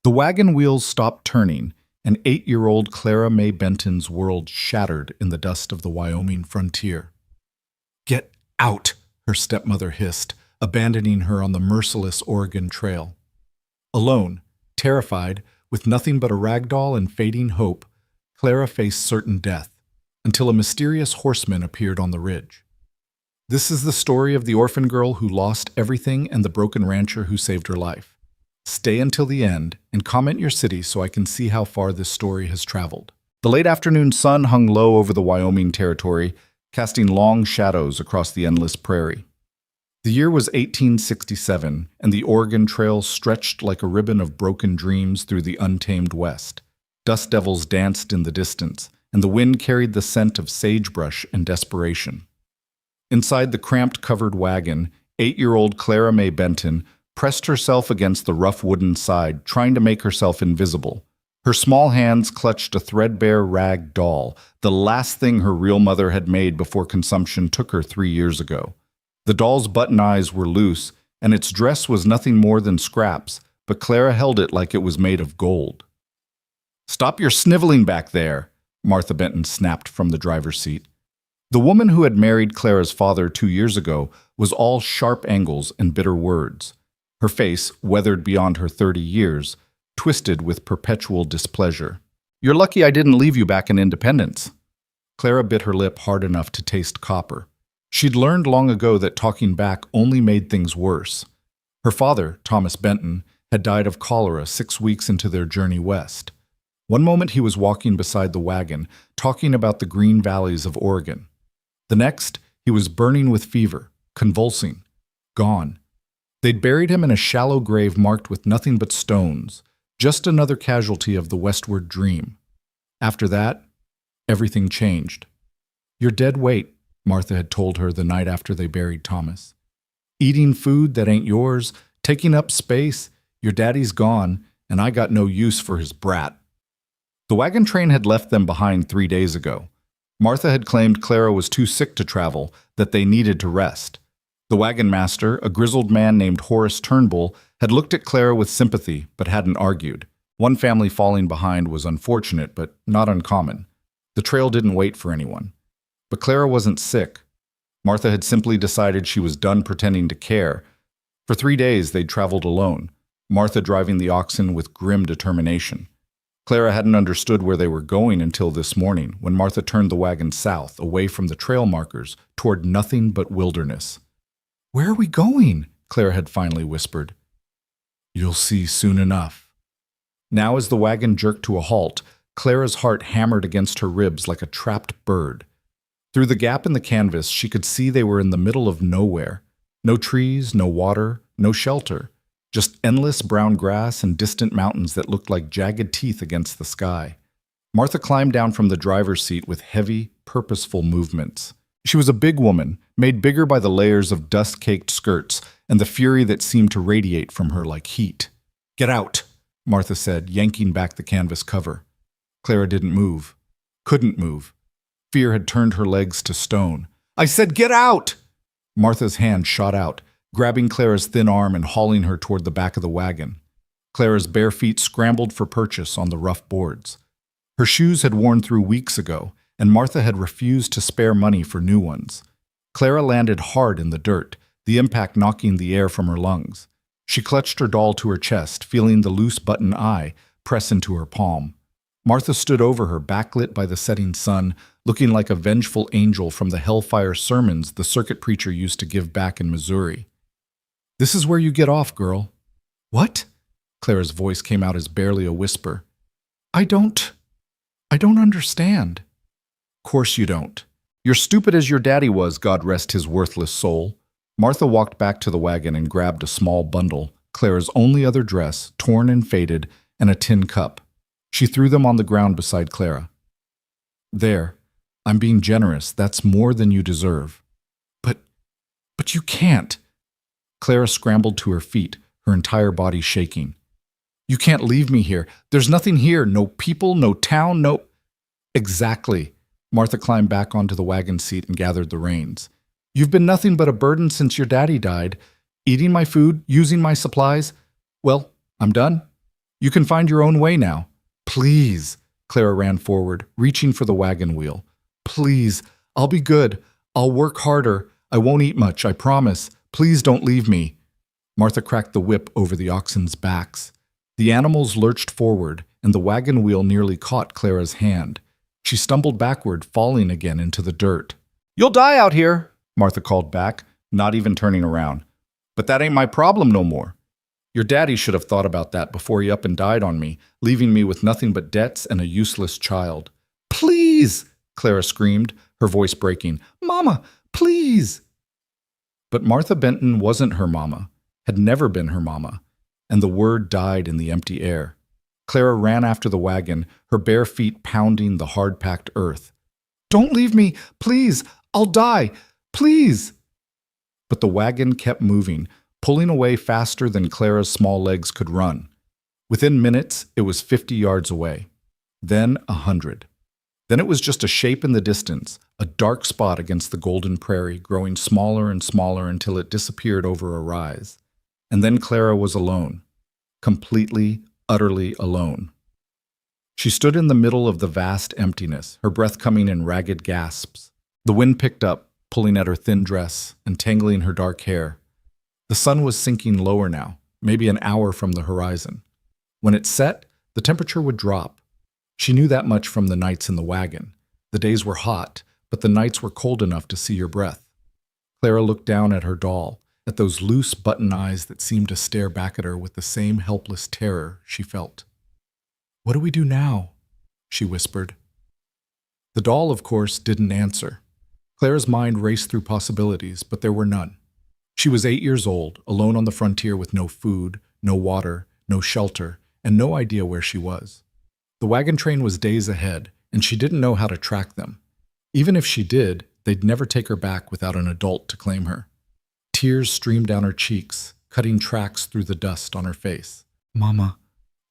The wagon wheels stopped turning, and 8-year-old Clara May Benton's world shattered in the dust of the Wyoming frontier. "Get out," her stepmother hissed, abandoning her on the merciless Oregon Trail. Alone, terrified, with nothing but a rag doll and fading hope, Clara faced certain death, until a mysterious horseman appeared on the ridge. This is the story of the orphan girl who lost everything and the broken rancher who saved her life. Stay until the end and comment your city so I can see how far this story has traveled. The late afternoon sun hung low over the Wyoming territory, casting long shadows across the endless prairie. The year was 1867, and the Oregon Trail stretched like a ribbon of broken dreams through the untamed West. Dust devils danced in the distance, and the wind carried the scent of sagebrush and desperation. Inside the cramped covered wagon, 8-year-old Clara May Benton pressed herself against the rough wooden side, trying to make herself invisible. Her small hands clutched a threadbare rag doll, the last thing her real mother had made before consumption took her 3 years ago. The doll's button eyes were loose, and its dress was nothing more than scraps, but Clara held it like it was made of gold. "Stop your sniveling back there," Martha Benton snapped from the driver's seat. The woman who had married Clara's father 2 years ago was all sharp angles and bitter words. Her face, weathered beyond her 30 years, twisted with perpetual displeasure. "You're lucky I didn't leave you back in Independence." Clara bit her lip hard enough to taste copper. She'd learned long ago that talking back only made things worse. Her father, Thomas Benton, had died of cholera 6 weeks into their journey west. One moment he was walking beside the wagon, talking about the green valleys of Oregon. The next, he was burning with fever, convulsing, gone. They'd buried him in a shallow grave marked with nothing but stones, just another casualty of the westward dream. After that, everything changed. "You're dead weight," Martha had told her the night after they buried Thomas. "Eating food that ain't yours, taking up space, your daddy's gone, and I got no use for his brat." The wagon train had left them behind 3 days ago. Martha had claimed Clara was too sick to travel, that they needed to rest. The wagon master, a grizzled man named Horace Turnbull, had looked at Clara with sympathy, but hadn't argued. One family falling behind was unfortunate, but not uncommon. The trail didn't wait for anyone. But Clara wasn't sick. Martha had simply decided she was done pretending to care. For 3 days they'd traveled alone, Martha driving the oxen with grim determination. Clara hadn't understood where they were going until this morning, when Martha turned the wagon south, away from the trail markers, toward nothing but wilderness. "Where are we going?" Clara had finally whispered. "You'll see soon enough." Now as the wagon jerked to a halt, Clara's heart hammered against her ribs like a trapped bird. Through the gap in the canvas, she could see they were in the middle of nowhere. No trees, no water, no shelter. Just endless brown grass and distant mountains that looked like jagged teeth against the sky. Martha climbed down from the driver's seat with heavy, purposeful movements. She was a big woman, made bigger by the layers of dust-caked skirts and the fury that seemed to radiate from her like heat. "Get out," Martha said, yanking back the canvas cover. Clara didn't move. Couldn't move. Fear had turned her legs to stone. "I said get out!" Martha's hand shot out, grabbing Clara's thin arm and hauling her toward the back of the wagon. Clara's bare feet scrambled for purchase on the rough boards. Her shoes had worn through weeks ago, and Martha had refused to spare money for new ones. Clara landed hard in the dirt, the impact knocking the air from her lungs. She clutched her doll to her chest, feeling the loose button eye press into her palm. Martha stood over her, backlit by the setting sun, looking like a vengeful angel from the hellfire sermons the circuit preacher used to give back in Missouri. "This is where you get off, girl." "What?" Clara's voice came out as barely a whisper. I don't understand." "Course you don't. You're stupid as your daddy was, God rest his worthless soul." Martha walked back to the wagon and grabbed a small bundle, Clara's only other dress, torn and faded, and a tin cup. She threw them on the ground beside Clara. "There. I'm being generous. That's more than you deserve." But you can't." Clara scrambled to her feet, her entire body shaking. "You can't leave me here. There's nothing here. No people, no town, no—" "Exactly." Martha climbed back onto the wagon seat and gathered the reins. "You've been nothing but a burden since your daddy died. Eating my food, using my supplies. Well, I'm done. You can find your own way now. Please. Clara ran forward, reaching for the wagon wheel. Please, I'll be good. I'll work harder. I won't eat much, I promise. Please don't leave me. Martha cracked the whip over the oxen's backs. The animals lurched forward, and the wagon wheel nearly caught Clara's hand. She stumbled backward, falling again into the dirt. You'll die out here, Martha called back, not even turning around. But that ain't my problem no more. Your daddy should have thought about that before he up and died on me, leaving me with nothing but debts and a useless child. Please, Clara screamed, her voice breaking. Mama, please. But Martha Benton wasn't her mama, had never been her mama, and the word died in the empty air. Clara ran after the wagon, her bare feet pounding the hard-packed earth. Don't leave me, please, I'll die, please. But the wagon kept moving, pulling away faster than Clara's small legs could run. Within minutes, it was 50 yards away. Then 100. Then it was just a shape in the distance, a dark spot against the golden prairie, growing smaller and smaller until it disappeared over a rise. And then Clara was alone, completely, utterly alone. She stood in the middle of the vast emptiness, her breath coming in ragged gasps. The wind picked up, pulling at her thin dress and tangling her dark hair. The sun was sinking lower now, maybe an hour from the horizon. When it set, the temperature would drop. She knew that much from the nights in the wagon. The days were hot, but the nights were cold enough to see your breath. Clara looked down at her doll, at those loose button eyes that seemed to stare back at her with the same helpless terror she felt. What do we do now? She whispered. The doll, of course, didn't answer. Clara's mind raced through possibilities, but there were none. She was 8 years old, alone on the frontier with no food, no water, no shelter, and no idea where she was. The wagon train was days ahead, and she didn't know how to track them. Even if she did, they'd never take her back without an adult to claim her. Tears streamed down her cheeks, cutting tracks through the dust on her face. Mama,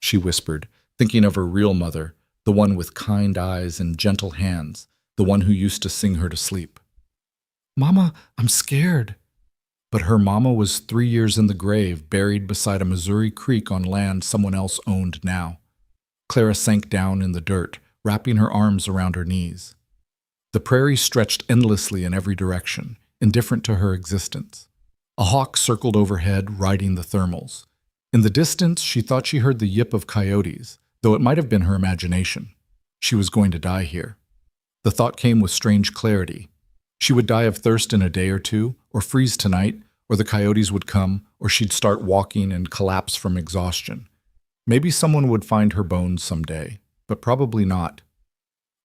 she whispered, thinking of her real mother, the one with kind eyes and gentle hands, the one who used to sing her to sleep. Mama, I'm scared. But her mama was 3 years in the grave, buried beside a Missouri creek on land someone else owned now. Clara sank down in the dirt, wrapping her arms around her knees. The prairie stretched endlessly in every direction, indifferent to her existence. A hawk circled overhead, riding the thermals. In the distance, she thought she heard the yip of coyotes, though it might have been her imagination. She was going to die here. The thought came with strange clarity. She would die of thirst in a day or two, or freeze tonight, or the coyotes would come, or she'd start walking and collapse from exhaustion. Maybe someone would find her bones someday, but probably not.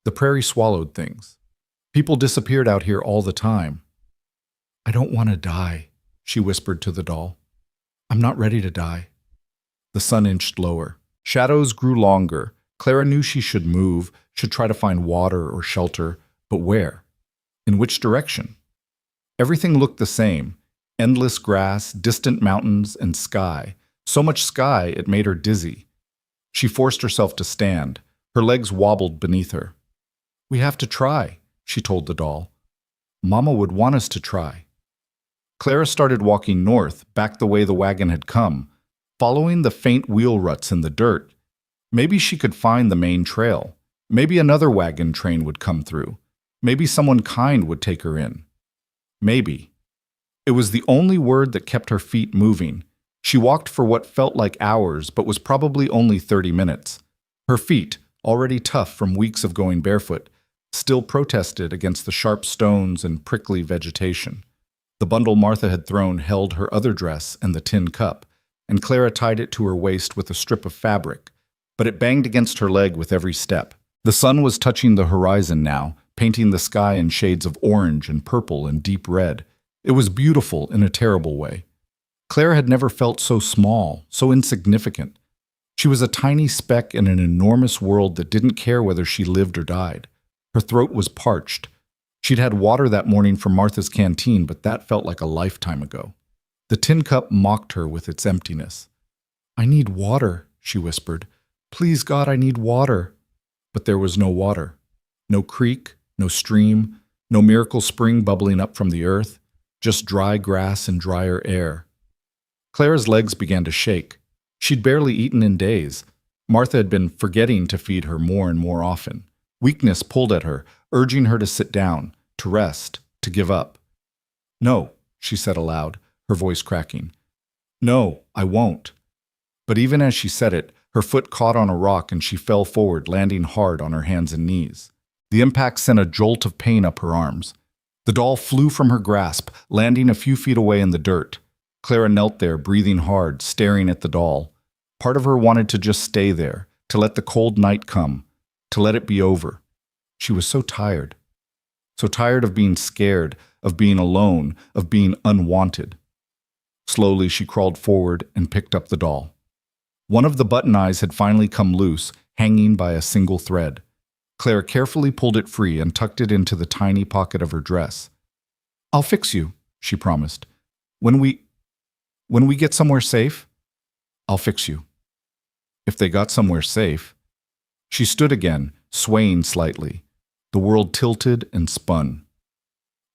The prairie swallowed things. People disappeared out here all the time. I don't want to die, she whispered to the doll. I'm not ready to die. The sun inched lower. Shadows grew longer. Clara knew she should move, should try to find water or shelter, but where? In which direction? Everything looked the same. Endless grass, distant mountains, and sky. So much sky it made her dizzy. She forced herself to stand. Her legs wobbled beneath her. We have to try, she told the doll. Mama would want us to try. Clara started walking north, back the way the wagon had come, following the faint wheel ruts in the dirt. Maybe she could find the main trail. Maybe another wagon train would come through. Maybe someone kind would take her in. Maybe. It was the only word that kept her feet moving. She walked for what felt like hours, but was probably only 30 minutes. Her feet, already tough from weeks of going barefoot, still protested against the sharp stones and prickly vegetation. The bundle Martha had thrown held her other dress and the tin cup, and Clara tied it to her waist with a strip of fabric, but it banged against her leg with every step. The sun was touching the horizon now, painting the sky in shades of orange and purple and deep red. It was beautiful in a terrible way. Clara had never felt so small, so insignificant. She was a tiny speck in an enormous world that didn't care whether she lived or died. Her throat was parched. She'd had water that morning from Martha's canteen, but that felt like a lifetime ago. The tin cup mocked her with its emptiness. I need water, she whispered. Please, God, I need water. But there was no water. No creek, no stream, no miracle spring bubbling up from the earth, just dry grass and drier air. Clara's legs began to shake. She'd barely eaten in days. Martha had been forgetting to feed her more and more often. Weakness pulled at her, urging her to sit down, to rest, to give up. "No," she said aloud, her voice cracking. "No, I won't." But even as she said it, her foot caught on a rock and she fell forward, landing hard on her hands and knees. The impact sent a jolt of pain up her arms. The doll flew from her grasp, landing a few feet away in the dirt. Clara knelt there, breathing hard, staring at the doll. Part of her wanted to just stay there, to let the cold night come, to let it be over. She was so tired. So tired of being scared, of being alone, of being unwanted. Slowly she crawled forward and picked up the doll. One of the button eyes had finally come loose, hanging by a single thread. Clara carefully pulled it free and tucked it into the tiny pocket of her dress. "I'll fix you," she promised. When we get somewhere safe, I'll fix you." If they got somewhere safe. She stood again, swaying slightly. The world tilted and spun.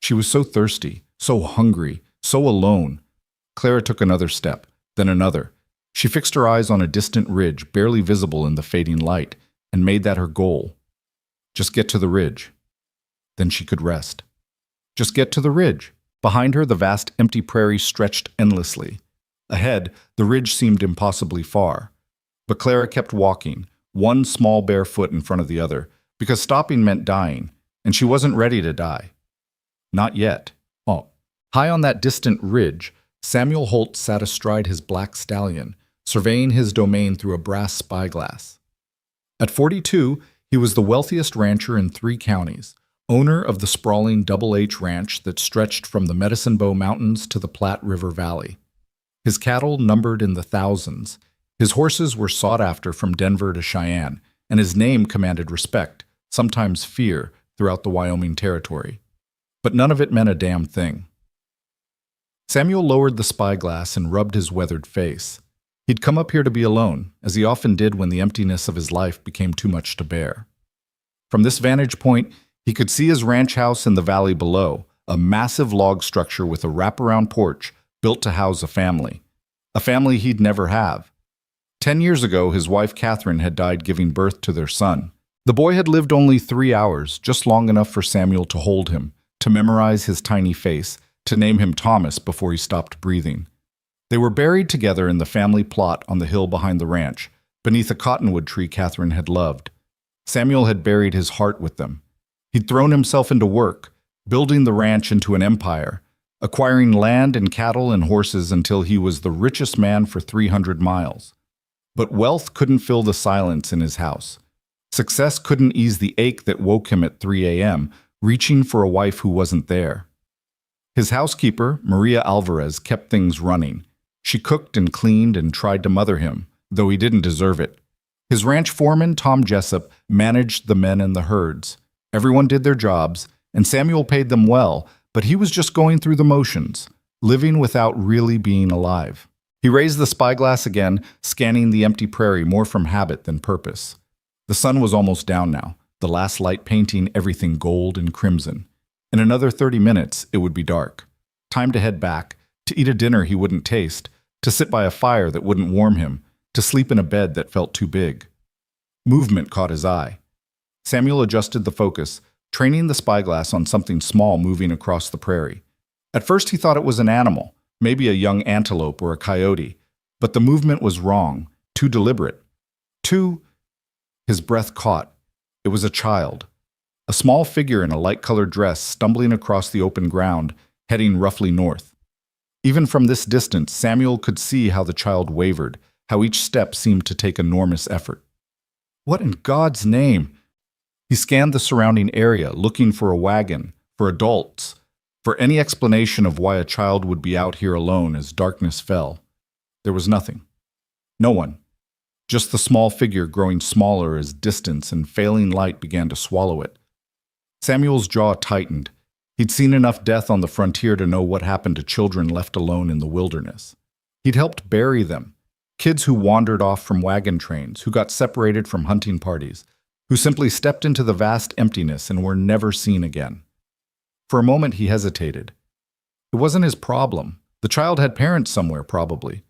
She was so thirsty, so hungry, so alone. Clara took another step, then another. She fixed her eyes on a distant ridge, barely visible in the fading light, and made that her goal. Just get to the ridge. Then she could rest. Just get to the ridge. Behind her, the vast empty prairie stretched endlessly. Ahead, the ridge seemed impossibly far. But Clara kept walking, one small bare foot in front of the other, because stopping meant dying, and she wasn't ready to die. Not yet. Oh. High on that distant ridge, Samuel Holt sat astride his black stallion, surveying his domain through a brass spyglass. At 42, he was the wealthiest rancher in 3 counties, owner of the sprawling Double H Ranch that stretched from the Medicine Bow Mountains to the Platte River Valley. His cattle numbered in the thousands. His horses were sought after from Denver to Cheyenne, and his name commanded respect, sometimes fear, throughout the Wyoming Territory. But none of it meant a damn thing. Samuel lowered the spyglass and rubbed his weathered face. He'd come up here to be alone, as he often did when the emptiness of his life became too much to bear. From this vantage point, he could see his ranch house in the valley below, a massive log structure with a wraparound porch built to house a family he'd never have. 10 years ago, his wife Catherine had died giving birth to their son. The boy had lived only 3 hours, just long enough for Samuel to hold him, to memorize his tiny face, to name him Thomas before he stopped breathing. They were buried together in the family plot on the hill behind the ranch, beneath a cottonwood tree Catherine had loved. Samuel had buried his heart with them. He'd thrown himself into work, building the ranch into an empire, acquiring land and cattle and horses until he was the richest man for 300 miles. But wealth couldn't fill the silence in his house. Success couldn't ease the ache that woke him at 3 a.m., reaching for a wife who wasn't there. His housekeeper, Maria Alvarez, kept things running. She cooked and cleaned and tried to mother him, though he didn't deserve it. His ranch foreman, Tom Jessup, managed the men and the herds. Everyone did their jobs, and Samuel paid them well, but he was just going through the motions, living without really being alive. He raised the spyglass again, scanning the empty prairie more from habit than purpose. The sun was almost down now, the last light painting everything gold and crimson. In another 30 minutes, it would be dark. Time to head back, to eat a dinner he wouldn't taste, to sit by a fire that wouldn't warm him, to sleep in a bed that felt too big. Movement caught his eye. Samuel adjusted the focus, training the spyglass on something small moving across the prairie. At first he thought it was an animal, maybe a young antelope or a coyote, but the movement was wrong, too deliberate. His breath caught. It was a child. A small figure in a light-colored dress stumbling across the open ground, heading roughly north. Even from this distance, Samuel could see how the child wavered, how each step seemed to take enormous effort. What in God's name? He scanned the surrounding area, looking for a wagon, for adults, for any explanation of why a child would be out here alone as darkness fell. There was nothing. No one. Just the small figure growing smaller as distance and failing light began to swallow it. Samuel's jaw tightened. He'd seen enough death on the frontier to know what happened to children left alone in the wilderness. He'd helped bury them. Kids who wandered off from wagon trains, who got separated from hunting parties, who simply stepped into the vast emptiness and were never seen again. For a moment he hesitated. It wasn't his problem. The child had parents somewhere, probably.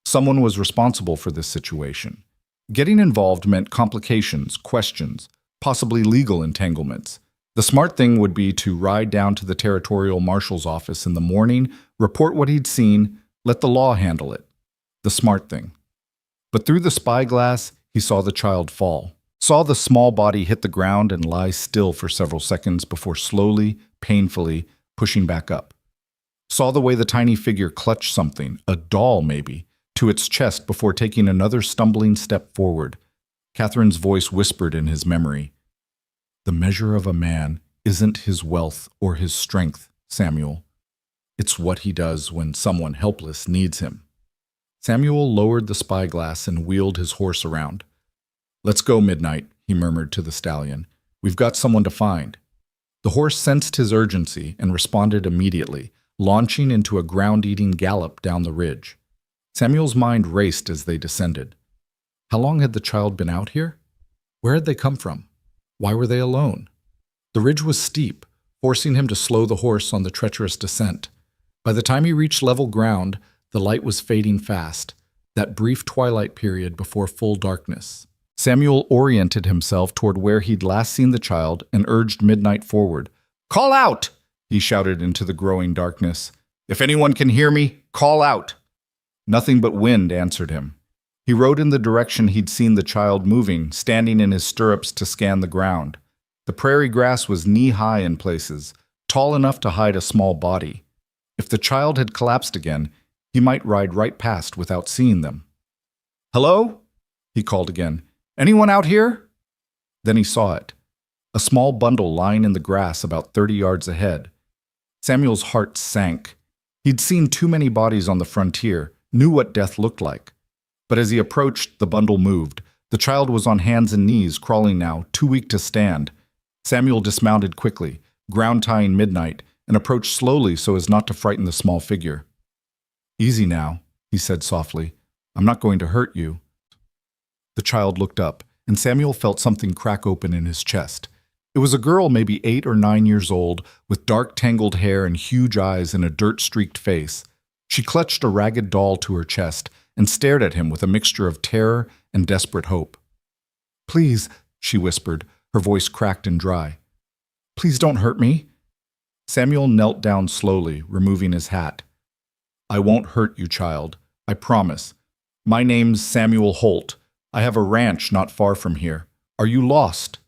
Someone was responsible for this situation. Getting involved meant complications, questions, possibly legal entanglements. The smart thing would be to ride down to the territorial marshal's office in the morning, report what he'd seen, let the law handle it. The smart thing. But through the spyglass, he saw the child fall, saw the small body hit the ground and lie still for several seconds before slowly, painfully pushing back up. Saw the way the tiny figure clutched something, a doll maybe, to its chest before taking another stumbling step forward. Catherine's voice whispered in his memory, "The measure of a man isn't his wealth or his strength, Samuel. It's what he does when someone helpless needs him." Samuel lowered the spyglass and wheeled his horse around. "Let's go, Midnight," he murmured to the stallion. "We've got someone to find." The horse sensed his urgency and responded immediately, launching into a ground-eating gallop down the ridge. Samuel's mind raced as they descended. How long had the child been out here? Where had they come from? Why were they alone? The ridge was steep, forcing him to slow the horse on the treacherous descent. By the time he reached level ground, the light was fading fast, that brief twilight period before full darkness. Samuel oriented himself toward where he'd last seen the child and urged Midnight forward. "Call out!" he shouted into the growing darkness. "If anyone can hear me, call out!" Nothing but wind answered him. He rode in the direction he'd seen the child moving, standing in his stirrups to scan the ground. The prairie grass was knee-high in places, tall enough to hide a small body. If the child had collapsed again, he might ride right past without seeing them. "Hello?" he called again. "Anyone out here?" Then he saw it. A small bundle lying in the grass about 30 yards ahead. Samuel's heart sank. He'd seen too many bodies on the frontier, knew what death looked like. But as he approached, the bundle moved. The child was on hands and knees, crawling now, too weak to stand. Samuel dismounted quickly, ground-tying Midnight, and approached slowly so as not to frighten the small figure. "Easy now," he said softly. "I'm not going to hurt you." The child looked up, and Samuel felt something crack open in his chest. It was a girl maybe 8 or 9 years old, with dark tangled hair and huge eyes and a dirt-streaked face. She clutched a ragged doll to her chest and stared at him with a mixture of terror and desperate hope. "Please," she whispered, her voice cracked and dry. "Please don't hurt me." Samuel knelt down slowly, removing his hat. "I won't hurt you, child. I promise. My name's Samuel Holt. I have a ranch not far from here. Are you lost?"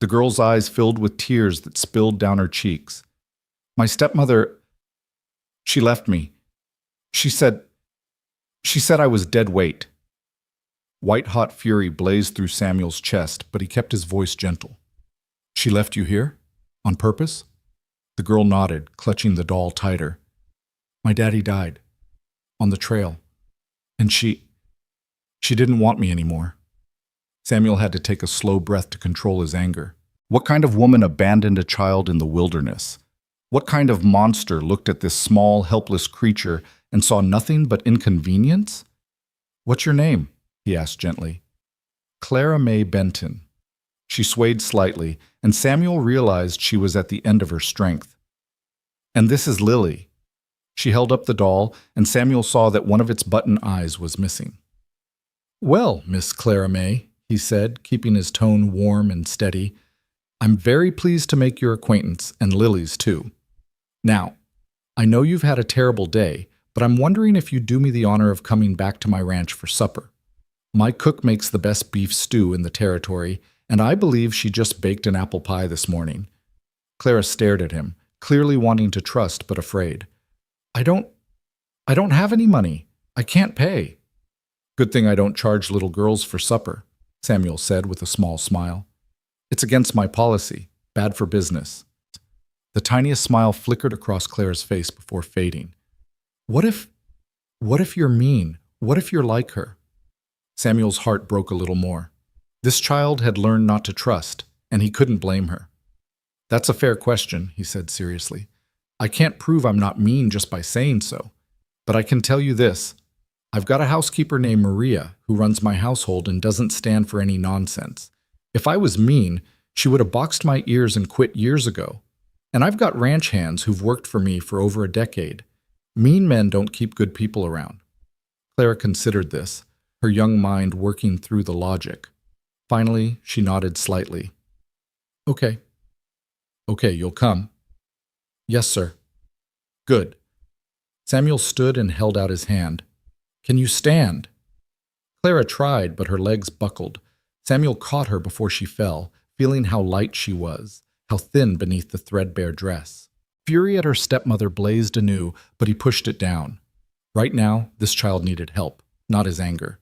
The girl's eyes filled with tears that spilled down her cheeks. "My stepmother, she left me. She said I was dead weight." White-hot fury blazed through Samuel's chest, but he kept his voice gentle. "She left you here? On purpose?" The girl nodded, clutching the doll tighter. "My daddy died. On the trail. And she didn't want me anymore." Samuel had to take a slow breath to control his anger. What kind of woman abandoned a child in the wilderness? What kind of monster looked at this small, helpless creature and saw nothing but inconvenience? "What's your name?" he asked gently. "Clara May Benton." She swayed slightly, and Samuel realized she was at the end of her strength. "And this is Lily." She held up the doll, and Samuel saw that one of its button eyes was missing. "Well, Miss Clara May," he said, keeping his tone warm and steady, "I'm very pleased to make your acquaintance, and Lily's too. Now, I know you've had a terrible day, but I'm wondering if you'd do me the honor of coming back to my ranch for supper. My cook makes the best beef stew in the territory, and I believe she just baked an apple pie this morning." Clara stared at him, clearly wanting to trust but afraid. I don't have any money. I can't pay." "Good thing I don't charge little girls for supper," Samuel said with a small smile. "It's against my policy. Bad for business." The tiniest smile flickered across Clara's face before fading. What if you're mean? What if you're like her?" Samuel's heart broke a little more. This child had learned not to trust, and he couldn't blame her. "That's a fair question," he said seriously. "I can't prove I'm not mean just by saying so. But I can tell you this. I've got a housekeeper named Maria who runs my household and doesn't stand for any nonsense. If I was mean, she would have boxed my ears and quit years ago. And I've got ranch hands who've worked for me for over a decade. Mean men don't keep good people around." Clara considered this, her young mind working through the logic. Finally, she nodded slightly. Okay. Okay, you'll come. Yes, sir. Good. Samuel stood and held out his hand. Can you stand? Clara tried, but her legs buckled. Samuel caught her before she fell, feeling how light she was, how thin beneath the threadbare dress. Fury at her stepmother blazed anew, but he pushed it down. Right now, this child needed help, not his anger.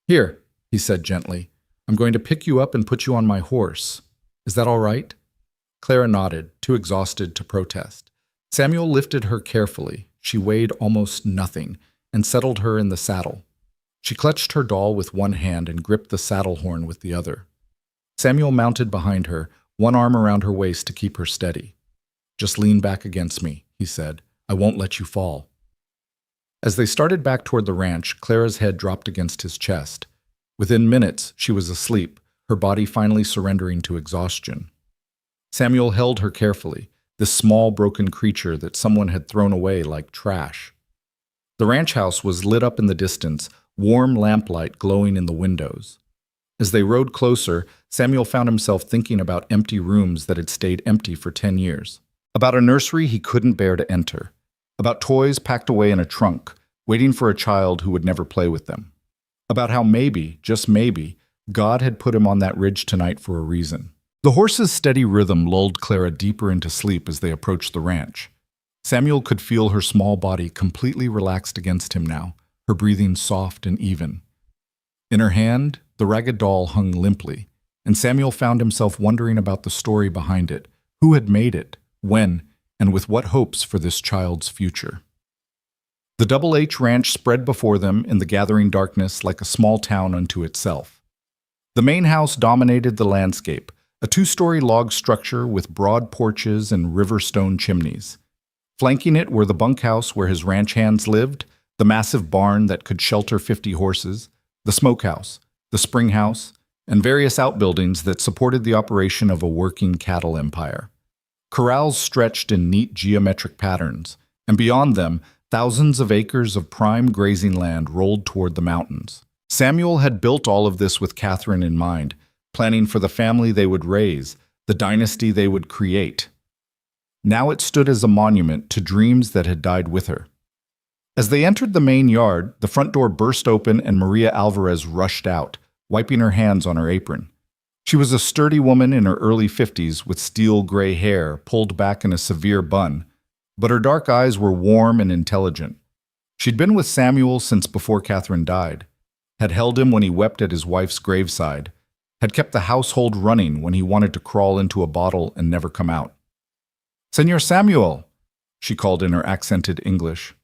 Here, he said gently. I'm going to pick you up and put you on my horse. Is that all right? Clara nodded, too exhausted to protest. Samuel lifted her carefully. She weighed almost nothing, and settled her in the saddle. She clutched her doll with one hand and gripped the saddle horn with the other. Samuel mounted behind her, one arm around her waist to keep her steady. Just lean back against me, he said. I won't let you fall. As they started back toward the ranch, Clara's head dropped against his chest. Within minutes, she was asleep, her body finally surrendering to exhaustion. Samuel held her carefully, this small broken creature that someone had thrown away like trash. The ranch house was lit up in the distance, warm lamplight glowing in the windows. As they rode closer, Samuel found himself thinking about empty rooms that had stayed empty for 10 years. About a nursery he couldn't bear to enter. About toys packed away in a trunk, waiting for a child who would never play with them. About how maybe, just maybe, God had put him on that ridge tonight for a reason. The horse's steady rhythm lulled Clara deeper into sleep as they approached the ranch. Samuel could feel her small body completely relaxed against him now, her breathing soft and even. In her hand, the ragged doll hung limply, and Samuel found himself wondering about the story behind it, who had made it, when, and with what hopes for this child's future. The Double H Ranch spread before them in the gathering darkness like a small town unto itself. The main house dominated the landscape, a 2-story log structure with broad porches and river stone chimneys. Flanking it were the bunkhouse where his ranch hands lived, the massive barn that could shelter 50 horses, the smokehouse, the spring house, and various outbuildings that supported the operation of a working cattle empire. Corrals stretched in neat geometric patterns, and beyond them, thousands of acres of prime grazing land rolled toward the mountains. Samuel had built all of this with Catherine in mind, planning for the family they would raise, the dynasty they would create. Now it stood as a monument to dreams that had died with her. As they entered the main yard, the front door burst open and Maria Alvarez rushed out, wiping her hands on her apron. She was a sturdy woman in her early 50s with steel gray hair pulled back in a severe bun, but her dark eyes were warm and intelligent. She'd been with Samuel since before Catherine died, had held him when he wept at his wife's graveside, had kept the household running when he wanted to crawl into a bottle and never come out. "Senor Samuel," she called in her accented English.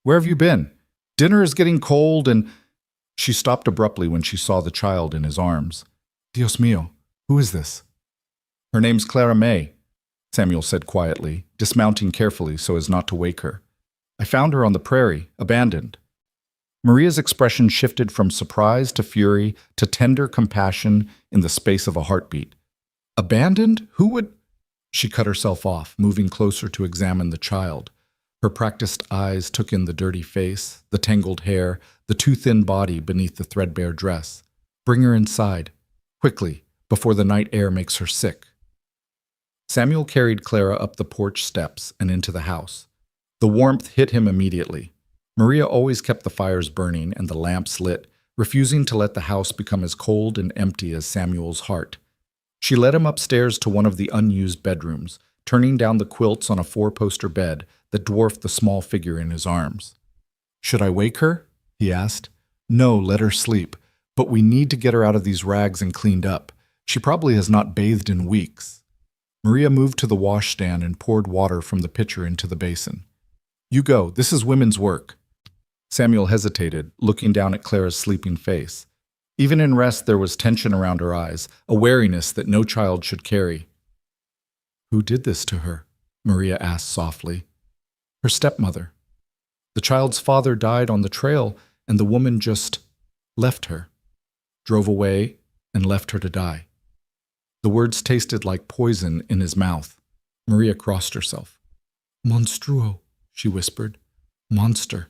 "Where have you been? Dinner is getting cold and—" She stopped abruptly when she saw the child in his arms. "Dios mío, who is this?" "Her name's Clara May," Samuel said quietly, dismounting carefully so as not to wake her. "I found her on the prairie, abandoned." Maria's expression shifted from surprise to fury to tender compassion in the space of a heartbeat. "Abandoned? Who would—" She cut herself off, moving closer to examine the child. Her practiced eyes took in the dirty face, the tangled hair, the too thin body beneath the threadbare dress. "Bring her inside. Quickly, before the night air makes her sick." Samuel carried Clara up the porch steps and into the house. The warmth hit him immediately. Maria always kept the fires burning and the lamps lit, refusing to let the house become as cold and empty as Samuel's heart. She led him upstairs to one of the unused bedrooms, turning down the quilts on a 4-poster bed that dwarfed the small figure in his arms. "Should I wake her?" he asked. "No, let her sleep. But we need to get her out of these rags and cleaned up. She probably has not bathed in weeks." Maria moved to the washstand and poured water from the pitcher into the basin. "You go. This is women's work." Samuel hesitated, looking down at Clara's sleeping face. Even in rest, there was tension around her eyes, a wariness that no child should carry. "Who did this to her?" Maria asked softly. "Her stepmother. The child's father died on the trail, and the woman just left her, drove away, and left her to die." The words tasted like poison in his mouth. Maria crossed herself. "Monstruo," she whispered. "Monster.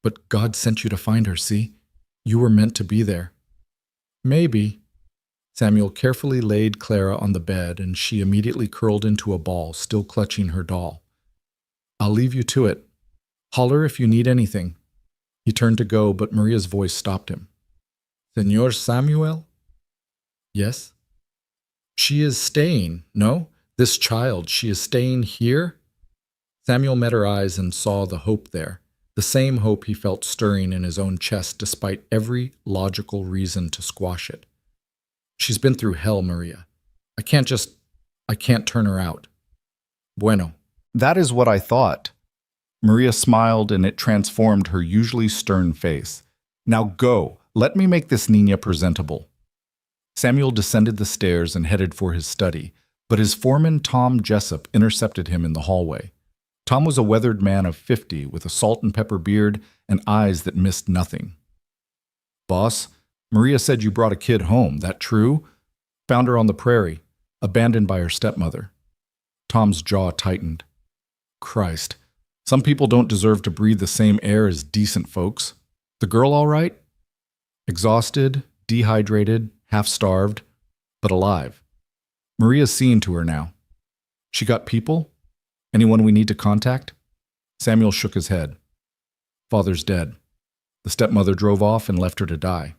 But God sent you to find her, see? You were meant to be there. Maybe. Samuel carefully laid Clara on the bed, and she immediately curled into a ball, still clutching her doll. I'll leave you to it. Holler if you need anything. He turned to go, but Maria's voice stopped him. Señor Samuel? Yes? She is staying, no? This child, she is staying here? Samuel met her eyes and saw the hope there, the same hope he felt stirring in his own chest despite every logical reason to squash it. She's been through hell, Maria. I can't turn her out. Bueno. That is what I thought. Maria smiled, and it transformed her usually stern face. Now go. Let me make this Niña presentable. Samuel descended the stairs and headed for his study, but his foreman, Tom Jessup, intercepted him in the hallway. Tom was a weathered man of 50 with a salt and pepper beard and eyes that missed nothing. Boss, Maria said you brought a kid home. That true? Found her on the prairie, abandoned by her stepmother. Tom's jaw tightened. Christ, some people don't deserve to breathe the same air as decent folks. The girl all right? Exhausted, dehydrated, half-starved, but alive. Maria's seeing to her now. She got people? Anyone we need to contact? Samuel shook his head. Father's dead. The stepmother drove off and left her to die.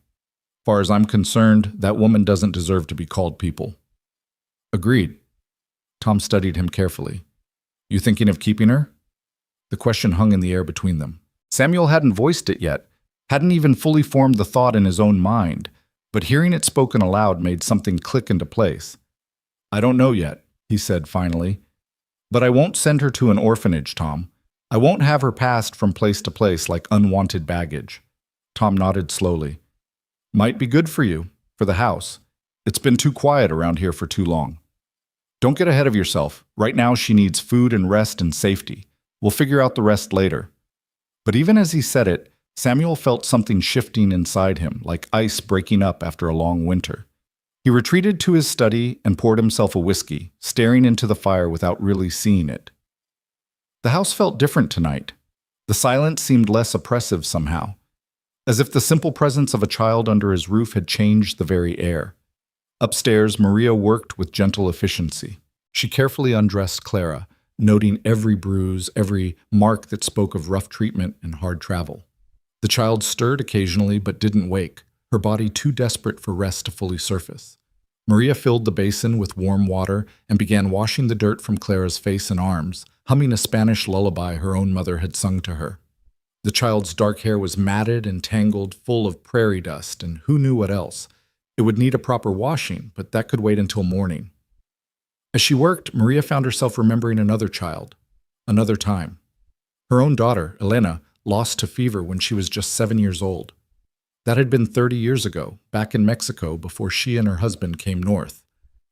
Far as I'm concerned, that woman doesn't deserve to be called people. Agreed. Tom studied him carefully. You thinking of keeping her? The question hung in the air between them. Samuel hadn't voiced it yet, hadn't even fully formed the thought in his own mind, but hearing it spoken aloud made something click into place. I don't know yet, he said finally. But I won't send her to an orphanage, Tom. I won't have her passed from place to place like unwanted baggage. Tom nodded slowly. Might be good for you, for the house. It's been too quiet around here for too long. Don't get ahead of yourself. Right now she needs food and rest and safety. We'll figure out the rest later. But even as he said it, Samuel felt something shifting inside him, like ice breaking up after a long winter. He retreated to his study and poured himself a whiskey, staring into the fire without really seeing it. The house felt different tonight. The silence seemed less oppressive somehow, as if the simple presence of a child under his roof had changed the very air. Upstairs, Maria worked with gentle efficiency. She carefully undressed Clara, noting every bruise, every mark that spoke of rough treatment and hard travel. The child stirred occasionally but didn't wake, her body too desperate for rest to fully surface. Maria filled the basin with warm water and began washing the dirt from Clara's face and arms, humming a Spanish lullaby her own mother had sung to her. The child's dark hair was matted and tangled, full of prairie dust, and who knew what else. It would need a proper washing, but that could wait until morning. As she worked, Maria found herself remembering another child, another time. Her own daughter, Elena, lost to fever when she was just 7 years old. That had been 30 years ago, back in Mexico before she and her husband came north.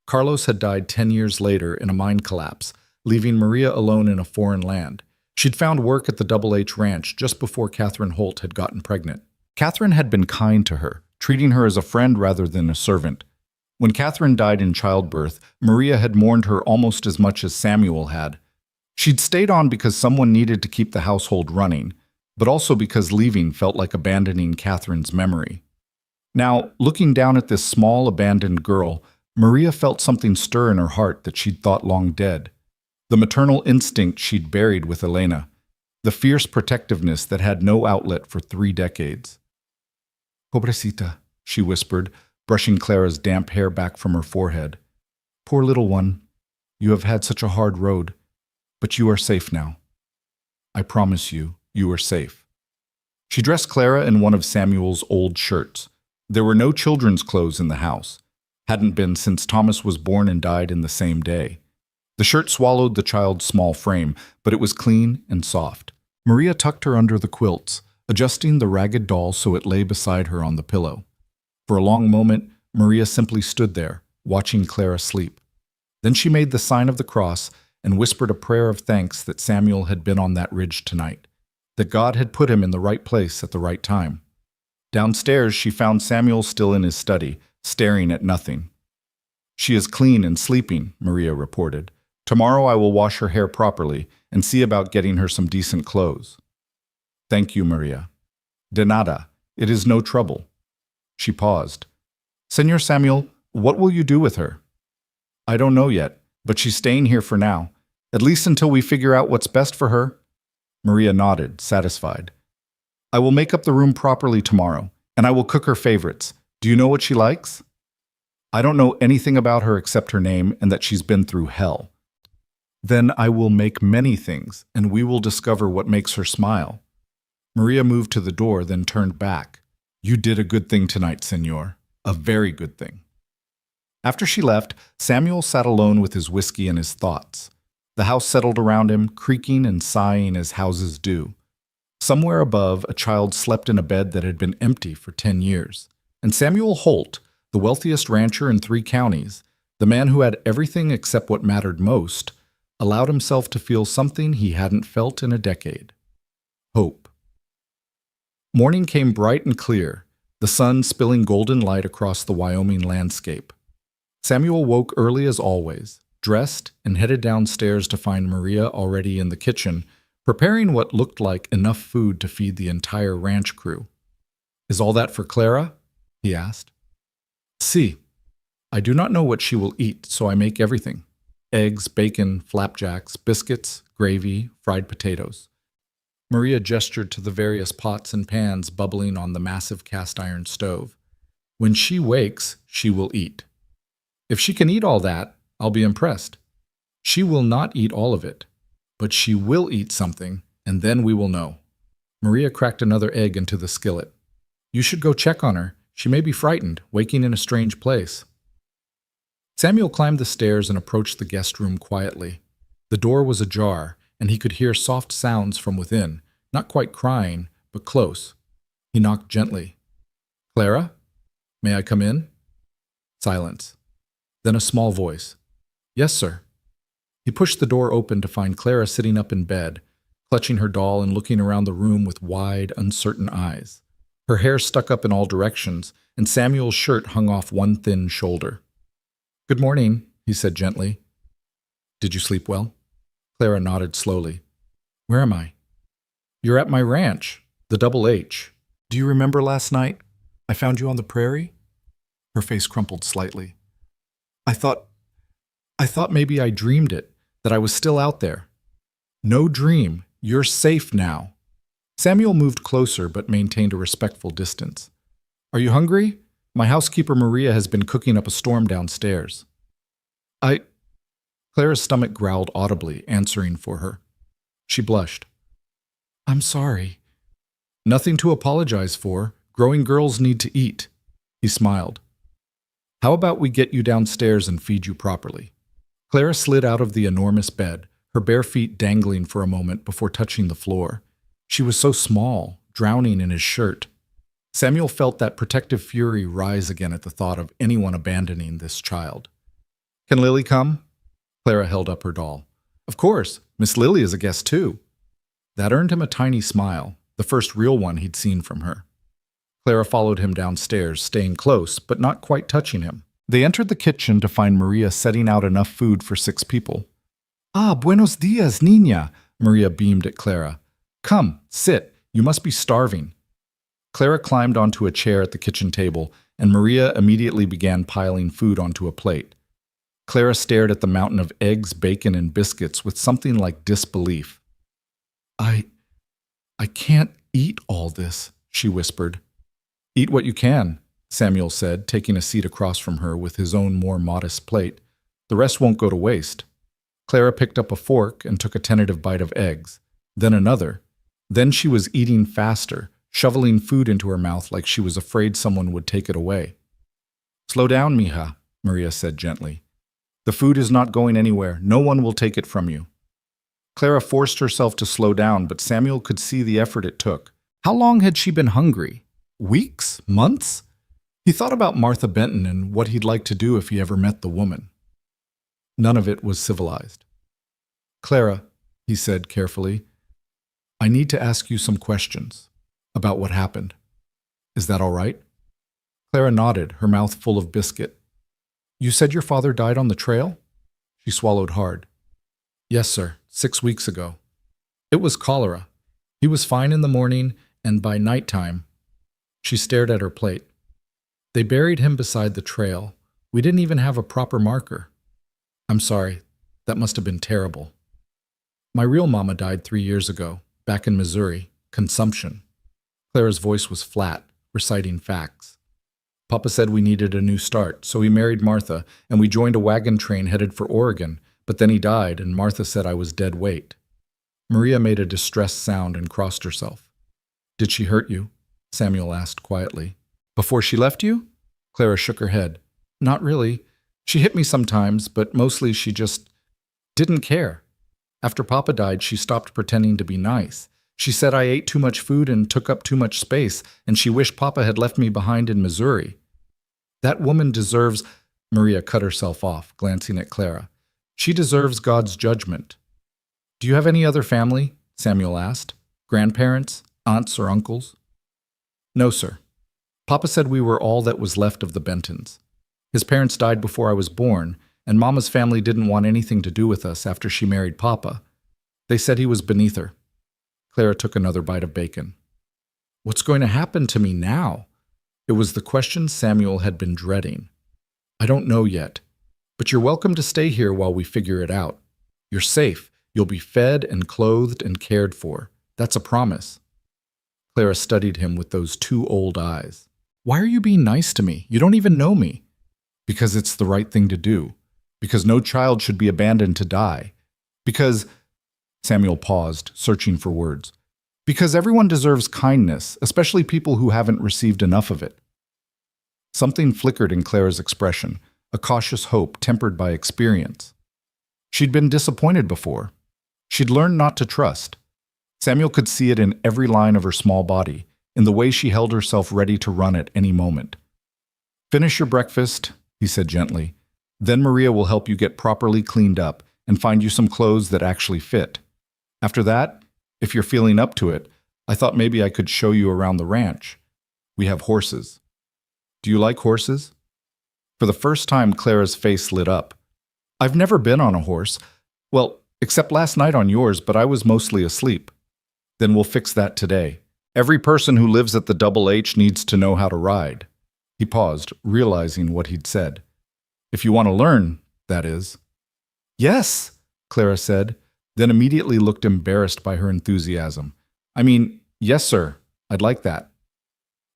Carlos had died 10 years later in a mine collapse, leaving Maria alone in a foreign land. She'd found work at the Double H Ranch just before Catherine Holt had gotten pregnant. Catherine had been kind to her, treating her as a friend rather than a servant. When Catherine died in childbirth, Maria had mourned her almost as much as Samuel had. She'd stayed on because someone needed to keep the household running, but also because leaving felt like abandoning Catherine's memory. Now, looking down at this small, abandoned girl, Maria felt something stir in her heart that she'd thought long dead. The maternal instinct she'd buried with Elena, the fierce protectiveness that had no outlet for 3 decades. Pobrecita, she whispered, brushing Clara's damp hair back from her forehead. Poor little one, you have had such a hard road, but you are safe now. I promise you, you are safe. She dressed Clara in one of Samuel's old shirts. There were no children's clothes in the house. Hadn't been since Thomas was born and died in the same day. The shirt swallowed the child's small frame, but it was clean and soft. Maria tucked her under the quilts, adjusting the ragged doll so it lay beside her on the pillow. For a long moment, Maria simply stood there, watching Clara sleep. Then she made the sign of the cross and whispered a prayer of thanks that Samuel had been on that ridge tonight, that God had put him in the right place at the right time. Downstairs, she found Samuel still in his study, staring at nothing. She is clean and sleeping, Maria reported. Tomorrow I will wash her hair properly and see about getting her some decent clothes. Thank you, Maria. De nada. It is no trouble. She paused. Senor Samuel, what will you do with her? I don't know yet, but she's staying here for now, at least until we figure out what's best for her. Maria nodded, satisfied. I will make up the room properly tomorrow, and I will cook her favorites. Do you know what she likes? I don't know anything about her except her name and that she's been through hell. Then I will make many things, and we will discover what makes her smile. Maria moved to the door, then turned back. You did a good thing tonight, senor. A very good thing. After she left, Samuel sat alone with his whiskey and his thoughts. The house settled around him, creaking and sighing as houses do. Somewhere above, a child slept in a bed that had been empty for 10 years. And Samuel Holt, the wealthiest rancher in 3 counties, the man who had everything except what mattered most, allowed himself to feel something he hadn't felt in a decade. Hope. Morning came bright and clear, the sun spilling golden light across the Wyoming landscape. Samuel woke early as always, dressed, and headed downstairs to find Maria already in the kitchen, preparing what looked like enough food to feed the entire ranch crew. Is all that for Clara? He asked. Si. I do not know what she will eat, so I make everything. Eggs, bacon, flapjacks, biscuits, gravy, fried potatoes. Maria gestured to the various pots and pans bubbling on the massive cast-iron stove. When she wakes, she will eat. If she can eat all that, I'll be impressed. She will not eat all of it, but she will eat something, and then we will know. Maria cracked another egg into the skillet. You should go check on her. She may be frightened, waking in a strange place. Samuel climbed the stairs and approached the guest room quietly. The door was ajar, and he could hear soft sounds from within, not quite crying, but close. He knocked gently. Clara? May I come in? Silence. Then a small voice. Yes, sir. He pushed the door open to find Clara sitting up in bed, clutching her doll and looking around the room with wide, uncertain eyes. Her hair stuck up in all directions, and Samuel's shirt hung off one thin shoulder. Good morning, he said gently. Did you sleep well? Clara nodded slowly. Where am I? You're at my ranch, the Double H. Do you remember last night? I found you on the prairie? Her face crumpled slightly. I thought maybe I dreamed it, that I was still out there. No dream. You're safe now. Samuel moved closer but maintained a respectful distance. Are you hungry? My housekeeper Maria has been cooking up a storm downstairs. Clara's stomach growled audibly, answering for her. She blushed. I'm sorry. Nothing to apologize for. Growing girls need to eat. He smiled. How about we get you downstairs and feed you properly? Clara slid out of the enormous bed, her bare feet dangling for a moment before touching the floor. She was so small, drowning in his shirt. Samuel felt that protective fury rise again at the thought of anyone abandoning this child. Can Lily come? Clara held up her doll. Of course, Miss Lily is a guest too. That earned him a tiny smile, the first real one he'd seen from her. Clara followed him downstairs, staying close, but not quite touching him. They entered the kitchen to find Maria setting out enough food for 6 people. Ah, buenos dias, niña, Maria beamed at Clara. Come, sit. You must be starving. Clara climbed onto a chair at the kitchen table, and Maria immediately began piling food onto a plate. Clara stared at the mountain of eggs, bacon, and biscuits with something like disbelief. I can't eat all this, she whispered. Eat what you can, Samuel said, taking a seat across from her with his own more modest plate. The rest won't go to waste. Clara picked up a fork and took a tentative bite of eggs, then another. Then she was eating faster, shoveling food into her mouth like she was afraid someone would take it away. Slow down, mija, Maria said gently. The food is not going anywhere. No one will take it from you. Clara forced herself to slow down, but Samuel could see the effort it took. How long had she been hungry? Weeks? Months? He thought about Martha Benton and what he'd like to do if he ever met the woman. None of it was civilized. Clara, he said carefully, I need to ask you some questions about what happened. Is that all right? Clara nodded, her mouth full of biscuit. You said your father died on the trail? She swallowed hard. Yes, sir, 6 weeks ago. It was cholera. He was fine in the morning, and by nighttime, she stared at her plate. They buried him beside the trail. We didn't even have a proper marker. I'm sorry, that must have been terrible. My real mama died 3 years ago, back in Missouri, consumption. Clara's voice was flat, reciting facts. Papa said we needed a new start, so he married Martha, and we joined a wagon train headed for Oregon, but then he died, and Martha said I was dead weight. Maria made a distressed sound and crossed herself. Did she hurt you? Samuel asked quietly. Before she left you? Clara shook her head. Not really. She hit me sometimes, but mostly she just didn't care. After Papa died, she stopped pretending to be nice. She said I ate too much food and took up too much space, and she wished Papa had left me behind in Missouri. That woman deserves— Maria cut herself off, glancing at Clara. She deserves God's judgment. Do you have any other family? Samuel asked. Grandparents, aunts or uncles? No, sir. Papa said we were all that was left of the Bentons. His parents died before I was born, and Mama's family didn't want anything to do with us after she married Papa. They said he was beneath her. Clara took another bite of bacon. What's going to happen to me now? It was the question Samuel had been dreading. I don't know yet, but you're welcome to stay here while we figure it out. You're safe. You'll be fed and clothed and cared for. That's a promise. Clara studied him with those two old eyes. Why are you being nice to me? You don't even know me. Because it's the right thing to do. Because no child should be abandoned to die. Because— Samuel paused, searching for words. Because everyone deserves kindness, especially people who haven't received enough of it. Something flickered in Clara's expression, a cautious hope tempered by experience. She'd been disappointed before. She'd learned not to trust. Samuel could see it in every line of her small body, in the way she held herself ready to run at any moment. Finish your breakfast, he said gently. Then Maria will help you get properly cleaned up and find you some clothes that actually fit. After that, if you're feeling up to it, I thought maybe I could show you around the ranch. We have horses. Do you like horses? For the first time, Clara's face lit up. I've never been on a horse. Well, except last night on yours, but I was mostly asleep. Then we'll fix that today. Every person who lives at the Double H needs to know how to ride. He paused, realizing what he'd said. If you want to learn, that is. Yes, Clara said, then immediately looked embarrassed by her enthusiasm. I mean, yes, sir, I'd like that.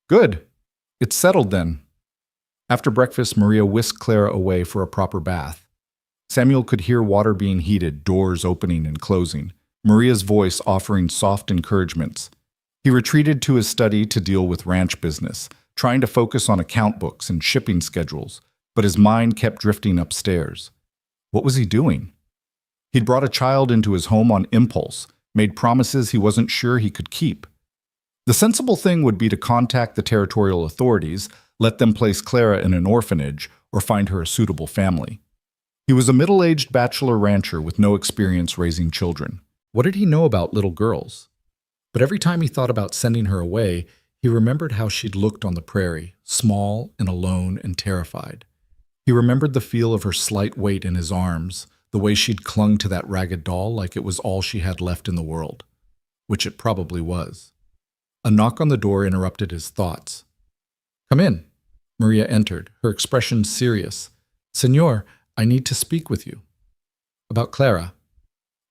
Good. It's settled then. After breakfast, Maria whisked Clara away for a proper bath. Samuel could hear water being heated, doors opening and closing, Maria's voice offering soft encouragements. He retreated to his study to deal with ranch business, trying to focus on account books and shipping schedules, but his mind kept drifting upstairs. What was he doing? He'd brought a child into his home on impulse, made promises he wasn't sure he could keep. The sensible thing would be to contact the territorial authorities, let them place Clara in an orphanage, or find her a suitable family. He was a middle-aged bachelor rancher with no experience raising children. What did he know about little girls? But every time he thought about sending her away, he remembered how she'd looked on the prairie, small and alone and terrified. He remembered the feel of her slight weight in his arms, the way she'd clung to that ragged doll like it was all she had left in the world, which it probably was. A knock on the door interrupted his thoughts. Come in. Maria entered, her expression serious. Senor, I need to speak with you. About Clara.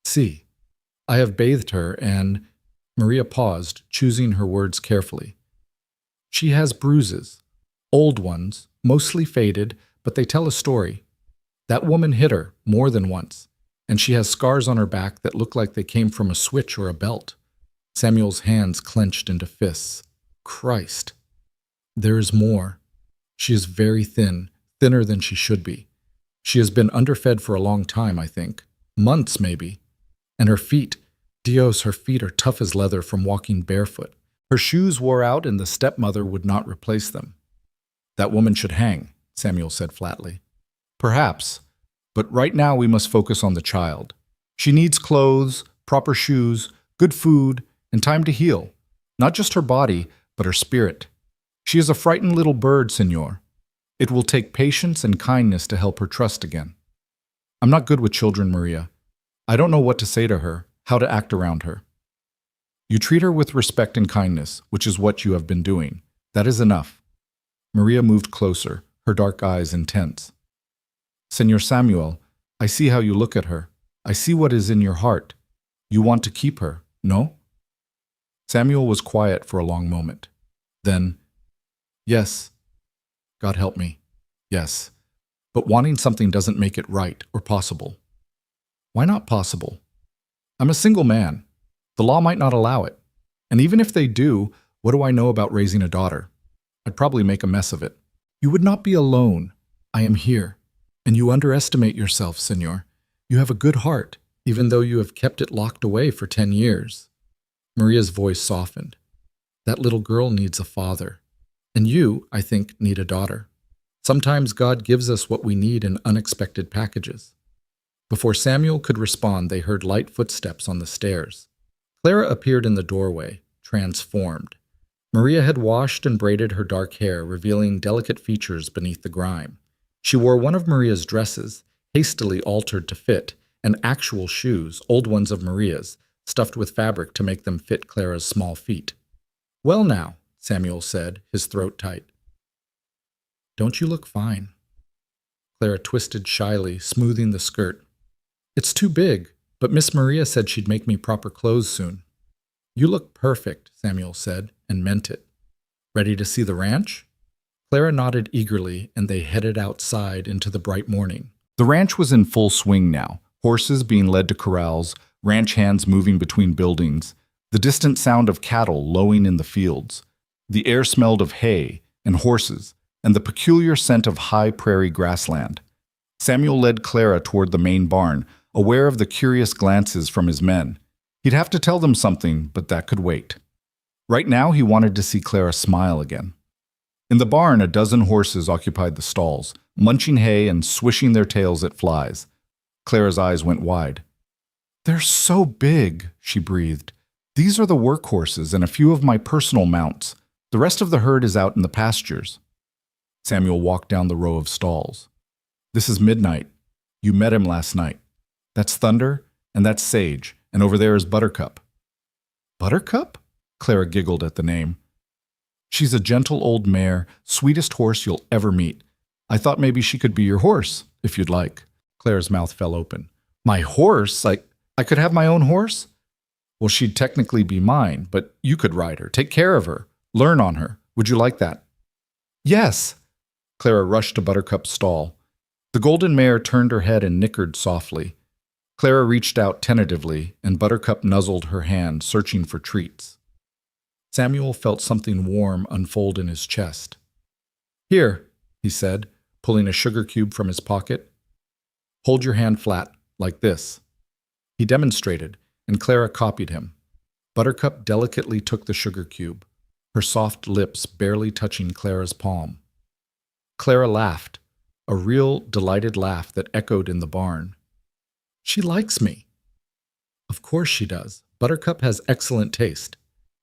Si. I have bathed her and— Maria paused, choosing her words carefully. She has bruises. Old ones, mostly faded, but they tell a story. That woman hit her more than once, and she has scars on her back that look like they came from a switch or a belt. Samuel's hands clenched into fists. Christ. There is more. She is very thin, thinner than she should be. She has been underfed for a long time, I think. Months, maybe. And her feet, Dios, her feet are tough as leather from walking barefoot. Her shoes wore out and the stepmother would not replace them. That woman should hang, Samuel said flatly. Perhaps, but right now we must focus on the child. She needs clothes, proper shoes, good food, and time to heal. Not just her body, but her spirit. She is a frightened little bird, senor. It will take patience and kindness to help her trust again. I'm not good with children, Maria. I don't know what to say to her, how to act around her. You treat her with respect and kindness, which is what you have been doing. That is enough. Maria moved closer, her dark eyes intense. Senor Samuel, I see how you look at her. I see what is in your heart. You want to keep her, no? Samuel was quiet for a long moment. Then, yes, God help me, yes, but wanting something doesn't make it right or possible. Why not possible? I'm a single man. The law might not allow it. And even if they do, what do I know about raising a daughter? I'd probably make a mess of it. You would not be alone. I am here. And you underestimate yourself, senor. You have a good heart, even though you have kept it locked away for 10 years. Maria's voice softened. That little girl needs a father. And you, I think, need a daughter. Sometimes God gives us what we need in unexpected packages. Before Samuel could respond, they heard light footsteps on the stairs. Clara appeared in the doorway, transformed. Maria had washed and braided her dark hair, revealing delicate features beneath the grime. She wore one of Maria's dresses, hastily altered to fit, and actual shoes, old ones of Maria's, stuffed with fabric to make them fit Clara's small feet. Well now, Samuel said, his throat tight. Don't you look fine? Clara twisted shyly, smoothing the skirt. It's too big, but Miss Maria said she'd make me proper clothes soon. You look perfect, Samuel said, and meant it. Ready to see the ranch? Clara nodded eagerly, and they headed outside into the bright morning. The ranch was in full swing now, horses being led to corrals, ranch hands moving between buildings, the distant sound of cattle lowing in the fields. The air smelled of hay and horses, and the peculiar scent of high prairie grassland. Samuel led Clara toward the main barn, aware of the curious glances from his men. He'd have to tell them something, but that could wait. Right now he wanted to see Clara smile again. In the barn, a dozen horses occupied the stalls, munching hay and swishing their tails at flies. Clara's eyes went wide. They're so big, she breathed. These are the workhorses and a few of my personal mounts. The rest of the herd is out in the pastures. Samuel walked down the row of stalls. This is Midnight. You met him last night. That's Thunder, and that's Sage, and over there is Buttercup. Buttercup? Clara giggled at the name. She's a gentle old mare, sweetest horse you'll ever meet. I thought maybe she could be your horse, if you'd like. Clara's mouth fell open. My horse? I could have my own horse? Well, she'd technically be mine, but you could ride her, take care of her, learn on her. Would you like that? Yes. Clara rushed to Buttercup's stall. The golden mare turned her head and nickered softly. Clara reached out tentatively, and Buttercup nuzzled her hand, searching for treats. Samuel felt something warm unfold in his chest. Here, he said, pulling a sugar cube from his pocket. Hold your hand flat, like this. He demonstrated, and Clara copied him. Buttercup delicately took the sugar cube, her soft lips barely touching Clara's palm. Clara laughed, a real, delighted laugh that echoed in the barn. She likes me. Of course she does. Buttercup has excellent taste.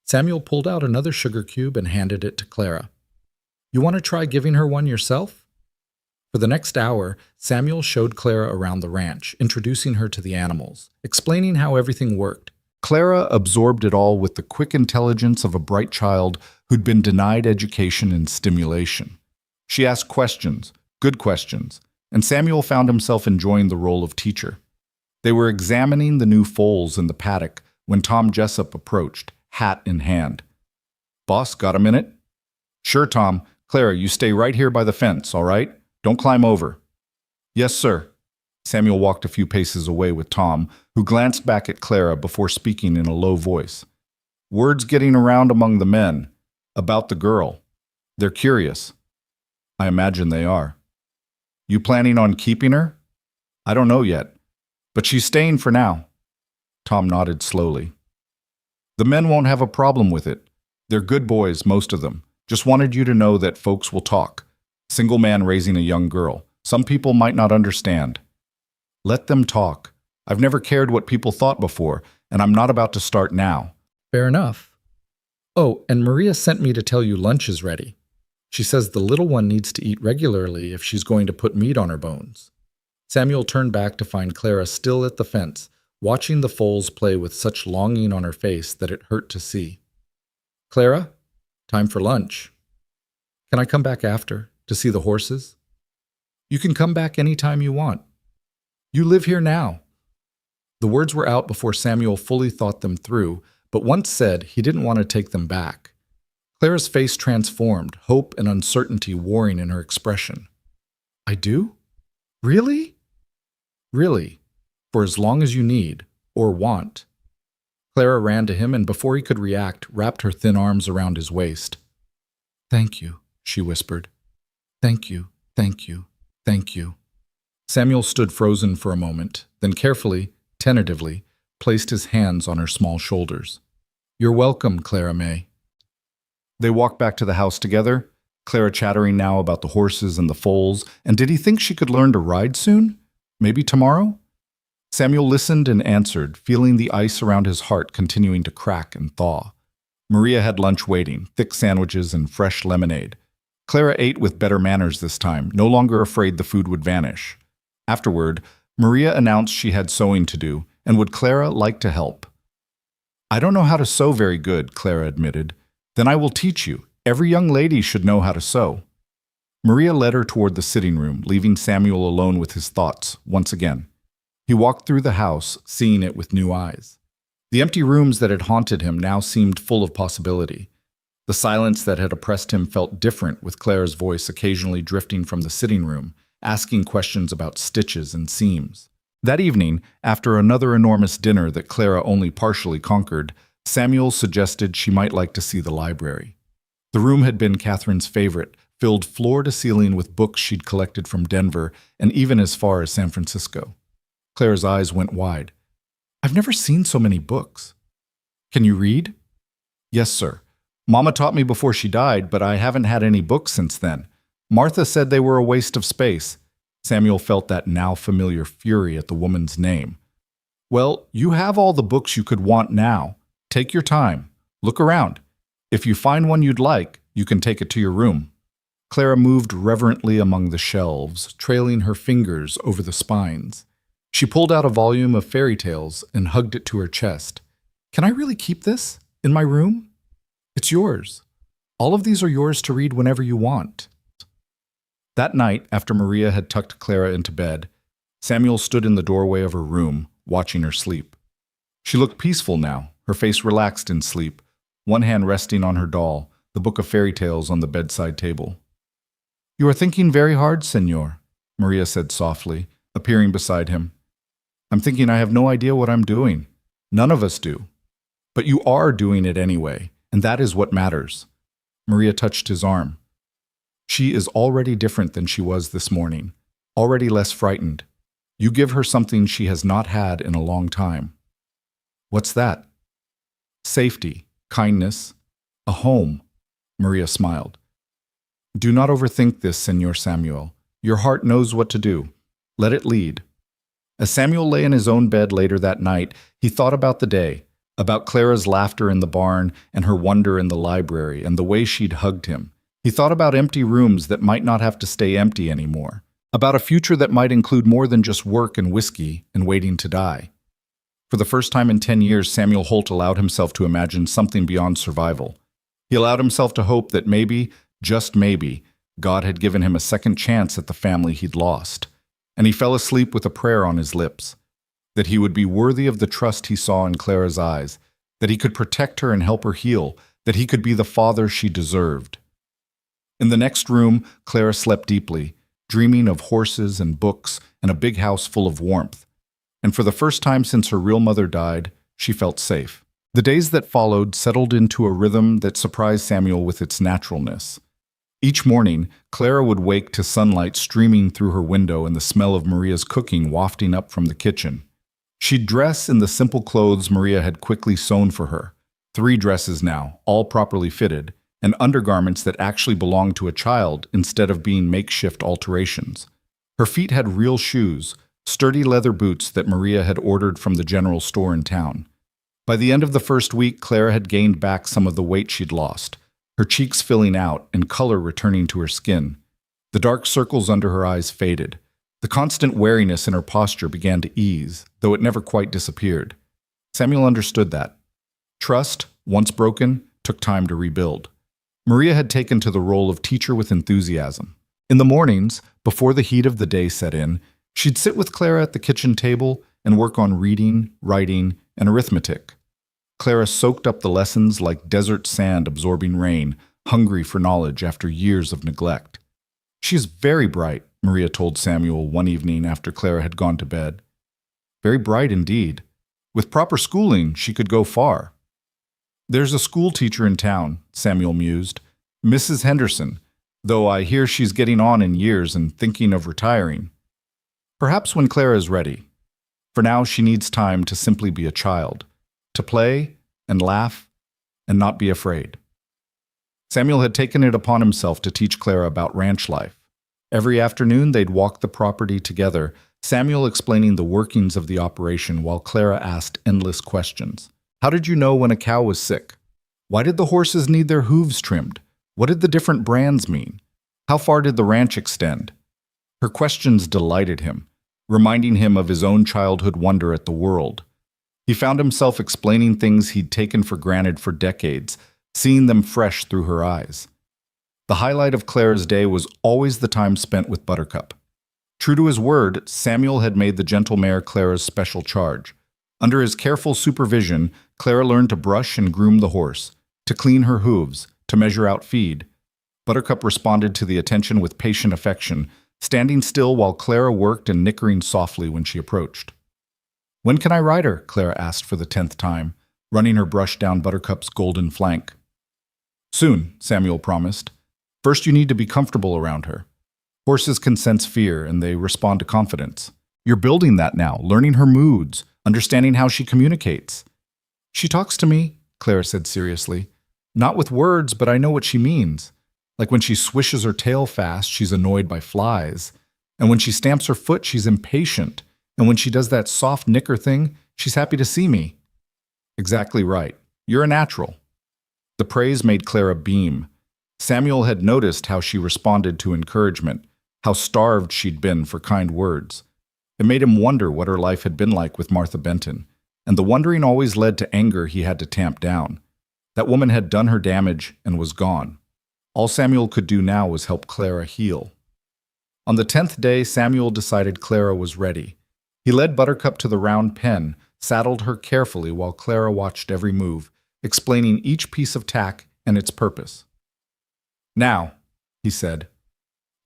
Samuel pulled out another sugar cube and handed it to Clara. You want to try giving her one yourself? For the next hour, Samuel showed Clara around the ranch, introducing her to the animals, explaining how everything worked. Clara absorbed it all with the quick intelligence of a bright child who'd been denied education and stimulation. She asked questions, good questions, and Samuel found himself enjoying the role of teacher. They were examining the new foals in the paddock when Tom Jessup approached, hat in hand. Boss, got a minute? Sure, Tom. Clara, you stay right here by the fence, all right? Don't climb over. Yes, sir. Samuel walked a few paces away with Tom, who glanced back at Clara before speaking in a low voice. Word's getting around among the men about the girl. They're curious. I imagine they are. You planning on keeping her? I don't know yet, but she's staying for now. Tom nodded slowly. The men won't have a problem with it. They're good boys, most of them. Just wanted you to know that folks will talk. Single man raising a young girl. Some people might not understand. Let them talk. I've never cared what people thought before, and I'm not about to start now. Fair enough. Oh, and Maria sent me to tell you lunch is ready. She says the little one needs to eat regularly if she's going to put meat on her bones. Samuel turned back to find Clara still at the fence, watching the foals play with such longing on her face that it hurt to see. "Clara, time for lunch. Can I come back after, to see the horses?" "You can come back any time you want. You live here now." The words were out before Samuel fully thought them through, but once said, he didn't want to take them back. Clara's face transformed, hope and uncertainty warring in her expression. "I do? Really?" "Really, for as long as you need, or want." Clara ran to him and before he could react, wrapped her thin arms around his waist. "Thank you," she whispered. "Thank you, thank you, thank you." Samuel stood frozen for a moment, then carefully, tentatively, placed his hands on her small shoulders. "You're welcome, Clara May." They walked back to the house together, Clara chattering now about the horses and the foals, and did he think she could learn to ride soon? Maybe tomorrow? Samuel listened and answered, feeling the ice around his heart continuing to crack and thaw. Maria had lunch waiting, thick sandwiches and fresh lemonade. Clara ate with better manners this time, no longer afraid the food would vanish. Afterward, Maria announced she had sewing to do, and would Clara like to help? "I don't know how to sew very good," Clara admitted. "Then I will teach you. Every young lady should know how to sew." Maria led her toward the sitting room, leaving Samuel alone with his thoughts, once again. He walked through the house, seeing it with new eyes. The empty rooms that had haunted him now seemed full of possibility. The silence that had oppressed him felt different, with Clara's voice occasionally drifting from the sitting room, asking questions about stitches and seams. That evening, after another enormous dinner that Clara only partially conquered, Samuel suggested she might like to see the library. The room had been Catherine's favorite, filled floor to ceiling with books she'd collected from Denver and even as far as San Francisco. Clara's eyes went wide. "I've never seen so many books." "Can you read?" "Yes, sir. Mama taught me before she died, but I haven't had any books since then. Martha said they were a waste of space." Samuel felt that now familiar fury at the woman's name. "Well, you have all the books you could want now. Take your time. Look around. If you find one you'd like, you can take it to your room." Clara moved reverently among the shelves, trailing her fingers over the spines. She pulled out a volume of fairy tales and hugged it to her chest. "Can I really keep this? In my room? It's yours. All of these are yours to read whenever you want." That night, after Maria had tucked Clara into bed, Samuel stood in the doorway of her room, watching her sleep. She looked peaceful now, her face relaxed in sleep, one hand resting on her doll, the book of fairy tales on the bedside table. "You are thinking very hard, Señor," Maria said softly, appearing beside him. "I'm thinking I have no idea what I'm doing. None of us do. But you are doing it anyway, and that is what matters." Maria touched his arm. "She is already different than she was this morning, already less frightened. You give her something she has not had in a long time." "What's that?" "Safety, kindness, a home," Maria smiled. "Do not overthink this, Señor Samuel. Your heart knows what to do. Let it lead." As Samuel lay in his own bed later that night, he thought about the day, about Clara's laughter in the barn and her wonder in the library and the way she'd hugged him. He thought about empty rooms that might not have to stay empty anymore, about a future that might include more than just work and whiskey and waiting to die. For the first time in 10 years, Samuel Holt allowed himself to imagine something beyond survival. He allowed himself to hope that maybe, just maybe, God had given him a second chance at the family he'd lost. And he fell asleep with a prayer on his lips, that he would be worthy of the trust he saw in Clara's eyes, that he could protect her and help her heal, that he could be the father she deserved. In the next room, Clara slept deeply, dreaming of horses and books and a big house full of warmth. And for the first time since her real mother died, she felt safe. The days that followed settled into a rhythm that surprised Samuel with its naturalness. Each morning, Clara would wake to sunlight streaming through her window and the smell of Maria's cooking wafting up from the kitchen. She'd dress in the simple clothes Maria had quickly sewn for her, 3 dresses now, all properly fitted, and undergarments that actually belonged to a child instead of being makeshift alterations. Her feet had real shoes, sturdy leather boots that Maria had ordered from the general store in town. By the end of the first week, Clara had gained back some of the weight she'd lost, her cheeks filling out and color returning to her skin. The dark circles under her eyes faded. The constant wariness in her posture began to ease, though it never quite disappeared. Samuel understood that. Trust, once broken, took time to rebuild. Maria had taken to the role of teacher with enthusiasm. In the mornings, before the heat of the day set in, she'd sit with Clara at the kitchen table and work on reading, writing, and arithmetic. Clara soaked up the lessons like desert sand absorbing rain, hungry for knowledge after years of neglect. "She is very bright," Maria told Samuel one evening after Clara had gone to bed. "Very bright indeed. With proper schooling, she could go far." "There's a school teacher in town," Samuel mused, "Mrs. Henderson, though I hear she's getting on in years and thinking of retiring. Perhaps when Clara is ready. For now, she needs time to simply be a child, to play and laugh and not be afraid." Samuel had taken it upon himself to teach Clara about ranch life. Every afternoon, they'd walk the property together, Samuel explaining the workings of the operation while Clara asked endless questions. How did you know when a cow was sick? Why did the horses need their hooves trimmed? What did the different brands mean? How far did the ranch extend? Her questions delighted him, reminding him of his own childhood wonder at the world. He found himself explaining things he'd taken for granted for decades, seeing them fresh through her eyes. The highlight of Clara's day was always the time spent with Buttercup. True to his word, Samuel had made the gentle mare Clara's special charge. Under his careful supervision, Clara learned to brush and groom the horse, to clean her hooves, to measure out feed. Buttercup responded to the attention with patient affection, standing still while Clara worked and nickering softly when she approached. "When can I ride her?" Clara asked for the 10th time, running her brush down Buttercup's golden flank. "Soon," Samuel promised. "First you need to be comfortable around her. Horses can sense fear and they respond to confidence. You're building that now, learning her moods, understanding how she communicates." "She talks to me," Clara said seriously. "Not with words, but I know what she means. Like when she swishes her tail fast, she's annoyed by flies. And when she stamps her foot, she's impatient. And when she does that soft nicker thing, she's happy to see me." "Exactly right. You're a natural." The praise made Clara beam. Samuel had noticed how she responded to encouragement, how starved she'd been for kind words. It made him wonder what her life had been like with Martha Benton, and the wondering always led to anger he had to tamp down. That woman had done her damage and was gone. All Samuel could do now was help Clara heal. On the 10th day, Samuel decided Clara was ready. He led Buttercup to the round pen, saddled her carefully while Clara watched every move, explaining each piece of tack and its purpose. "Now," he said,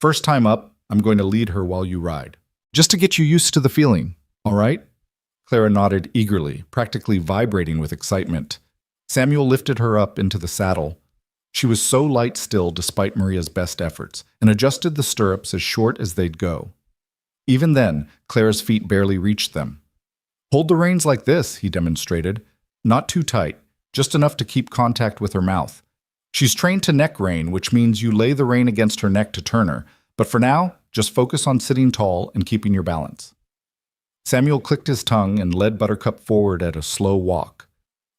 "first time up, I'm going to lead her while you ride. Just to get you used to the feeling, all right?" Clara nodded eagerly, practically vibrating with excitement. Samuel lifted her up into the saddle. She was so light still despite Maria's best efforts, and adjusted the stirrups as short as they'd go. Even then, Clara's feet barely reached them. "Hold the reins like this," he demonstrated. "Not too tight, just enough to keep contact with her mouth. She's trained to neck rein, which means you lay the rein against her neck to turn her, but for now, just focus on sitting tall and keeping your balance." Samuel clicked his tongue and led Buttercup forward at a slow walk.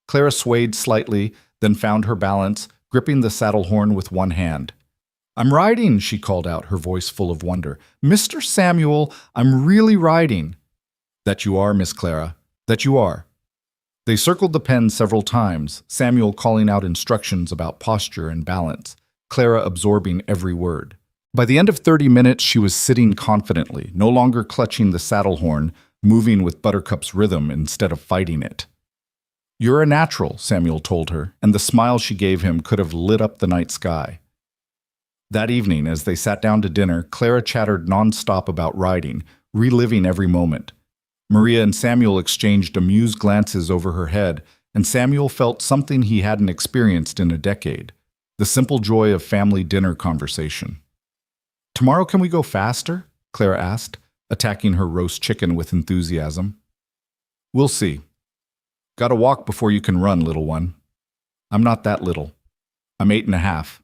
Clara swayed slightly, then found her balance, gripping the saddle horn with one hand. "I'm riding," she called out, her voice full of wonder. "Mr. Samuel, I'm really riding." "That you are, Miss Clara, that you are." They circled the pen several times, Samuel calling out instructions about posture and balance, Clara absorbing every word. By the end of 30 minutes, she was sitting confidently, no longer clutching the saddle horn, moving with Buttercup's rhythm instead of fighting it. "You're a natural," Samuel told her, and the smile she gave him could have lit up the night sky. That evening, as they sat down to dinner, Clara chattered nonstop about riding, reliving every moment. Maria and Samuel exchanged amused glances over her head, and Samuel felt something he hadn't experienced in a decade, the simple joy of family dinner conversation. "Tomorrow can we go faster?" Clara asked, attacking her roast chicken with enthusiasm. "We'll see. Gotta walk before you can run, little one." "I'm not that little. I'm 8.5.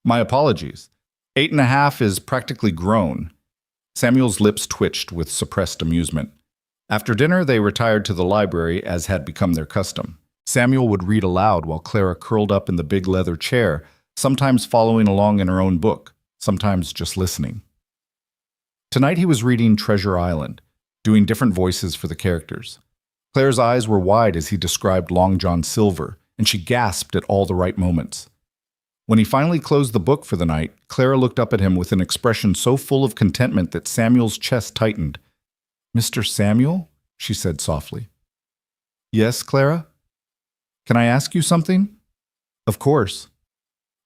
"My apologies. 8.5 is practically grown." Samuel's lips twitched with suppressed amusement. After dinner, they retired to the library, as had become their custom. Samuel would read aloud while Clara curled up in the big leather chair, sometimes following along in her own book, sometimes just listening. Tonight he was reading Treasure Island, doing different voices for the characters. Claire's eyes were wide as he described Long John Silver, and she gasped at all the right moments. When he finally closed the book for the night, Clara looked up at him with an expression so full of contentment that Samuel's chest tightened. "Mr. Samuel?" she said softly. "Yes, Clara? Can I ask you something?" "Of course."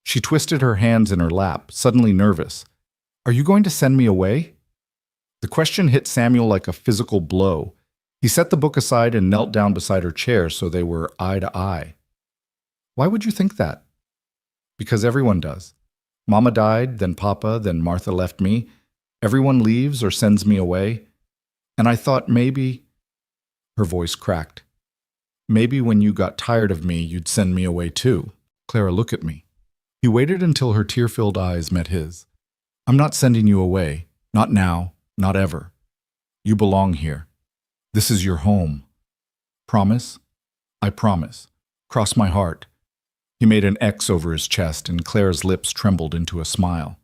She twisted her hands in her lap, suddenly nervous. "Are you going to send me away?" The question hit Samuel like a physical blow. He set the book aside and knelt down beside her chair so they were eye to eye. "Why would you think that?" "Because everyone does. Mama died, then Papa, then Martha left me. Everyone leaves or sends me away. And I thought maybe—" Her voice cracked. "Maybe when you got tired of me, you'd send me away too." "Clara, look at me." He waited until her tear-filled eyes met his. "I'm not sending you away. Not now. Not ever. You belong here. This is your home. Promise?" "I promise. Cross my heart." He made an X over his chest, and Claire's lips trembled into a smile.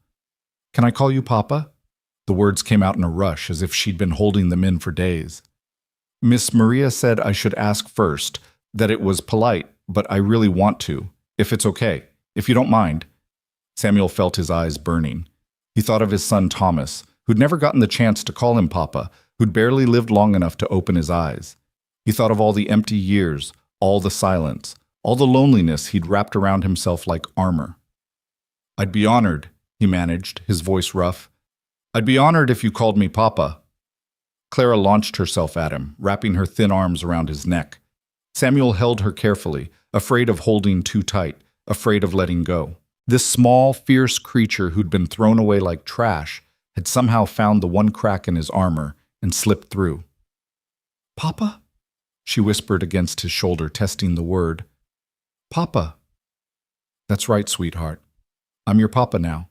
"Can I call you Papa?" The words came out in a rush, as if she'd been holding them in for days. "Miss Maria said I should ask first, that it was polite, but I really want to, if it's okay, if you don't mind." Samuel felt his eyes burning. He thought of his son Thomas, who'd never gotten the chance to call him Papa, who'd barely lived long enough to open his eyes. He thought of all the empty years, all the silence, all the loneliness he'd wrapped around himself like armor. "I'd be honored," he managed, his voice rough. "I'd be honored if you called me Papa." Clara launched herself at him, wrapping her thin arms around his neck. Samuel held her carefully, afraid of holding too tight, afraid of letting go. This small, fierce creature who'd been thrown away like trash had somehow found the one crack in his armor and slipped through. "Papa?" she whispered against his shoulder, testing the word. "Papa." "That's right, sweetheart. I'm your papa now."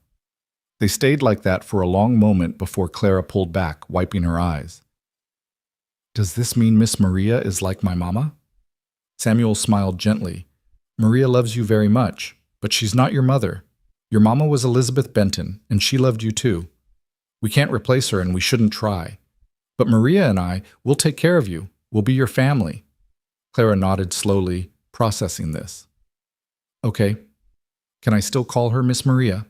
They stayed like that for a long moment before Clara pulled back, wiping her eyes. "Does this mean Miss Maria is like my mama?" Samuel smiled gently. "Maria loves you very much, but she's not your mother. Your mama was Elizabeth Benton, and she loved you too. We can't replace her, and we shouldn't try. But Maria and I, we'll take care of you. We'll be your family." Clara nodded slowly, processing this. "Okay. Can I still call her Miss Maria?"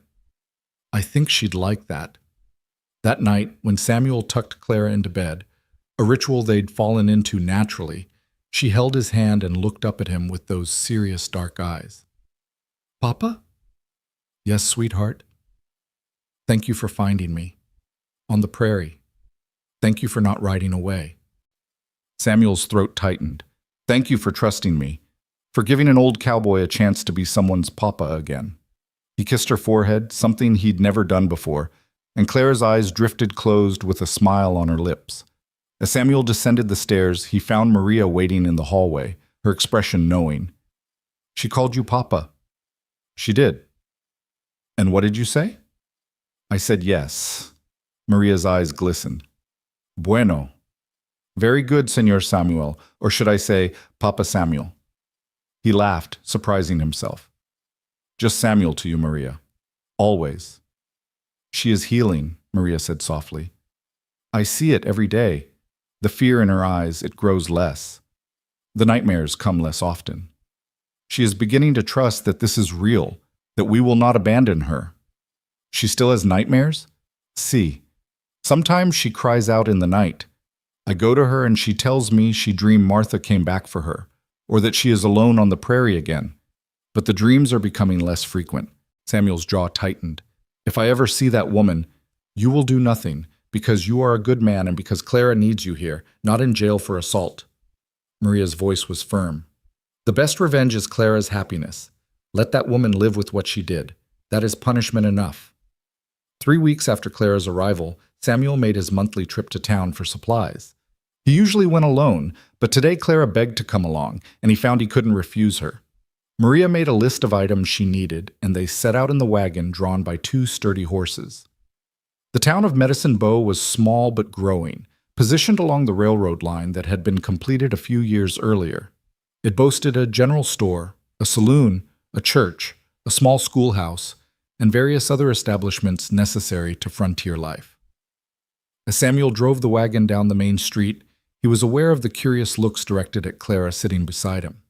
I think she'd like that. That night, when Samuel tucked Clara into bed, a ritual they'd fallen into naturally, she held his hand and looked up at him with those serious dark eyes. "Papa?" "Yes, sweetheart." "Thank you for finding me. On the prairie. Thank you for not riding away." Samuel's throat tightened. "Thank you for trusting me, for giving an old cowboy a chance to be someone's papa again." He kissed her forehead, something he'd never done before, and Clara's eyes drifted closed with a smile on her lips. As Samuel descended the stairs, he found Maria waiting in the hallway, her expression knowing. "She called you Papa." "She did." "And what did you say?" "I said yes." Maria's eyes glistened. "Bueno. Very good, Señor Samuel, or should I say, Papa Samuel." He laughed, surprising himself. "Just Samuel to you, Maria. Always." "She is healing," Maria said softly. "I see it every day. The fear in her eyes, it grows less. The nightmares come less often. She is beginning to trust that this is real, that we will not abandon her. She still has nightmares? See. Sometimes she cries out in the night. I go to her and she tells me she dreamed Martha came back for her, or that she is alone on the prairie again. But the dreams are becoming less frequent." Samuel's jaw tightened. "If I ever see that woman, you will do nothing, because you are a good man and because Clara needs you here, not in jail for assault." Maria's voice was firm. "The best revenge is Clara's happiness. Let that woman live with what she did. That is punishment enough." 3 weeks after Clara's arrival, Samuel made his monthly trip to town for supplies. He usually went alone, but today Clara begged to come along, and he found he couldn't refuse her. Maria made a list of items she needed, and they set out in the wagon drawn by 2 sturdy horses. The town of Medicine Bow was small but growing, positioned along the railroad line that had been completed a few years earlier. It boasted a general store, a saloon, a church, a small schoolhouse, and various other establishments necessary to frontier life. As Samuel drove the wagon down the main street, he was aware of the curious looks directed at Clara sitting beside him.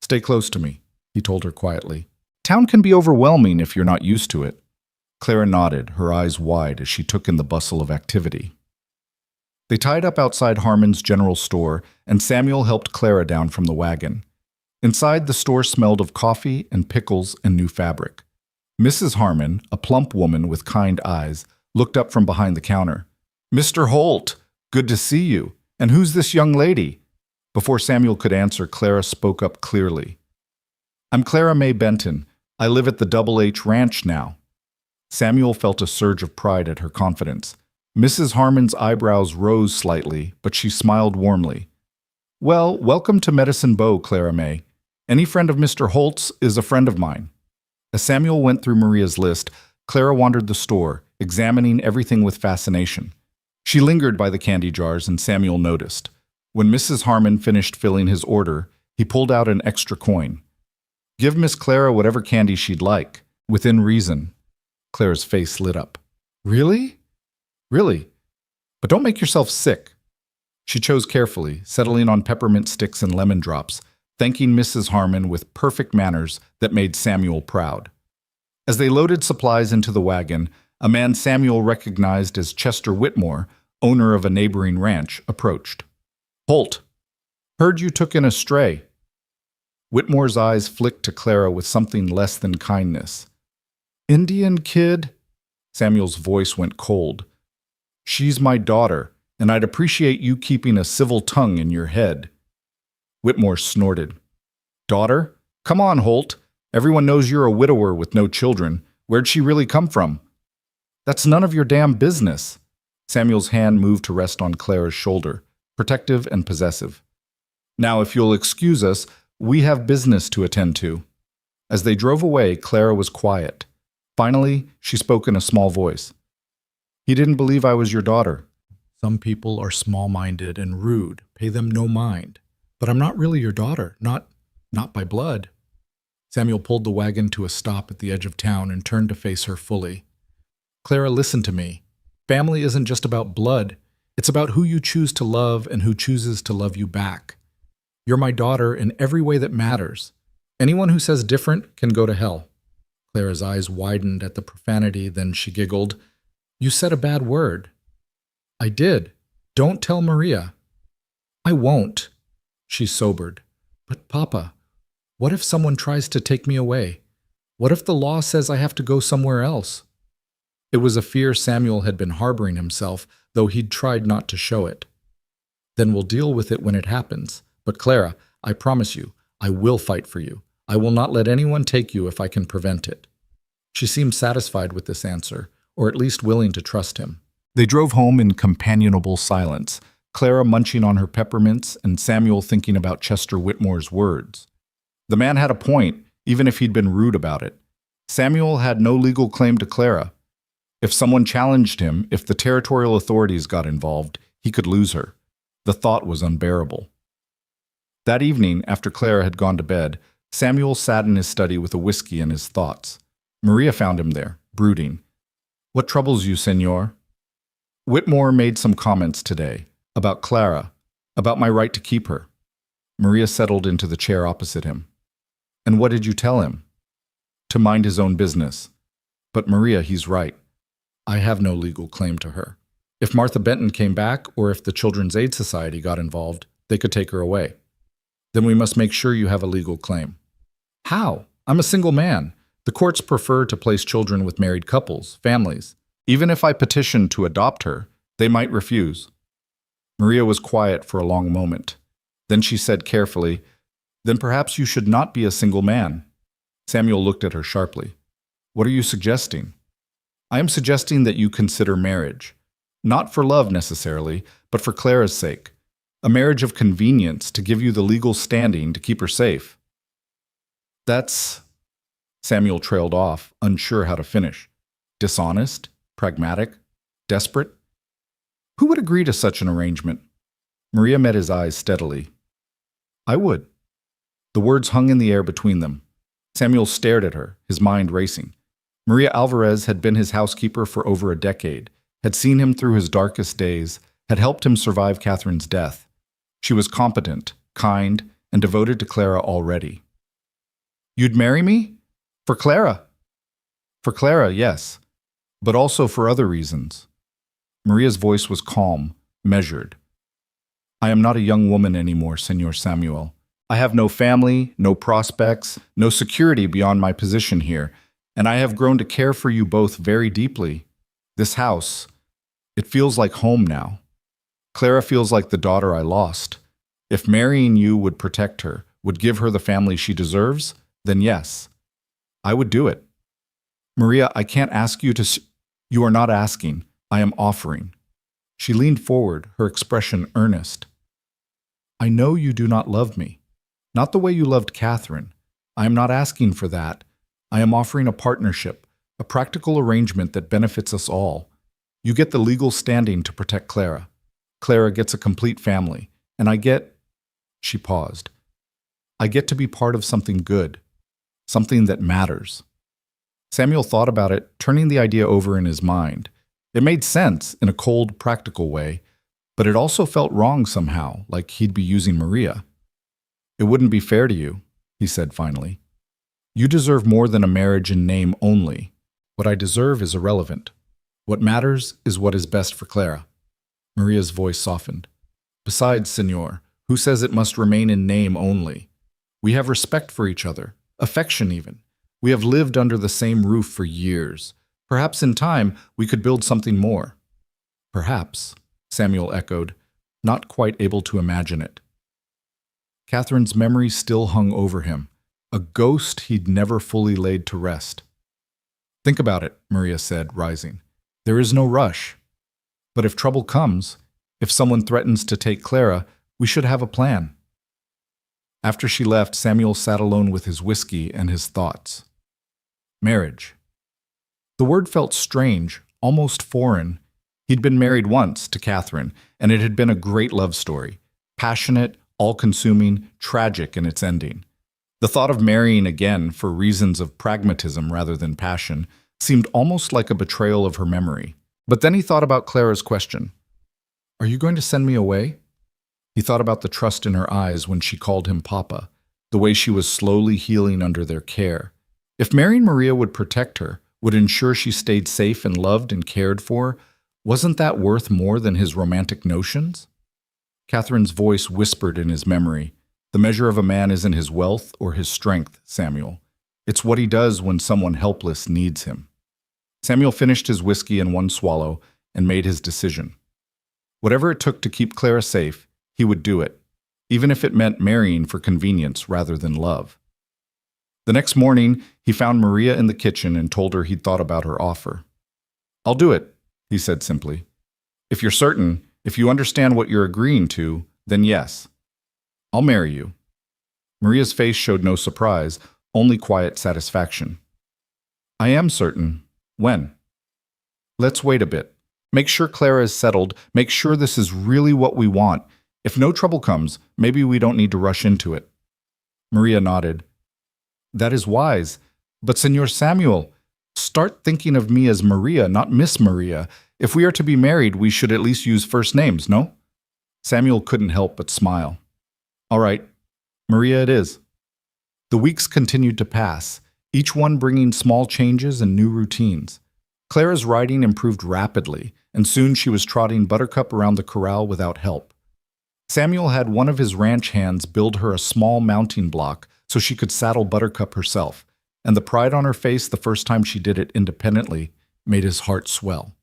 "Stay close to me," he told her quietly. "Town can be overwhelming if you're not used to it." Clara nodded, her eyes wide as she took in the bustle of activity. They tied up outside Harmon's general store, and Samuel helped Clara down from the wagon. Inside, the store smelled of coffee and pickles and new fabric. Mrs. Harmon, a plump woman with kind eyes, looked up from behind the counter. "Mr. Holt, good to see you. And who's this young lady?" Before Samuel could answer, Clara spoke up clearly. "I'm Clara May Benton. I live at the Double H Ranch now." Samuel felt a surge of pride at her confidence. Mrs. Harmon's eyebrows rose slightly, but she smiled warmly. "Well, welcome to Medicine Bow, Clara May. Any friend of Mr. Holt's is a friend of mine." As Samuel went through Maria's list, Clara wandered the store, examining everything with fascination. She lingered by the candy jars, and Samuel noticed. When Mrs. Harmon finished filling his order, he pulled out an extra coin. "Give Miss Clara whatever candy she'd like, within reason." Clara's face lit up. "Really?" "Really. But don't make yourself sick." She chose carefully, settling on peppermint sticks and lemon drops, thanking Mrs. Harmon with perfect manners that made Samuel proud. As they loaded supplies into the wagon, a man Samuel recognized as Chester Whitmore, owner of a neighboring ranch, approached. "Holt, heard you took in a stray." Whitmore's eyes flicked to Clara with something less than kindness. "Indian kid?" Samuel's voice went cold. "She's my daughter, and I'd appreciate you keeping a civil tongue in your head." Whitmore snorted. "Daughter? Come on, Holt. Everyone knows you're a widower with no children. Where'd she really come from?" "That's none of your damn business." Samuel's hand moved to rest on Clara's shoulder, protective and possessive. "Now, if you'll excuse us, we have business to attend to." As they drove away, Clara was quiet. Finally, she spoke in a small voice. "He didn't believe I was your daughter. Some people are small-minded and rude, pay them no mind. But I'm not really your daughter, not by blood." Samuel pulled the wagon to a stop at the edge of town and turned to face her fully. "Clara, listen to me. Family isn't just about blood. It's about who you choose to love and who chooses to love you back. You're my daughter in every way that matters. Anyone who says different can go to hell." Clara's eyes widened at the profanity, then she giggled. "You said a bad word." "I did. Don't tell Maria." "I won't." She sobered. "But Papa, what if someone tries to take me away? What if the law says I have to go somewhere else?" It was a fear Samuel had been harboring himself, though he'd tried not to show it. "Then we'll deal with it when it happens. But Clara, I promise you, I will fight for you. I will not let anyone take you if I can prevent it." She seemed satisfied with this answer, or at least willing to trust him. They drove home in companionable silence, Clara munching on her peppermints and Samuel thinking about Chester Whitmore's words. The man had a point, even if he'd been rude about it. Samuel had no legal claim to Clara. If someone challenged him, if the territorial authorities got involved, he could lose her. The thought was unbearable. That evening, after Clara had gone to bed, Samuel sat in his study with a whiskey in his thoughts. Maria found him there, brooding. "What troubles you, senor?" "Whitmore made some comments today. About Clara. About my right to keep her." Maria settled into the chair opposite him. "And what did you tell him?" "To mind his own business." "But Maria, he's right. I have no legal claim to her. If Martha Benton came back, or if the Children's Aid Society got involved, they could take her away. Then we must make sure you have a legal claim." "How? I'm a single man. The courts prefer to place children with married couples, families. Even if I petitioned to adopt her, they might refuse." Maria was quiet for a long moment. Then she said carefully, "Then perhaps you should not be a single man." Samuel looked at her sharply. "What are you suggesting?" "I am suggesting that you consider marriage. Not for love necessarily, but for Clara's sake. A marriage of convenience to give you the legal standing to keep her safe." "That's—" Samuel trailed off, unsure how to finish. "Dishonest? Pragmatic? Desperate? Who would agree to such an arrangement?" Maria met his eyes steadily. "I would." The words hung in the air between them. Samuel stared at her, his mind racing. Maria Alvarez had been his housekeeper for over a decade. had seen him through his darkest days, had helped him survive Catherine's death. She was competent, kind, and devoted to Clara already. "You'd marry me? For Clara?" "For Clara, yes, but also for other reasons." Maria's voice was calm, measured. "I am not a young woman anymore, Senor Samuel. I have no family, no prospects, no security beyond my position here, and I have grown to care for you both very deeply. This house, it feels like home now. Clara feels like the daughter I lost. If marrying you would protect her, would give her the family she deserves, then yes, I would do it. Maria, I can't ask you to... You are not asking. I am offering." She leaned forward, her expression earnest. "I know you do not love me. Not the way you loved Catherine. I am not asking for that. I am offering a partnership, a practical arrangement that benefits us all. You get the legal standing to protect Clara. Clara gets a complete family, and I get..." She paused. "I get to be part of something good, something that matters." Samuel thought about it, turning the idea over in his mind. It made sense in a cold, practical way, but it also felt wrong somehow, like he'd be using Maria. "It wouldn't be fair to you," he said finally. "You deserve more than a marriage in name only. What I deserve is irrelevant. What matters is what is best for Clara." Maria's voice softened. "Besides, Senor, who says it must remain in name only? We have respect for each other, affection even. We have lived under the same roof for years. Perhaps in time we could build something more." "Perhaps," Samuel echoed, not quite able to imagine it. Catherine's memory still hung over him, a ghost he'd never fully laid to rest. "Think about it," Maria said, rising. "There is no rush. But if trouble comes, if someone threatens to take Clara, we should have a plan." After she left, Samuel sat alone with his whiskey and his thoughts. Marriage. The word felt strange, almost foreign. He'd been married once to Catherine, and it had been a great love story. Passionate, all-consuming, tragic in its ending. The thought of marrying again for reasons of pragmatism rather than passion seemed almost like a betrayal of her memory. But then he thought about Clara's question. "Are you going to send me away?" He thought about the trust in her eyes when she called him Papa, the way she was slowly healing under their care. If marrying Maria would protect her, would ensure she stayed safe and loved and cared for, wasn't that worth more than his romantic notions? Catherine's voice whispered in his memory, "The measure of a man isn't his wealth or his strength, Samuel. It's what he does when someone helpless needs him." Samuel finished his whiskey in one swallow and made his decision. Whatever it took to keep Clara safe, he would do it, even if it meant marrying for convenience rather than love. The next morning, he found Maria in the kitchen and told her he'd thought about her offer. "I'll do it," he said simply. "If you're certain, if you understand what you're agreeing to, then yes. I'll marry you." Maria's face showed no surprise, only quiet satisfaction. "I am certain. When?" "Let's wait a bit. Make sure Clara is settled. Make sure this is really what we want. If no trouble comes, maybe we don't need to rush into it." Maria nodded. "That is wise. But Senor Samuel, start thinking of me as Maria, not Miss Maria. If we are to be married, we should at least use first names, no?" Samuel couldn't help but smile. "All right, Maria it is." The weeks continued to pass, each one bringing small changes and new routines. Clara's riding improved rapidly, and soon she was trotting Buttercup around the corral without help. Samuel had one of his ranch hands build her a small mounting block so she could saddle Buttercup herself, and the pride on her face the first time she did it independently made his heart swell.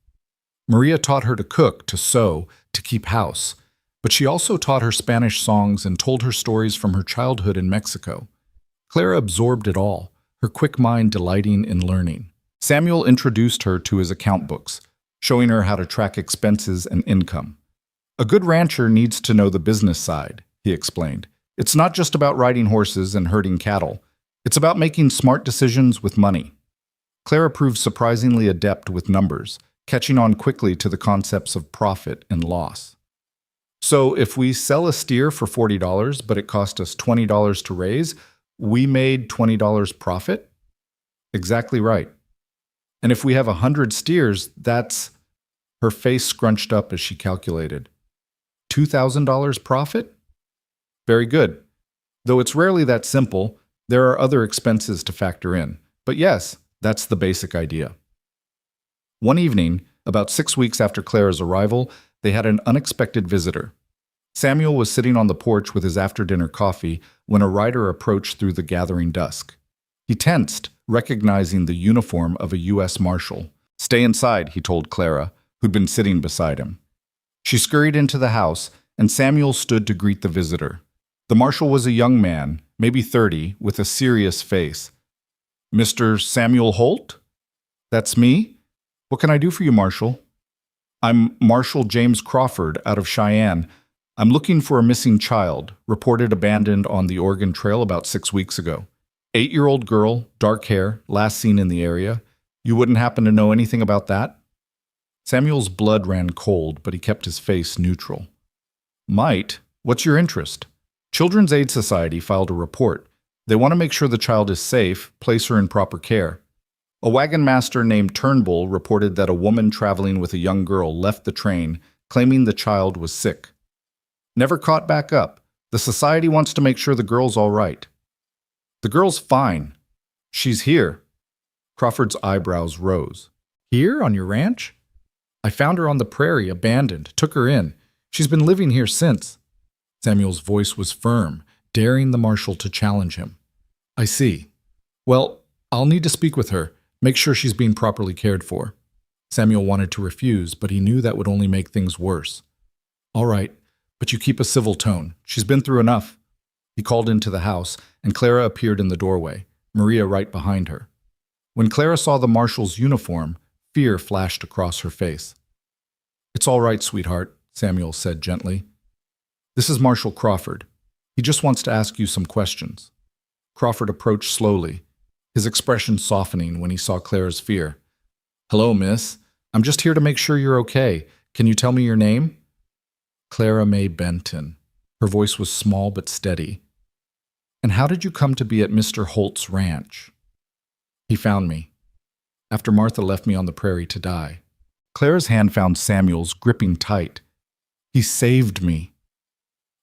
Maria taught her to cook, to sew, to keep house, but she also taught her Spanish songs and told her stories from her childhood in Mexico. Clara absorbed it all, her quick mind delighting in learning. Samuel introduced her to his account books, showing her how to track expenses and income. "A good rancher needs to know the business side," he explained. "It's not just about riding horses and herding cattle. It's about making smart decisions with money." Clara proved surprisingly adept with numbers, catching on quickly to the concepts of profit and loss. "So if we sell a steer for $40, but it cost us $20 to raise, we made $20 profit?" "Exactly right. And if we have 100 steers, that's..." Her face scrunched up as she calculated. $2,000 profit? Very good. Though it's rarely that simple, there are other expenses to factor in. But yes, that's the basic idea. One evening, about 6 weeks after Clara's arrival, they had an unexpected visitor. Samuel was sitting on the porch with his after-dinner coffee when a rider approached through the gathering dusk. He tensed, recognizing the uniform of a U.S. Marshal. "Stay inside," he told Clara, who'd been sitting beside him. She scurried into the house, and Samuel stood to greet the visitor. The Marshal was a young man, maybe 30, with a serious face. "Mr. Samuel Holt?" "That's me. What can I do for you, Marshal?" "I'm Marshal James Crawford out of Cheyenne. I'm looking for a missing child, reported abandoned on the Oregon Trail about 6 weeks ago. 8-year-old girl, dark hair, last seen in the area. You wouldn't happen to know anything about that?" Samuel's blood ran cold, but he kept his face neutral. "Might. What's your interest?" Children's Aid Society filed a report. They want to make sure the child is safe, place her in proper care. A wagon master named Turnbull reported that a woman traveling with a young girl left the train, claiming the child was sick. Never caught back up. The society wants to make sure the girl's all right. "The girl's fine. She's here." Crawford's eyebrows rose. "Here, on your ranch?" "I found her on the prairie, abandoned, took her in. She's been living here since." Samuel's voice was firm, daring the Marshal to challenge him. "I see. Well, I'll need to speak with her, make sure she's being properly cared for." Samuel wanted to refuse, but he knew that would only make things worse. "All right, but you keep a civil tone. She's been through enough." He called into the house, and Clara appeared in the doorway, Maria right behind her. When Clara saw the Marshal's uniform, fear flashed across her face. "It's all right, sweetheart," Samuel said gently. "This is Marshal Crawford. He just wants to ask you some questions." Crawford approached slowly, his expression softening when he saw Clara's fear. "Hello, miss. I'm just here to make sure you're okay. Can you tell me your name?" "Clara May Benton." Her voice was small but steady. "And how did you come to be at Mr. Holt's ranch?" "He found me, after Martha left me on the prairie to die." Clara's hand found Samuel's, gripping tight. "He saved me."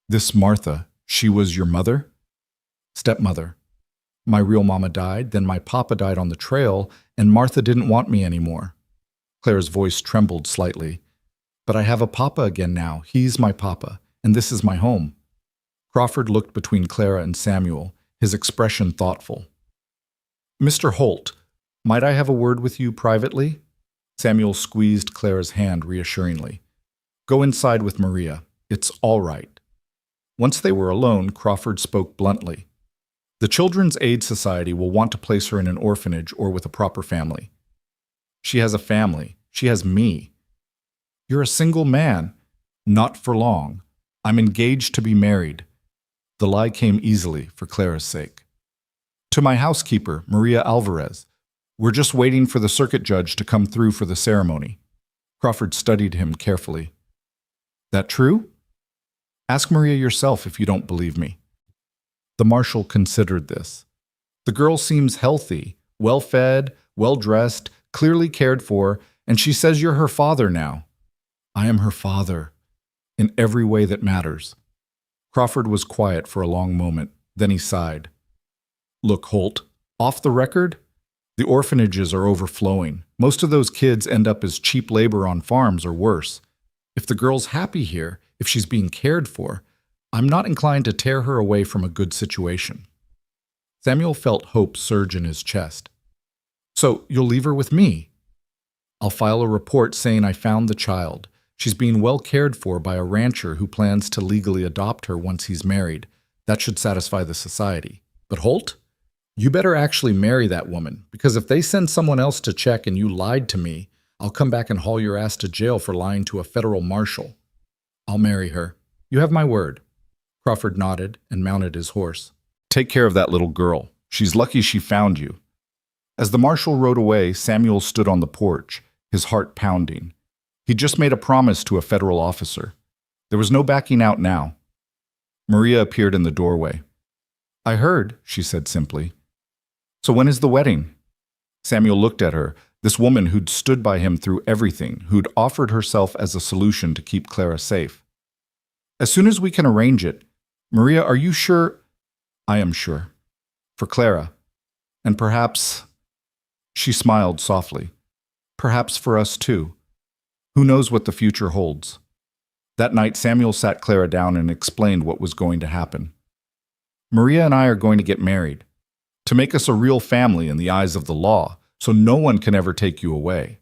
"This Martha, she was your mother?" "Stepmother. My real mama died, then my papa died on the trail, and Martha didn't want me anymore." Clara's voice trembled slightly. "But I have a papa again now. He's my papa, and this is my home." Crawford looked between Clara and Samuel, his expression thoughtful. "Mr. Holt, might I have a word with you privately?" Samuel squeezed Clara's hand reassuringly. "Go inside with Maria. It's all right." Once they were alone, Crawford spoke bluntly. "The Children's Aid Society will want to place her in an orphanage or with a proper family. She has a family. She has me. You're a single man. Not for long. I'm engaged to be married." The lie came easily for Clara's sake. "To my housekeeper, Maria Alvarez. We're just waiting for the circuit judge to come through for the ceremony." Crawford studied him carefully. "That true? Ask Maria yourself if you don't believe me." The Marshal considered this. "The girl seems healthy, well-fed, well-dressed, clearly cared for, and she says you're her father now." "I am her father, in every way that matters." Crawford was quiet for a long moment, then he sighed. "Look, Holt, off the record, the orphanages are overflowing. Most of those kids end up as cheap labor on farms or worse. If the girl's happy here, if she's being cared for, I'm not inclined to tear her away from a good situation." Samuel felt hope surge in his chest. "So you'll leave her with me?" "I'll file a report saying I found the child. She's being well cared for by a rancher who plans to legally adopt her once he's married. That should satisfy the society. But Holt, you better actually marry that woman, because if they send someone else to check and you lied to me, I'll come back and haul your ass to jail for lying to a federal marshal." "I'll marry her. You have my word." Crawford nodded and mounted his horse. "Take care of that little girl. She's lucky she found you." As the marshal rode away, Samuel stood on the porch, his heart pounding. He'd just made a promise to a federal officer. There was no backing out now. Maria appeared in the doorway. "I heard," she said simply. "So when is the wedding?" Samuel looked at her, This woman who'd stood by him through everything, who'd offered herself as a solution to keep Clara safe. As soon as we can arrange it. Maria, are you sure? I am sure. For Clara. And perhaps, she smiled softly, perhaps for us too. Who knows what the future holds? That night, Samuel sat Clara down and explained what was going to happen. Maria and I are going to get married, to make us a real family in the eyes of the law, so no one can ever take you away.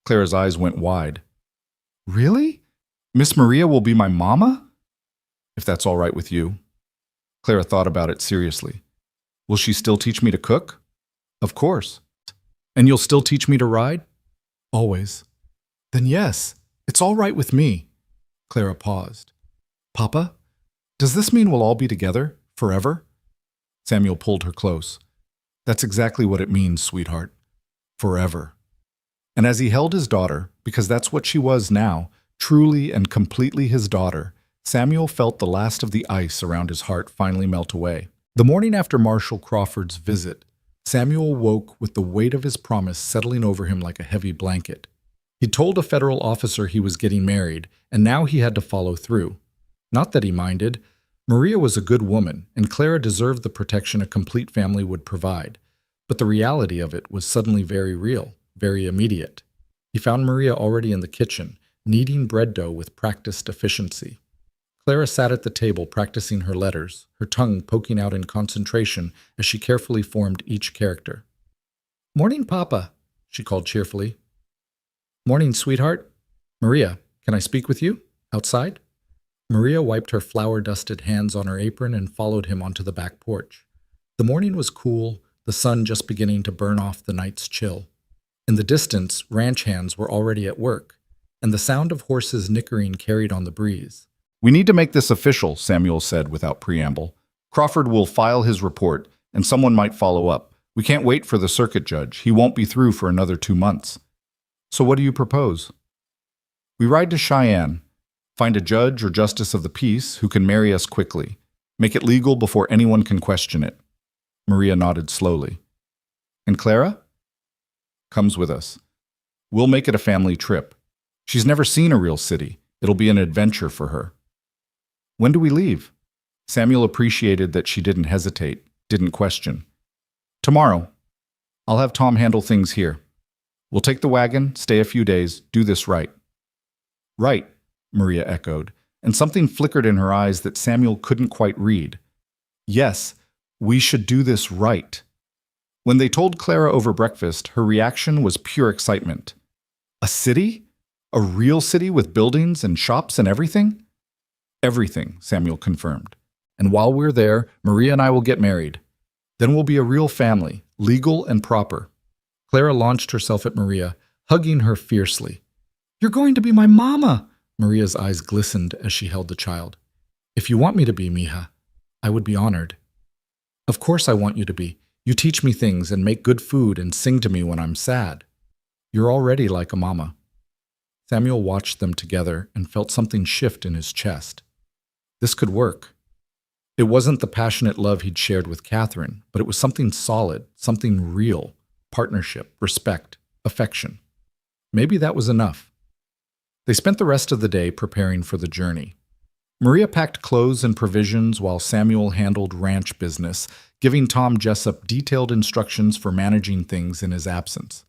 Clara's eyes went wide. Really? Miss Maria will be my mama? If that's all right with you. Clara thought about it seriously. Will she still teach me to cook? Of course. And you'll still teach me to ride? Always. Then yes, it's all right with me. Clara paused. Papa, does this mean we'll all be together, forever? Samuel pulled her close. That's exactly what it means, sweetheart. Forever. And as he held his daughter, because that's what she was now, truly and completely his daughter, Samuel felt the last of the ice around his heart finally melt away. The morning after Marshal Crawford's visit, Samuel woke with the weight of his promise settling over him like a heavy blanket. He told a federal officer he was getting married, and now he had to follow through. Not that he minded. Maria was a good woman, and Clara deserved the protection a complete family would provide. But the reality of it was suddenly very real, very immediate. He found Maria already in the kitchen, kneading bread dough with practiced efficiency. Clara sat at the table practicing her letters, her tongue poking out in concentration as she carefully formed each character. "Morning, Papa," she called cheerfully. "Morning, sweetheart. Maria, can I speak with you? Outside?" Maria wiped her flour-dusted hands on her apron and followed him onto the back porch. The morning was cool, the sun just beginning to burn off the night's chill. In the distance, ranch hands were already at work, and the sound of horses nickering carried on the breeze. "We need to make this official," Samuel said without preamble. "Crawford will file his report, and someone might follow up. We can't wait for the circuit judge. He won't be through for another 2 months. So what do you propose?" "We ride to Cheyenne, find a judge or justice of the peace who can marry us quickly, make it legal before anyone can question it." Maria nodded slowly. "And Clara?" "Comes with us. We'll make it a family trip. She's never seen a real city. It'll be an adventure for her." "When do we leave?" Samuel appreciated that she didn't hesitate, didn't question. "Tomorrow. I'll have Tom handle things here. We'll take the wagon, stay a few days, do this right." "Right," Maria echoed, and something flickered in her eyes that Samuel couldn't quite read. "Yes, we should do this right." When they told Clara over breakfast, her reaction was pure excitement. "A city? A real city with buildings and shops and everything?" "Everything," Samuel confirmed. "And while we're there, Maria and I will get married. Then we'll be a real family, legal and proper." Clara launched herself at Maria, hugging her fiercely. "You're going to be my mama!" Maria's eyes glistened as she held the child. "If you want me to be, mija, I would be honored." "Of course I want you to be. You teach me things and make good food and sing to me when I'm sad. You're already like a mama." Samuel watched them together and felt something shift in his chest. This could work. It wasn't the passionate love he'd shared with Catherine, but it was something solid, something real. Partnership, respect, affection. Maybe that was enough. They spent the rest of the day preparing for the journey. Maria packed clothes and provisions while Samuel handled ranch business, giving Tom Jessup detailed instructions for managing things in his absence.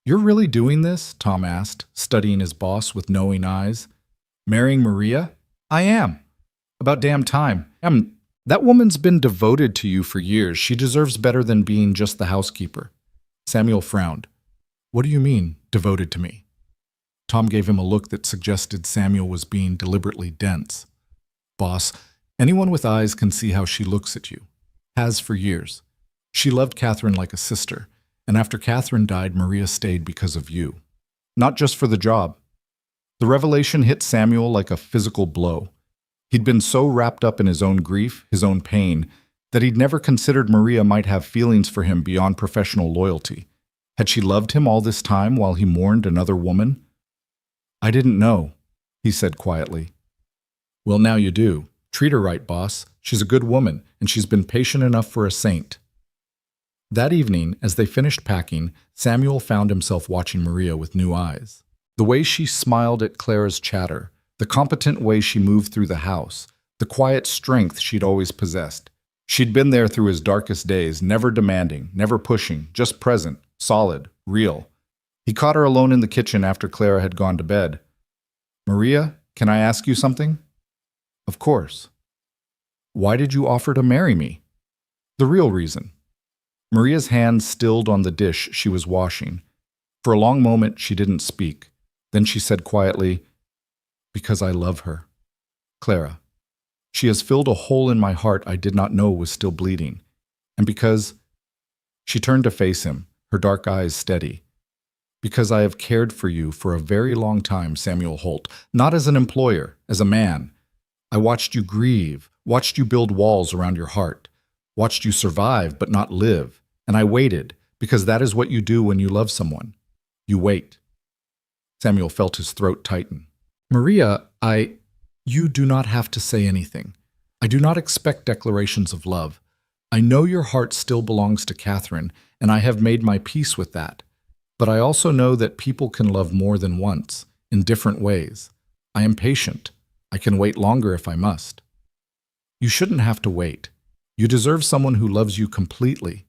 "You're really doing this?" Tom asked, studying his boss with knowing eyes. "Marrying Maria? I am. About damn time. That woman's been devoted to you for years. She deserves better than being just the housekeeper." Samuel frowned. "What do you mean, devoted to me?" Tom gave him a look that suggested Samuel was being deliberately dense. "Boss, anyone with eyes can see how she looks at you. Has for years. She loved Catherine like a sister, and after Catherine died, Maria stayed because of you. Not just for the job." The revelation hit Samuel like a physical blow. He'd been so wrapped up in his own grief, his own pain, that he'd never considered Maria might have feelings for him beyond professional loyalty. Had she loved him all this time while he mourned another woman? "I didn't know," he said quietly. "Well, now you do. Treat her right, boss. She's a good woman, and she's been patient enough for a saint." That evening, as they finished packing, Samuel found himself watching Maria with new eyes. The way she smiled at Clara's chatter, the competent way she moved through the house, the quiet strength she'd always possessed. She'd been there through his darkest days, never demanding, never pushing, just present, solid, real. He caught her alone in the kitchen after Clara had gone to bed. "Maria, can I ask you something?" "Of course." "Why did you offer to marry me?" "The real reason." Maria's hands stilled on the dish she was washing. For a long moment she didn't speak. Then she said quietly, "Because I love her. Clara. She has filled a hole in my heart I did not know was still bleeding. And because—" She turned to face him, her dark eyes steady. "Because I have cared for you for a very long time, Samuel Holt, not as an employer, as a man. I watched you grieve, watched you build walls around your heart, watched you survive but not live, and I waited, because that is what you do when you love someone. You wait." Samuel felt his throat tighten. "Maria, You do not have to say anything. I do not expect declarations of love. I know your heart still belongs to Catherine, and I have made my peace with that. But I also know that people can love more than once, in different ways. I am patient. I can wait longer if I must." "You shouldn't have to wait. You deserve someone who loves you completely.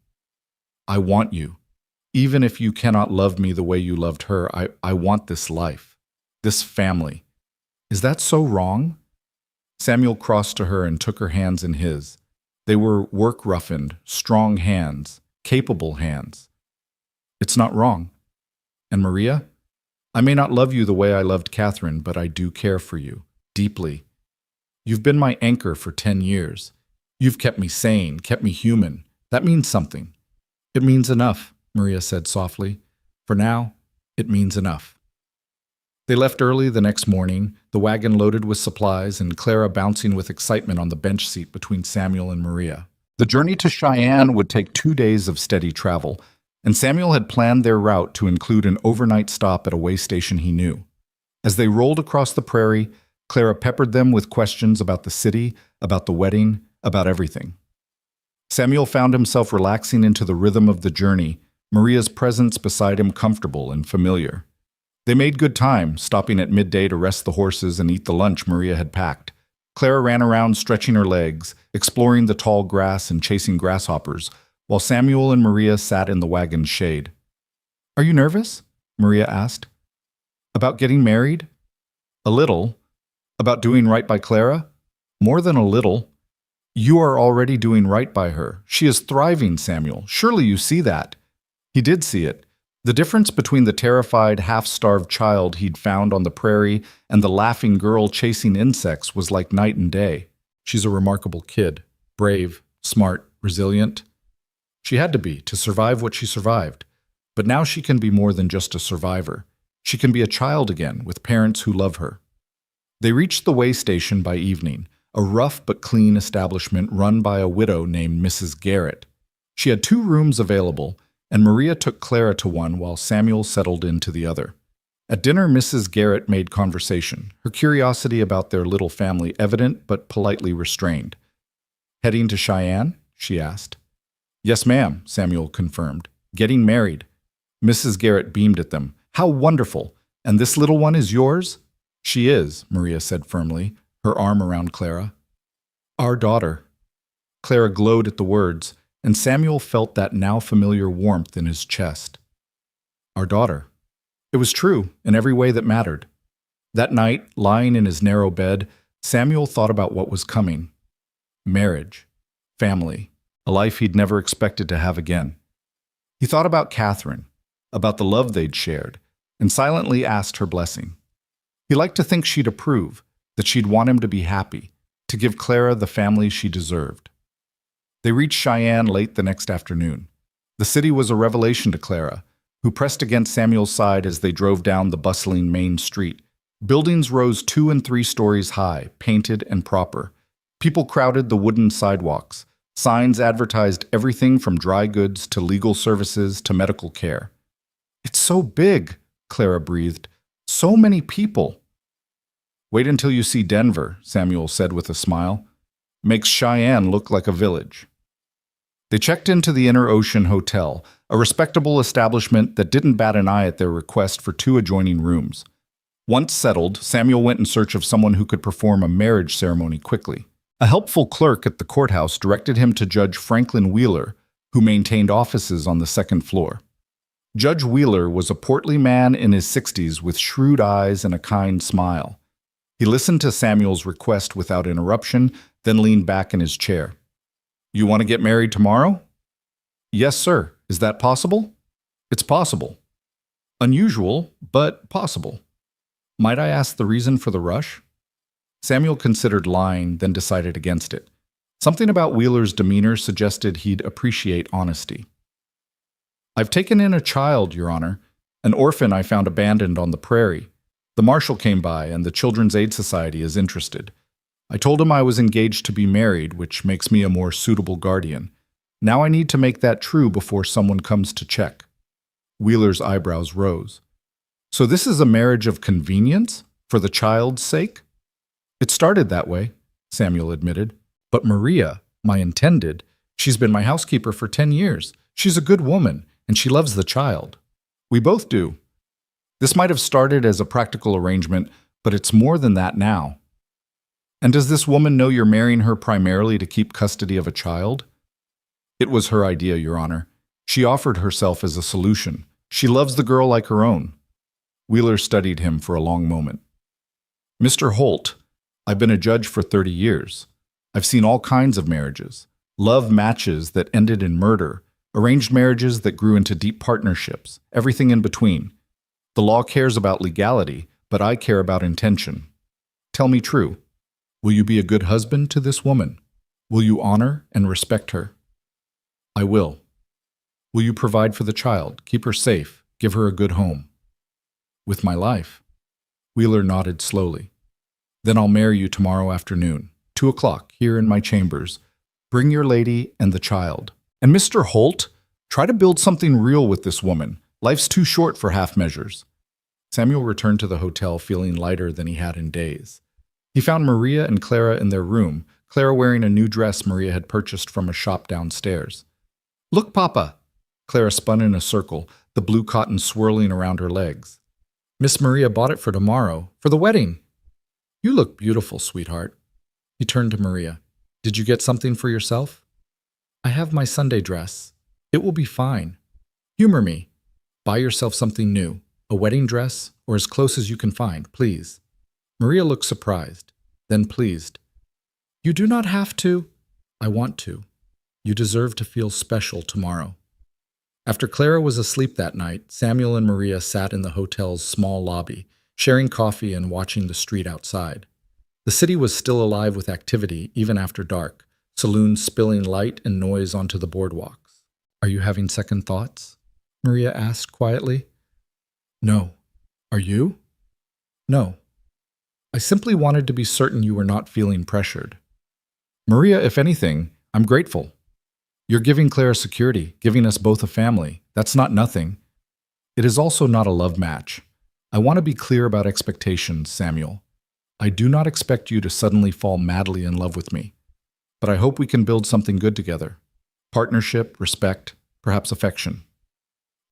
I want you. Even if you cannot love me the way you loved her, I want this life, this family. Is that so wrong?" Samuel crossed to her and took her hands in his. They were work-roughened, strong hands, capable hands. "It's not wrong. And Maria, I may not love you the way I loved Catherine, but I do care for you, deeply. You've been my anchor for 10 years. You've kept me sane, kept me human. That means something." "It means enough," Maria said softly. "For now, it means enough." They left early the next morning, the wagon loaded with supplies and Clara bouncing with excitement on the bench seat between Samuel and Maria. The journey to Cheyenne would take 2 days of steady travel, and Samuel had planned their route to include an overnight stop at a way station he knew. As they rolled across the prairie, Clara peppered them with questions about the city, about the wedding, about everything. Samuel found himself relaxing into the rhythm of the journey, Maria's presence beside him comfortable and familiar. They made good time, stopping at midday to rest the horses and eat the lunch Maria had packed. Clara ran around stretching her legs, exploring the tall grass and chasing grasshoppers, while Samuel and Maria sat in the wagon's shade. "Are you nervous?" Maria asked. "About getting married?" "A little." "About doing right by Clara?" "More than a little." "You are already doing right by her. She is thriving, Samuel. Surely you see that." He did see it. The difference between the terrified, half-starved child he'd found on the prairie and the laughing girl chasing insects was like night and day. "She's a remarkable kid. Brave, smart, resilient. She had to be, to survive what she survived. But now she can be more than just a survivor. She can be a child again, with parents who love her." They reached the way station by evening, a rough but clean establishment run by a widow named Mrs. Garrett. She had 2 rooms available, and Maria took Clara to one while Samuel settled into the other. At dinner, Mrs. Garrett made conversation, her curiosity about their little family evident but politely restrained. "Heading to Cheyenne?" she asked. "Yes, ma'am," Samuel confirmed. "Getting married." Mrs. Garrett beamed at them. "How wonderful! And this little one is yours?" "She is," Maria said firmly, her arm around Clara. "Our daughter." Clara glowed at the words, and Samuel felt that now familiar warmth in his chest. Our daughter. It was true in every way that mattered. That night, lying in his narrow bed, Samuel thought about what was coming. Marriage, family, a life he'd never expected to have again. He thought about Catherine, about the love they'd shared, and silently asked her blessing. He liked to think she'd approve, that she'd want him to be happy, to give Clara the family she deserved. They reached Cheyenne late the next afternoon. The city was a revelation to Clara, who pressed against Samuel's side as they drove down the bustling main street. Buildings rose 2 and 3 stories high, painted and proper. People crowded the wooden sidewalks. Signs advertised everything from dry goods to legal services to medical care. "It's so big," Clara breathed. "So many people." "Wait until you see Denver," Samuel said with a smile. "Makes Cheyenne look like a village." They checked into the Inner Ocean Hotel, a respectable establishment that didn't bat an eye at their request for 2 adjoining rooms. Once settled, Samuel went in search of someone who could perform a marriage ceremony quickly. A helpful clerk at the courthouse directed him to Judge Franklin Wheeler, who maintained offices on the 2nd floor. Judge Wheeler was a portly man in his 60s with shrewd eyes and a kind smile. He listened to Samuel's request without interruption, then leaned back in his chair. "You want to get married tomorrow?" "Yes, sir. Is that possible?" "It's possible." "Unusual, but possible." "Might I ask the reason for the rush?" Samuel considered lying, then decided against it. Something about Wheeler's demeanor suggested he'd appreciate honesty. "I've taken in a child, Your Honor, an orphan I found abandoned on the prairie. The marshal came by, and the Children's Aid Society is interested. I told him I was engaged to be married, which makes me a more suitable guardian. Now I need to make that true before someone comes to check." Wheeler's eyebrows rose. "So this is a marriage of convenience? For the child's sake?" "It started that way," Samuel admitted. "But Maria, my intended, she's been my housekeeper for 10 years. She's a good woman, and she loves the child. We both do. This might have started as a practical arrangement, but it's more than that now." "And does this woman know you're marrying her primarily to keep custody of a child?" "It was her idea, Your Honor. She offered herself as a solution. She loves the girl like her own." Wheeler studied him for a long moment. "Mr. Holt, I've been a judge for 30 years. I've seen all kinds of marriages. Love matches that ended in murder, arranged marriages that grew into deep partnerships, everything in between. The law cares about legality, but I care about intention. Tell me true. Will you be a good husband to this woman? Will you honor and respect her?" "I will." "Will you provide for the child, keep her safe, give her a good home?" "With my life." Wheeler nodded slowly. "Then I'll marry you tomorrow afternoon, 2 o'clock, here in my chambers. Bring your lady and the child. And Mr. Holt, try to build something real with this woman. Life's too short for half measures." Samuel returned to the hotel feeling lighter than he had in days. He found Maria and Clara in their room, Clara wearing a new dress Maria had purchased from a shop downstairs. "Look, Papa!" Clara spun in a circle, the blue cotton swirling around her legs. "Miss Maria bought it for tomorrow, for the wedding." "You look beautiful, sweetheart." He turned to Maria. "Did you get something for yourself?" "I have my Sunday dress. It will be fine. Humor me. Buy yourself something new, a wedding dress, or as close as you can find, please." Maria looked surprised, then pleased. "You do not have to." "I want to. You deserve to feel special tomorrow." After Clara was asleep that night, Samuel and Maria sat in the hotel's small lobby, sharing coffee and watching the street outside. The city was still alive with activity even after dark, saloons spilling light and noise onto the boardwalks. "Are you having second thoughts?" Maria asked quietly. "No. Are you?" "No. I simply wanted to be certain you were not feeling pressured." "Maria, if anything, I'm grateful. You're giving Clara security, giving us both a family. That's not nothing. It is also not a love match. I want to be clear about expectations, Samuel. I do not expect you to suddenly fall madly in love with me, but I hope we can build something good together. Partnership, respect, perhaps affection.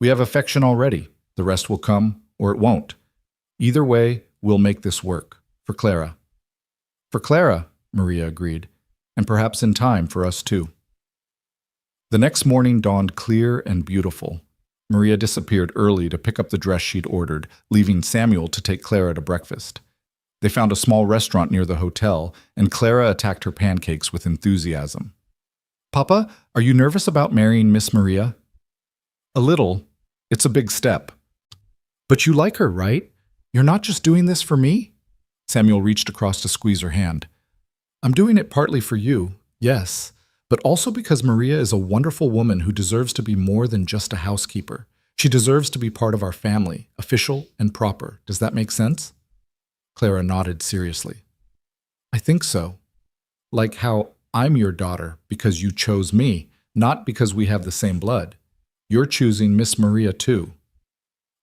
We have affection already. The rest will come, or it won't. Either way, we'll make this work. For Clara." "For Clara," Maria agreed, "and perhaps in time for us too." The next morning dawned clear and beautiful. Maria disappeared early to pick up the dress she'd ordered, leaving Samuel to take Clara to breakfast. They found a small restaurant near the hotel, and Clara attacked her pancakes with enthusiasm. "Papa, are you nervous about marrying Miss Maria?" "A little. It's a big step." "But you like her, right? You're not just doing this for me?" Samuel reached across to squeeze her hand. "I'm doing it partly for you, yes, but also because Maria is a wonderful woman who deserves to be more than just a housekeeper. She deserves to be part of our family, official and proper. Does that make sense?" Clara nodded seriously. "I think so. Like how I'm your daughter because you chose me, not because we have the same blood. You're choosing Miss Maria too."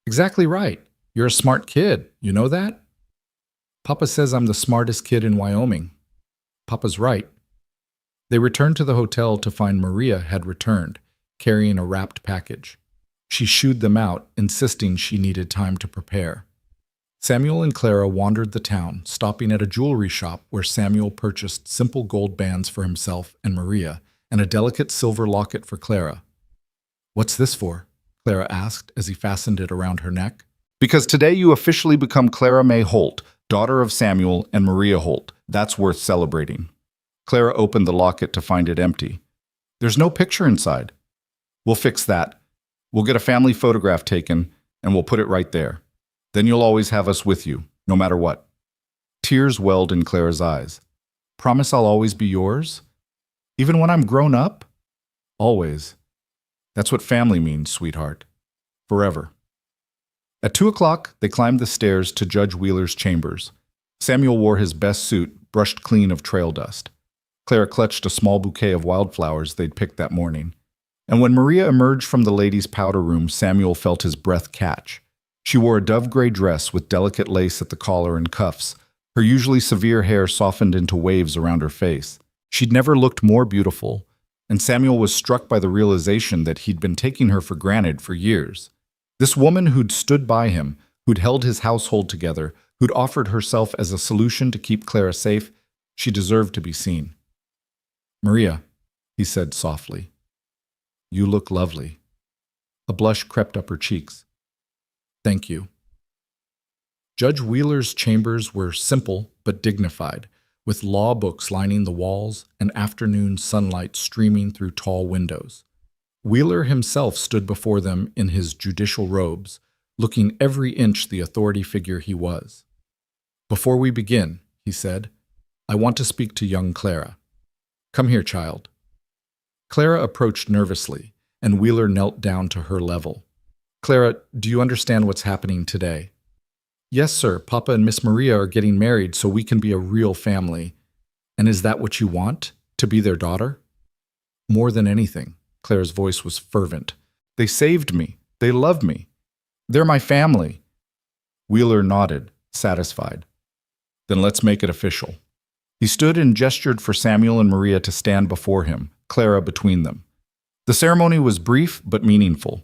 "Exactly right. You're a smart kid. You know that?" "Papa says I'm the smartest kid in Wyoming." "Papa's right." They returned to the hotel to find Maria had returned, carrying a wrapped package. She shooed them out, insisting she needed time to prepare. Samuel and Clara wandered the town, stopping at a jewelry shop where Samuel purchased simple gold bands for himself and Maria, and a delicate silver locket for Clara. "What's this for?" Clara asked as he fastened it around her neck. "Because today you officially become Clara May Holt, daughter of Samuel and Maria Holt. That's worth celebrating." Clara opened the locket to find it empty. "There's no picture inside." "We'll fix that. We'll get a family photograph taken, and we'll put it right there. Then you'll always have us with you, no matter what." Tears welled in Clara's eyes. "Promise I'll always be yours? Even when I'm grown up?" "Always. That's what family means, sweetheart. Forever." At 2 o'clock, they climbed the stairs to Judge Wheeler's chambers. Samuel wore his best suit, brushed clean of trail dust. Clara clutched a small bouquet of wildflowers they'd picked that morning. And when Maria emerged from the ladies' powder room, Samuel felt his breath catch. She wore a dove-gray dress with delicate lace at the collar and cuffs. Her usually severe hair softened into waves around her face. She'd never looked more beautiful, and Samuel was struck by the realization that he'd been taking her for granted for years. This woman who'd stood by him, who'd held his household together, who'd offered herself as a solution to keep Clara safe, she deserved to be seen. "Maria," he said softly, "you look lovely." A blush crept up her cheeks. "Thank you." Judge Wheeler's chambers were simple but dignified, with law books lining the walls and afternoon sunlight streaming through tall windows. Wheeler himself stood before them in his judicial robes, looking every inch the authority figure he was. "Before we begin," he said, "I want to speak to young Clara. Come here, child." Clara approached nervously, and Wheeler knelt down to her level. "Clara, do you understand what's happening today?" "Yes, sir. Papa and Miss Maria are getting married so we can be a real family. And is that what you want? To be their daughter?" "More than anything." Clara's voice was fervent. "They saved me. They love me. They're my family." Wheeler nodded, satisfied. "Then let's make it official." He stood and gestured for Samuel and Maria to stand before him, Clara between them. The ceremony was brief but meaningful.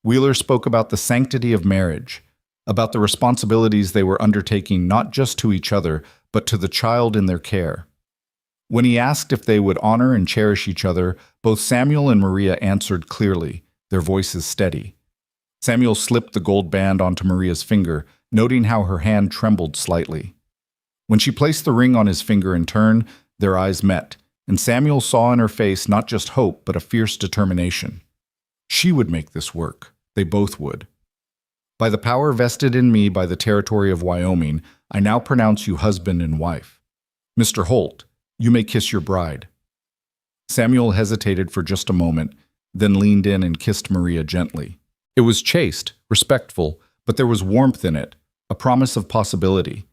Wheeler spoke about the sanctity of marriage, about the responsibilities they were undertaking not just to each other, but to the child in their care. When he asked if they would honor and cherish each other, both Samuel and Maria answered clearly, their voices steady. Samuel slipped the gold band onto Maria's finger, noting how her hand trembled slightly. When she placed the ring on his finger in turn, their eyes met, and Samuel saw in her face not just hope, but a fierce determination. She would make this work. They both would. "By the power vested in me by the territory of Wyoming, I now pronounce you husband and wife. Mr. Holt, you may kiss your bride." Samuel hesitated for just a moment, then leaned in and kissed Maria gently. It was chaste, respectful, but there was warmth in it, a promise of possibility.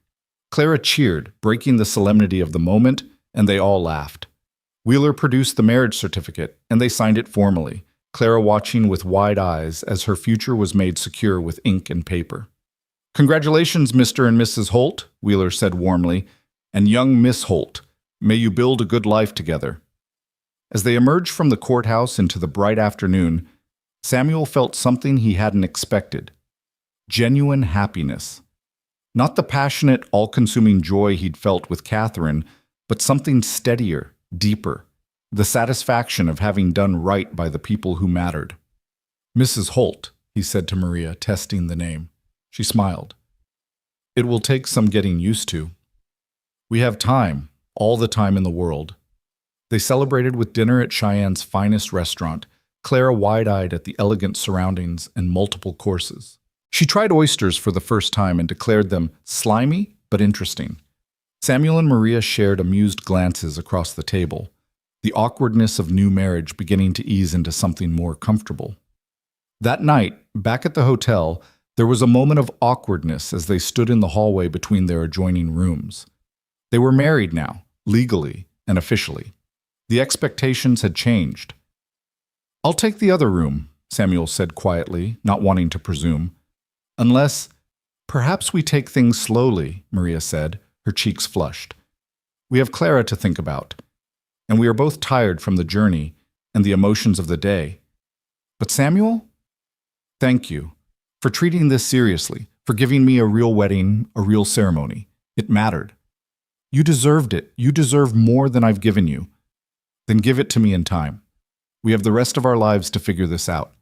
Clara cheered, breaking the solemnity of the moment, and they all laughed. Wheeler produced the marriage certificate, and they signed it formally, Clara watching with wide eyes as her future was made secure with ink and paper. "Congratulations, Mr. and Mrs. Holt," Wheeler said warmly, "and young Miss Holt. May you build a good life together." As they emerged from the courthouse into the bright afternoon, Samuel felt something he hadn't expected. Genuine happiness. Not the passionate, all-consuming joy he'd felt with Catherine, but something steadier, deeper. The satisfaction of having done right by the people who mattered. "Mrs. Holt," he said to Maria, testing the name. She smiled. "It will take some getting used to. We have time, all the time in the world." They celebrated with dinner at Cheyenne's finest restaurant, Clara wide-eyed at the elegant surroundings and multiple courses. She tried oysters for the first time and declared them slimy but interesting. Samuel and Maria shared amused glances across the table, the awkwardness of new marriage beginning to ease into something more comfortable. That night, back at the hotel, there was a moment of awkwardness as they stood in the hallway between their adjoining rooms. They were married now, legally and officially. The expectations had changed. "I'll take the other room," Samuel said quietly, not wanting to presume. "Unless, perhaps we take things slowly," Maria said, her cheeks flushed. "We have Clara to think about." and we are both tired from the journey and the emotions of the day. But Samuel, thank you for treating this seriously, for giving me a real wedding, a real ceremony. It mattered. You deserved it. You deserve more than I've given you. Then give it to me in time. We have the rest of our lives to figure this out."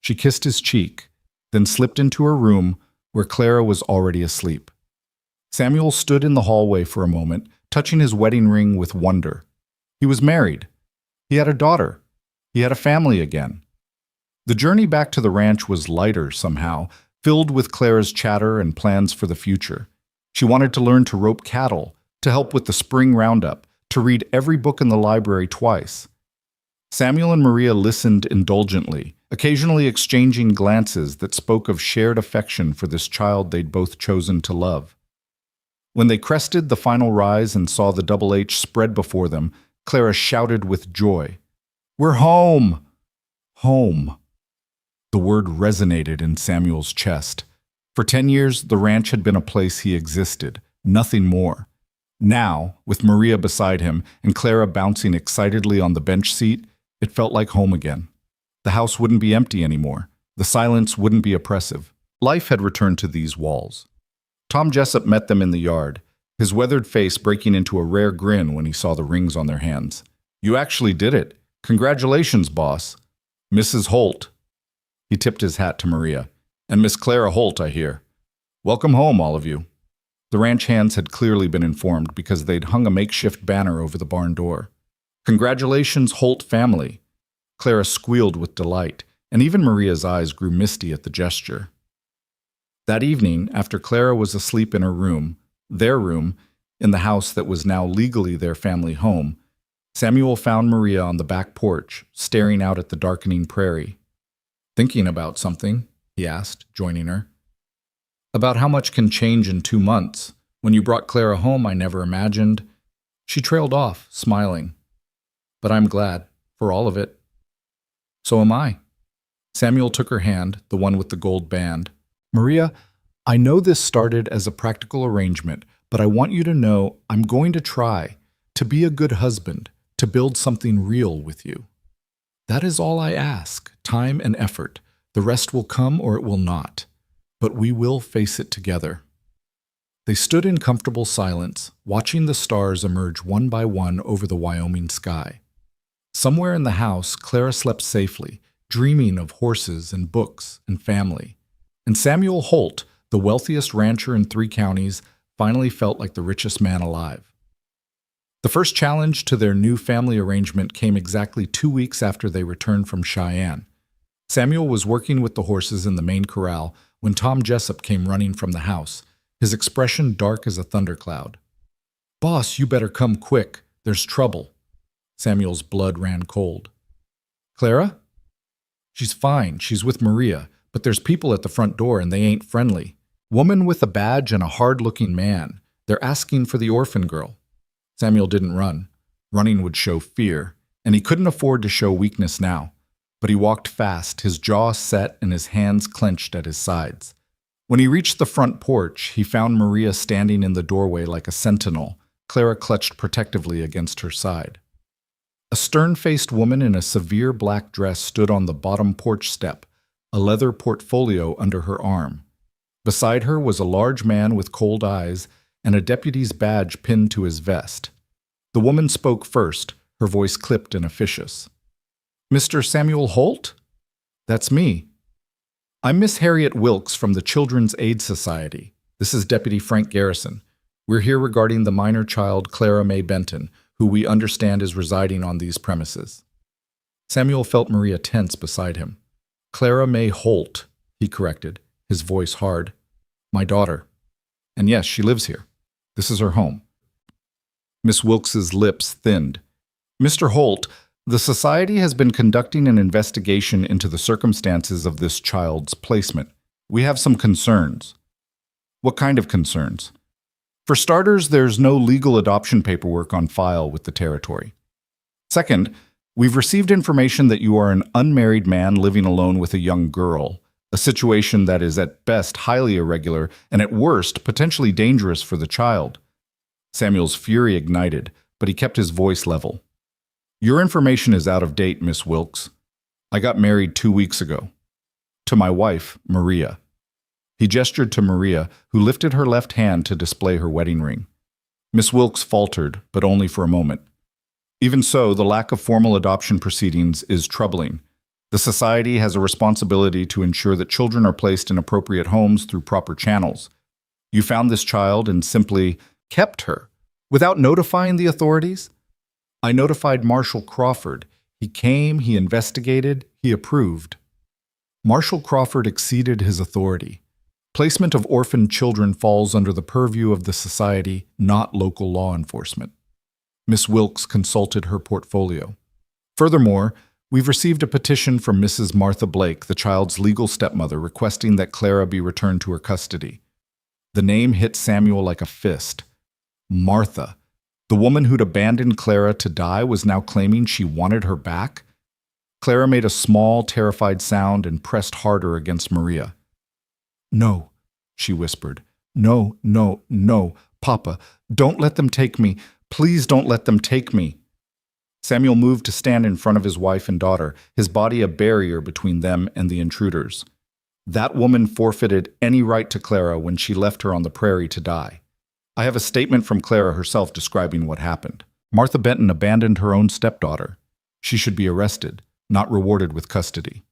She kissed his cheek, then slipped into her room where Clara was already asleep. Samuel stood in the hallway for a moment, touching his wedding ring with wonder. He was married. He had a daughter. He had a family again. The journey back to the ranch was lighter somehow, filled with Clara's chatter and plans for the future. She wanted to learn to rope cattle, to help with the spring roundup, to read every book in the library twice. Samuel and Maria listened indulgently, occasionally exchanging glances that spoke of shared affection for this child they'd both chosen to love. When they crested the final rise and saw the Double H spread before them, Clara shouted with joy, "We're home! Home!" The word resonated in Samuel's chest. For 10 years, the ranch had been a place he existed, nothing more. Now, with Maria beside him and Clara bouncing excitedly on the bench seat, it felt like home again. The house wouldn't be empty anymore. The silence wouldn't be oppressive. Life had returned to these walls. Tom Jessup met them in the yard, his weathered face breaking into a rare grin when he saw the rings on their hands. "You actually did it. Congratulations, boss. Mrs. Holt." He tipped his hat to Maria. "And Miss Clara Holt, I hear. Welcome home, all of you." The ranch hands had clearly been informed because they'd hung a makeshift banner over the barn door. "Congratulations, Holt family." Clara squealed with delight, and even Maria's eyes grew misty at the gesture. That evening, after Clara was asleep in her room, their room, in the house that was now legally their family home, Samuel found Maria on the back porch, staring out at the darkening prairie. "Thinking about something?" he asked, joining her. "About how much can change in 2 months. When you brought Clara home, I never imagined." She trailed off, smiling. "But I'm glad, for all of it." "So am I." Samuel took her hand, the one with the gold band. "Maria, I know this started as a practical arrangement, but I want you to know I'm going to try to be a good husband, to build something real with you. That is all I ask, time and effort. The rest will come or it will not. But we will face it together." They stood in comfortable silence, watching the stars emerge one by one over the Wyoming sky. Somewhere in the house, Clara slept safely, dreaming of horses and books and family. And Samuel Holt, the wealthiest rancher in 3 counties, finally felt like the richest man alive. The first challenge to their new family arrangement came exactly 2 weeks after they returned from Cheyenne. Samuel was working with the horses in the main corral when Tom Jessup came running from the house, his expression dark as a thundercloud. "Boss, you better come quick. There's trouble." Samuel's blood ran cold. "Clara?" "She's fine. She's with Maria. But there's people at the front door and they ain't friendly. Woman with a badge and a hard-looking man. They're asking for the orphan girl." Samuel didn't run. Running would show fear, and he couldn't afford to show weakness now. But he walked fast, his jaw set and his hands clenched at his sides. When he reached the front porch, he found Maria standing in the doorway like a sentinel, Clara clutched protectively against her side. A stern-faced woman in a severe black dress stood on the bottom porch step, a leather portfolio under her arm. Beside her was a large man with cold eyes and a deputy's badge pinned to his vest. The woman spoke first, her voice clipped and officious. "Mr. Samuel Holt? That's me. I'm Miss Harriet Wilkes from the Children's Aid Society. This is Deputy Frank Garrison. We're here regarding the minor child Clara May Benton, who we understand is residing on these premises." Samuel felt Maria tense beside him. "Clara May Holt," he corrected, his voice hard. "My daughter. And yes, she lives here. This is her home." Miss Wilkes's lips thinned. "Mr. Holt, the Society has been conducting an investigation into the circumstances of this child's placement. We have some concerns." "What kind of concerns?" "For starters, there's no legal adoption paperwork on file with the territory. Second, we've received information that you are an unmarried man living alone with a young girl, a situation that is at best highly irregular and at worst potentially dangerous for the child." Samuel's fury ignited, but he kept his voice level. Your information is out of date, Miss Wilkes. I got married 2 weeks ago. To my wife, Maria. He gestured to Maria, who lifted her left hand to display her wedding ring. Miss Wilkes faltered, but only for a moment. Even so, the lack of formal adoption proceedings is troubling. The society has a responsibility to ensure that children are placed in appropriate homes through proper channels. You found this child and simply kept her, without notifying the authorities? I notified Marshal Crawford. He came, he investigated, he approved. Marshal Crawford exceeded his authority. Placement of orphan children falls under the purview of the society, not local law enforcement. Miss Wilkes consulted her portfolio. Furthermore, we've received a petition from Mrs. Martha Blake, the child's legal stepmother, requesting that Clara be returned to her custody. The name hit Samuel like a fist. Martha, the woman who'd abandoned Clara to die, was now claiming she wanted her back? Clara made a small, terrified sound and pressed harder against Maria. No, she whispered. No, no, no, Papa, don't let them take me. Please don't let them take me. Samuel moved to stand in front of his wife and daughter, his body a barrier between them and the intruders. That woman forfeited any right to Clara when she left her on the prairie to die. I have a statement from Clara herself describing what happened. Martha Benton abandoned her own stepdaughter. She should be arrested, not rewarded with custody.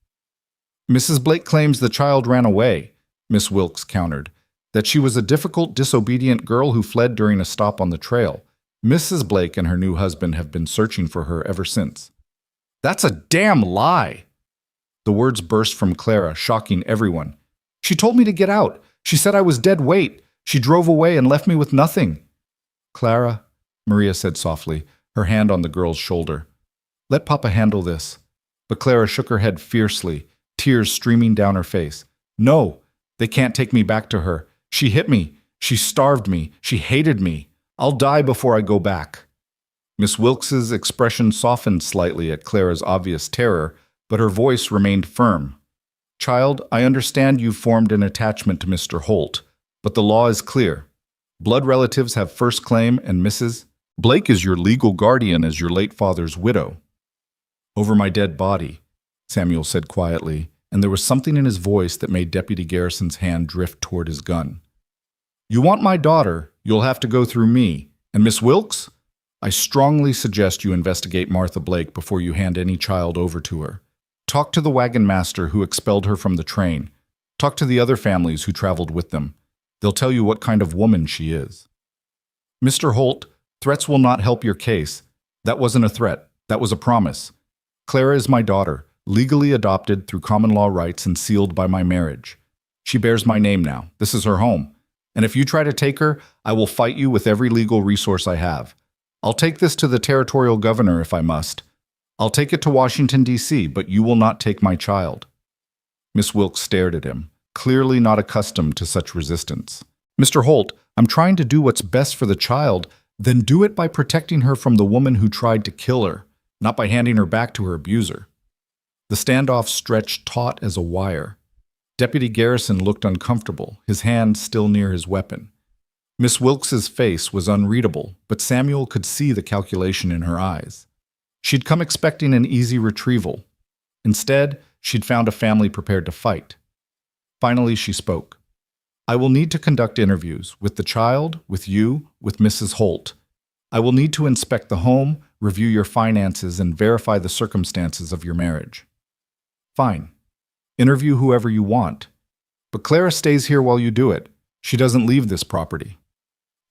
Mrs. Blake claims the child ran away, Miss Wilkes countered, that she was a difficult, disobedient girl who fled during a stop on the trail. Mrs. Blake and her new husband have been searching for her ever since. That's a damn lie! The words burst from Clara, shocking everyone. She told me to get out. She said I was dead weight. She drove away and left me with nothing. Clara, Maria said softly, her hand on the girl's shoulder. Let Papa handle this. But Clara shook her head fiercely, tears streaming down her face. No, they can't take me back to her. She hit me. She starved me. She hated me. I'll die before I go back. Miss Wilkes's expression softened slightly at Clara's obvious terror, but her voice remained firm. Child, I understand you've formed an attachment to Mr. Holt, but the law is clear. Blood relatives have first claim, and Mrs. Blake is your legal guardian as your late father's widow. Over my dead body, Samuel said quietly, and there was something in his voice that made Deputy Garrison's hand drift toward his gun. You want my daughter, you'll have to go through me. And Miss Wilkes? I strongly suggest you investigate Martha Blake before you hand any child over to her. Talk to the wagon master who expelled her from the train. Talk to the other families who traveled with them. They'll tell you what kind of woman she is. Mr. Holt, threats will not help your case. That wasn't a threat. That was a promise. Clara is my daughter, legally adopted through common law rights and sealed by my marriage. She bears my name now. This is her home. And if you try to take her, I will fight you with every legal resource I have. I'll take this to the territorial governor if I must. I'll take it to Washington, D.C., but you will not take my child. Miss Wilkes stared at him, clearly not accustomed to such resistance. Mr. Holt, I'm trying to do what's best for the child, then do it by protecting her from the woman who tried to kill her, not by handing her back to her abuser. The standoff stretched taut as a wire. Deputy Garrison looked uncomfortable, his hand still near his weapon. Miss Wilkes's face was unreadable, but Samuel could see the calculation in her eyes. She'd come expecting an easy retrieval. Instead, she'd found a family prepared to fight. Finally, she spoke. I will need to conduct interviews with the child, with you, with Mrs. Holt. I will need to inspect the home, review your finances, and verify the circumstances of your marriage. Fine. Interview whoever you want. But Clara stays here while you do it. She doesn't leave this property.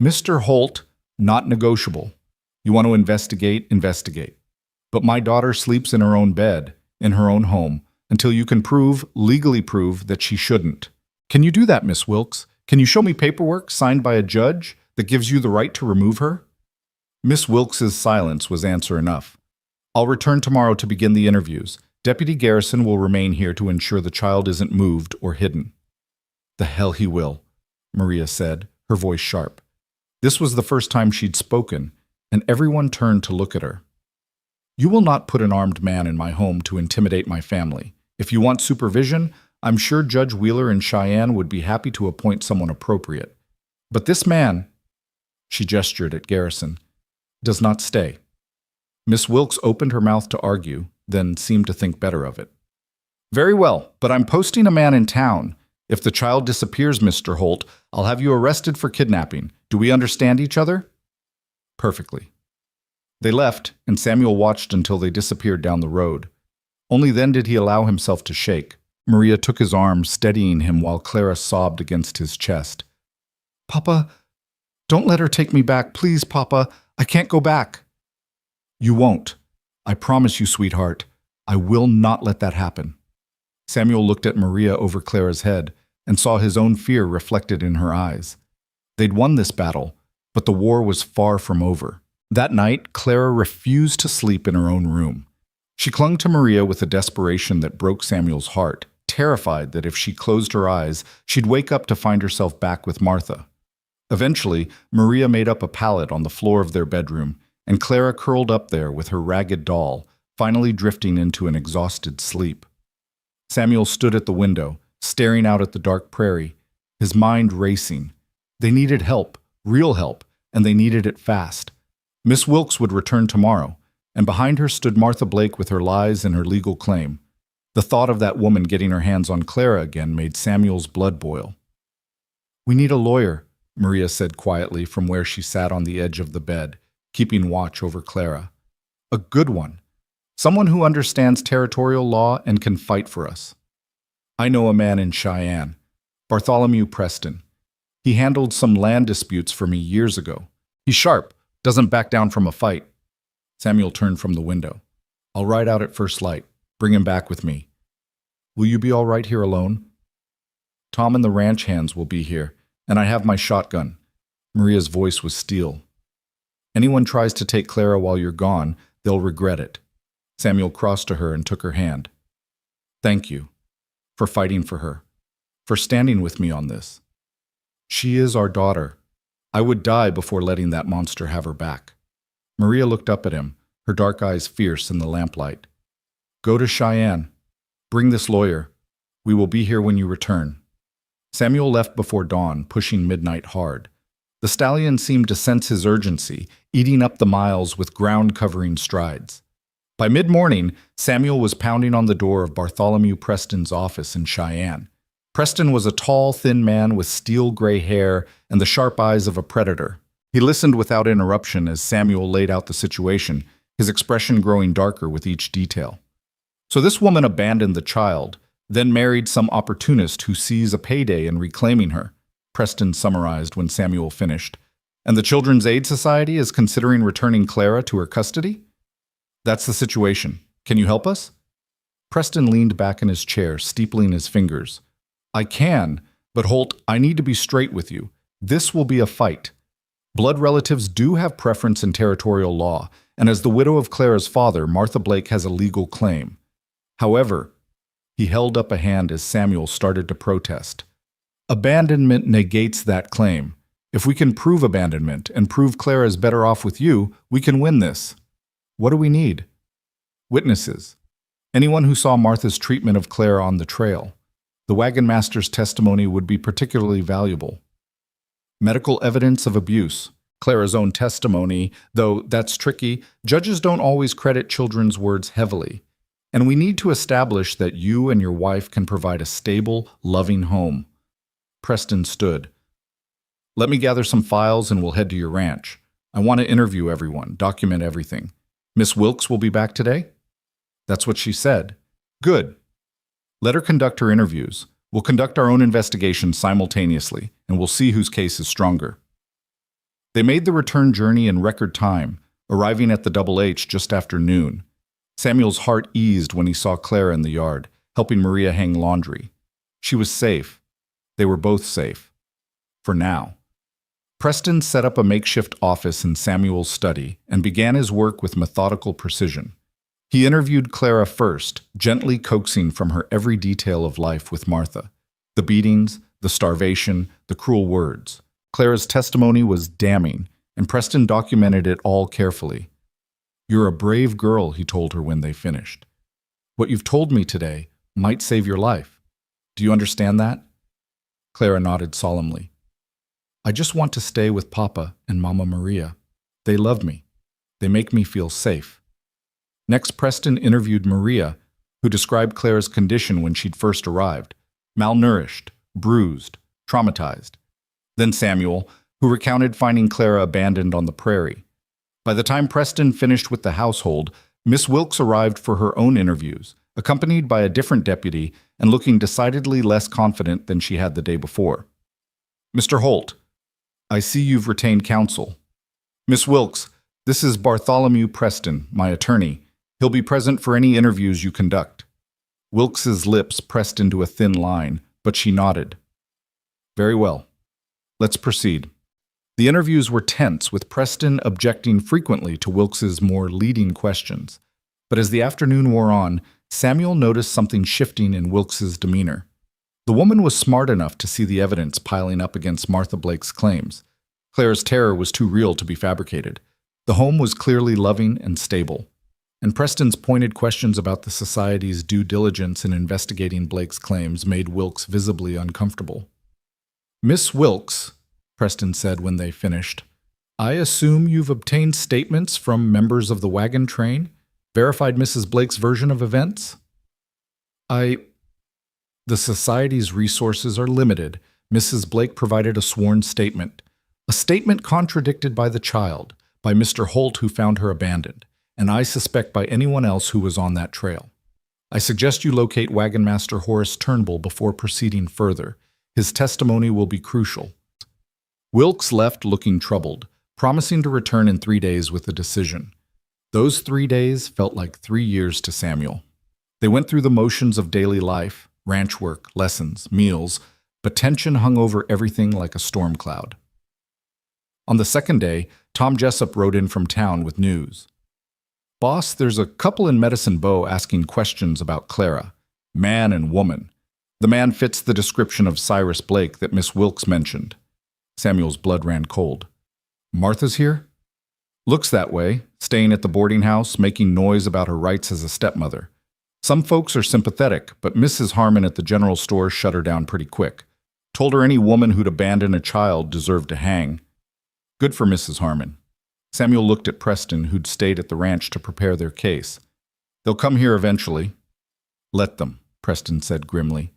Mr. Holt, not negotiable. You want to investigate, investigate. But my daughter sleeps in her own bed, in her own home, until you can legally prove that she shouldn't. Can you do that, Miss Wilkes? Can you show me paperwork signed by a judge that gives you the right to remove her? Miss Wilkes's silence was answer enough. I'll return tomorrow to begin the interviews. Deputy Garrison will remain here to ensure the child isn't moved or hidden. The hell he will, Maria said, her voice sharp. This was the first time she'd spoken, and everyone turned to look at her. You will not put an armed man in my home to intimidate my family. If you want supervision, I'm sure Judge Wheeler in Cheyenne would be happy to appoint someone appropriate. But this man, she gestured at Garrison, does not stay. Miss Wilkes opened her mouth to argue, then seemed to think better of it. Very well, but I'm posting a man in town. If the child disappears, Mr. Holt, I'll have you arrested for kidnapping. Do we understand each other? Perfectly. They left, and Samuel watched until they disappeared down the road. Only then did he allow himself to shake. Maria took his arm, steadying him while Clara sobbed against his chest. Papa, don't let her take me back, please, Papa. I can't go back. You won't. I promise you, sweetheart. I will not let that happen. Samuel looked at Maria over Clara's head and saw his own fear reflected in her eyes. They'd won this battle, but the war was far from over. That night, Clara refused to sleep in her own room. She clung to Maria with a desperation that broke Samuel's heart, terrified that if she closed her eyes, she'd wake up to find herself back with Martha. Eventually, Maria made up a pallet on the floor of their bedroom, and Clara curled up there with her ragged doll, finally drifting into an exhausted sleep. Samuel stood at the window, staring out at the dark prairie, his mind racing. They needed help, real help, and they needed it fast. Miss Wilkes would return tomorrow, and behind her stood Martha Blake with her lies and her legal claim. The thought of that woman getting her hands on Clara again made Samuel's blood boil. We need a lawyer, Maria said quietly from where she sat on the edge of the bed, keeping watch over Clara. A good one. Someone who understands territorial law and can fight for us. I know a man in Cheyenne, Bartholomew Preston. He handled some land disputes for me years ago. He's sharp, doesn't back down from a fight. Samuel turned from the window. I'll ride out at first light. Bring him back with me. Will you be all right here alone? Tom and the ranch hands will be here, and I have my shotgun. Maria's voice was steel. Anyone tries to take Clara while you're gone, they'll regret it. Samuel crossed to her and took her hand. Thank you for fighting for her, for standing with me on this. She is our daughter. I would die before letting that monster have her back. Maria looked up at him, her dark eyes fierce in the lamplight. Go to Cheyenne. Bring this lawyer. We will be here when you return. Samuel left before dawn, pushing midnight hard. The stallion seemed to sense his urgency, eating up the miles with ground-covering strides. By mid-morning, Samuel was pounding on the door of Bartholomew Preston's office in Cheyenne. Preston was a tall, thin man with steel-gray hair and the sharp eyes of a predator. He listened without interruption as Samuel laid out the situation, his expression growing darker with each detail. So this woman abandoned the child, then married some opportunist who sees a payday in reclaiming her, Preston summarized when Samuel finished. And the Children's Aid Society is considering returning Clara to her custody? That's the situation. Can you help us? Preston leaned back in his chair, steepling his fingers. I can, but Holt, I need to be straight with you. This will be a fight. Blood relatives do have preference in territorial law, and as the widow of Clara's father, Martha Blake has a legal claim. However, he held up a hand as Samuel started to protest. Abandonment negates that claim. If we can prove abandonment and prove Clara is better off with you, we can win this. What do we need? Witnesses. Anyone who saw Martha's treatment of Clara on the trail. The wagon master's testimony would be particularly valuable. Medical evidence of abuse. Clara's own testimony, though that's tricky, judges don't always credit children's words heavily. And we need to establish that you and your wife can provide a stable, loving home. Preston stood. Let me gather some files and we'll head to your ranch. I want to interview everyone, document everything. Miss Wilkes will be back today? That's what she said. Good. Let her conduct her interviews. We'll conduct our own investigation simultaneously, and we'll see whose case is stronger. They made the return journey in record time, arriving at the Double H just after noon. Samuel's heart eased when he saw Clara in the yard, helping Maria hang laundry. She was safe. They were both safe. For now. Preston set up a makeshift office in Samuel's study and began his work with methodical precision. He interviewed Clara first, gently coaxing from her every detail of life with Martha. The beatings, the starvation, the cruel words. Clara's testimony was damning, and Preston documented it all carefully. You're a brave girl, he told her when they finished. What you've told me today might save your life. Do you understand that? Clara nodded solemnly. I just want to stay with Papa and Mama Maria. They love me. They make me feel safe. Next, Preston interviewed Maria, who described Clara's condition when she'd first arrived: malnourished, bruised, traumatized. Then Samuel, who recounted finding Clara abandoned on the prairie. By the time Preston finished with the household, Miss Wilkes arrived for her own interviews, accompanied by a different deputy and looking decidedly less confident than she had the day before. "Mr. Holt, I see you've retained counsel. Miss Wilkes, this is Bartholomew Preston, my attorney. He'll be present for any interviews you conduct." Wilkes's lips pressed into a thin line, but she nodded. "Very well. Let's proceed." The interviews were tense, with Preston objecting frequently to Wilkes's more leading questions. But as the afternoon wore on, Samuel noticed something shifting in Wilkes's demeanor. The woman was smart enough to see the evidence piling up against Martha Blake's claims. Clara's terror was too real to be fabricated. The home was clearly loving and stable. And Preston's pointed questions about the society's due diligence in investigating Blake's claims made Wilkes visibly uncomfortable. "Miss Wilkes," Preston said when they finished, "I assume you've obtained statements from members of the wagon train, verified Mrs. Blake's version of events?" The society's resources are limited. Mrs. Blake provided a sworn statement. A statement contradicted by the child, by Mr. Holt, who found her abandoned, and I suspect by anyone else who was on that trail. I suggest you locate Wagon Master Horace Turnbull before proceeding further. His testimony will be crucial. Wilkes left looking troubled, promising to return in 3 days with a decision. Those 3 days felt like 3 years to Samuel. They went through the motions of daily life, ranch work, lessons, meals, but tension hung over everything like a storm cloud. On the second day, Tom Jessup rode in from town with news. "Boss, there's a couple in Medicine Bow asking questions about Clara. Man and woman. The man fits the description of Cyrus Blake that Miss Wilkes mentioned." Samuel's blood ran cold. "Martha's here?" "Looks that way, staying at the boarding house, making noise about her rights as a stepmother. Some folks are sympathetic, but Mrs. Harmon at the general store shut her down pretty quick. Told her any woman who'd abandon a child deserved to hang. Good for Mrs. Harmon." Samuel looked at Preston, who'd stayed at the ranch to prepare their case. "They'll come here eventually." "Let them," Preston said grimly.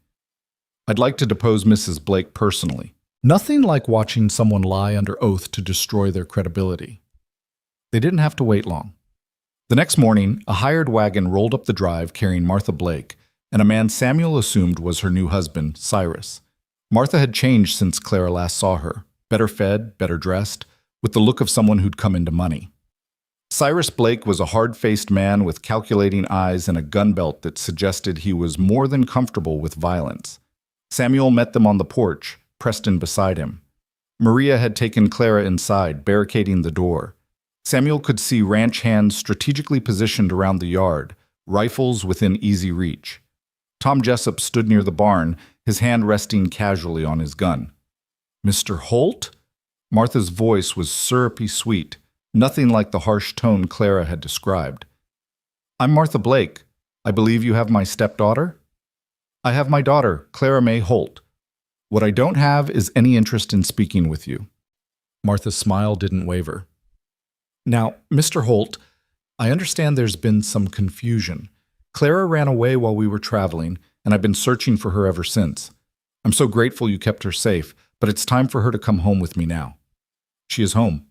"I'd like to depose Mrs. Blake personally. Nothing like watching someone lie under oath to destroy their credibility." They didn't have to wait long. The next morning, a hired wagon rolled up the drive carrying Martha Blake, and a man Samuel assumed was her new husband, Cyrus. Martha had changed since Clara last saw her, better fed, better dressed, with the look of someone who'd come into money. Cyrus Blake was a hard-faced man with calculating eyes and a gun belt that suggested he was more than comfortable with violence. Samuel met them on the porch, Preston beside him. Maria had taken Clara inside, barricading the door. Samuel could see ranch hands strategically positioned around the yard, rifles within easy reach. Tom Jessup stood near the barn, his hand resting casually on his gun. "Mr. Holt?" Martha's voice was syrupy sweet, nothing like the harsh tone Clara had described. "I'm Martha Blake. I believe you have my stepdaughter?" "I have my daughter, Clara May Holt. What I don't have is any interest in speaking with you." Martha's smile didn't waver. "Now, Mr. Holt, I understand there's been some confusion. Clara ran away while we were traveling, and I've been searching for her ever since. I'm so grateful you kept her safe, but it's time for her to come home with me now." "She is home."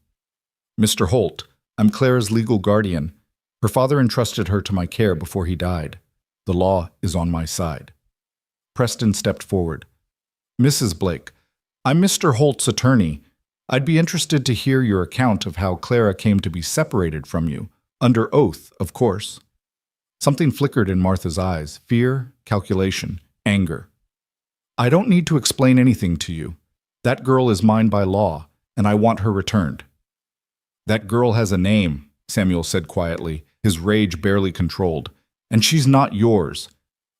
"Mr. Holt, I'm Clara's legal guardian. Her father entrusted her to my care before he died. The law is on my side." Preston stepped forward. "Mrs. Blake, I'm Mr. Holt's attorney. I'd be interested to hear your account of how Clara came to be separated from you, under oath, of course." Something flickered in Martha's eyes: fear, calculation, anger. "I don't need to explain anything to you. That girl is mine by law, and I want her returned." "That girl has a name," Samuel said quietly, his rage barely controlled, "and she's not yours.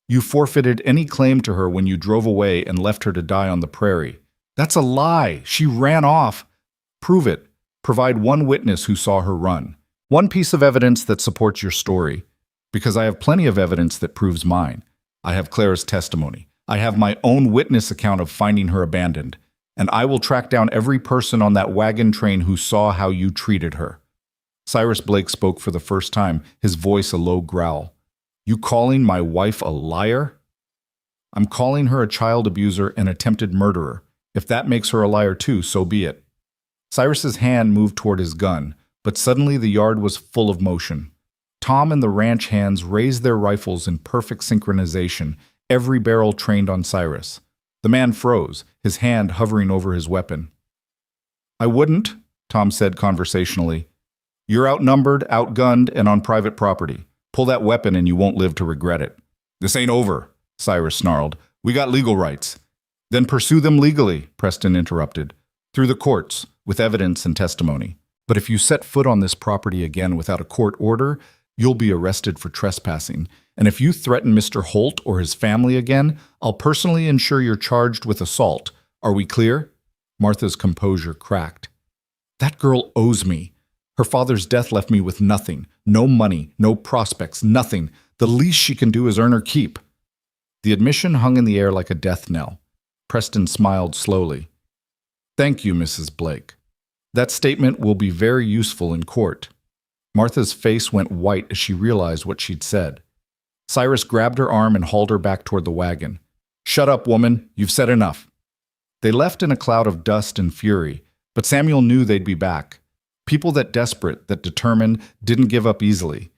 You forfeited any claim to her when you drove away and left her to die on the prairie. That's a lie. She ran off." "Prove it. Provide one witness who saw her run. One piece of evidence that supports your story. Because I have plenty of evidence that proves mine. I have Clara's testimony. I have my own witness account of finding her abandoned. And I will track down every person on that wagon train who saw how you treated her." Cyrus Blake spoke for the first time, his voice a low growl. You calling my wife a liar? I'm calling her a child abuser and attempted murderer. If that makes her a liar too, so be it. Cyrus's hand moved toward his gun, but suddenly the yard was full of motion. Tom and the ranch hands raised their rifles in perfect synchronization, every barrel trained on Cyrus. The man froze, his hand hovering over his weapon. I wouldn't, Tom said conversationally. You're outnumbered, outgunned, and on private property. Pull that weapon and you won't live to regret it. This ain't over, Cyrus snarled. We got legal rights. Then pursue them legally, Preston interrupted. Through the courts, with evidence and testimony. But if you set foot on this property again without a court order, you'll be arrested for trespassing. And if you threaten Mr. Holt or his family again, I'll personally ensure you're charged with assault. Are we clear? Martha's composure cracked. That girl owes me. Her father's death left me with nothing. No money, no prospects, nothing. The least she can do is earn her keep. The admission hung in the air like a death knell. Preston smiled slowly. Thank you, Mrs. Blake. That statement will be very useful in court. Martha's face went white as she realized what she'd said. Cyrus grabbed her arm and hauled her back toward the wagon. Shut up, woman. You've said enough. They left in a cloud of dust and fury, but Samuel knew they'd be back. People that desperate, that determined, didn't give up easily.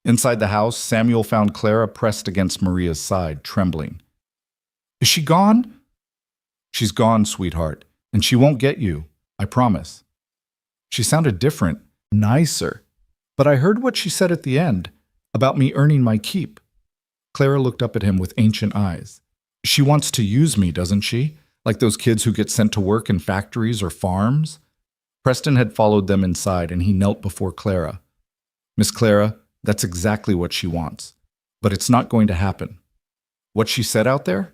Inside the house, Samuel found Clara pressed against Maria's side, trembling. Is she gone? She's gone, sweetheart, and she won't get you, I promise. She sounded different, nicer, but I heard what she said at the end, about me earning my keep. Clara looked up at him with ancient eyes. She wants to use me, doesn't she? Like those kids who get sent to work in factories or farms? Preston had followed them inside, and he knelt before Clara. Miss Clara, that's exactly what she wants. But it's not going to happen. What she said out there?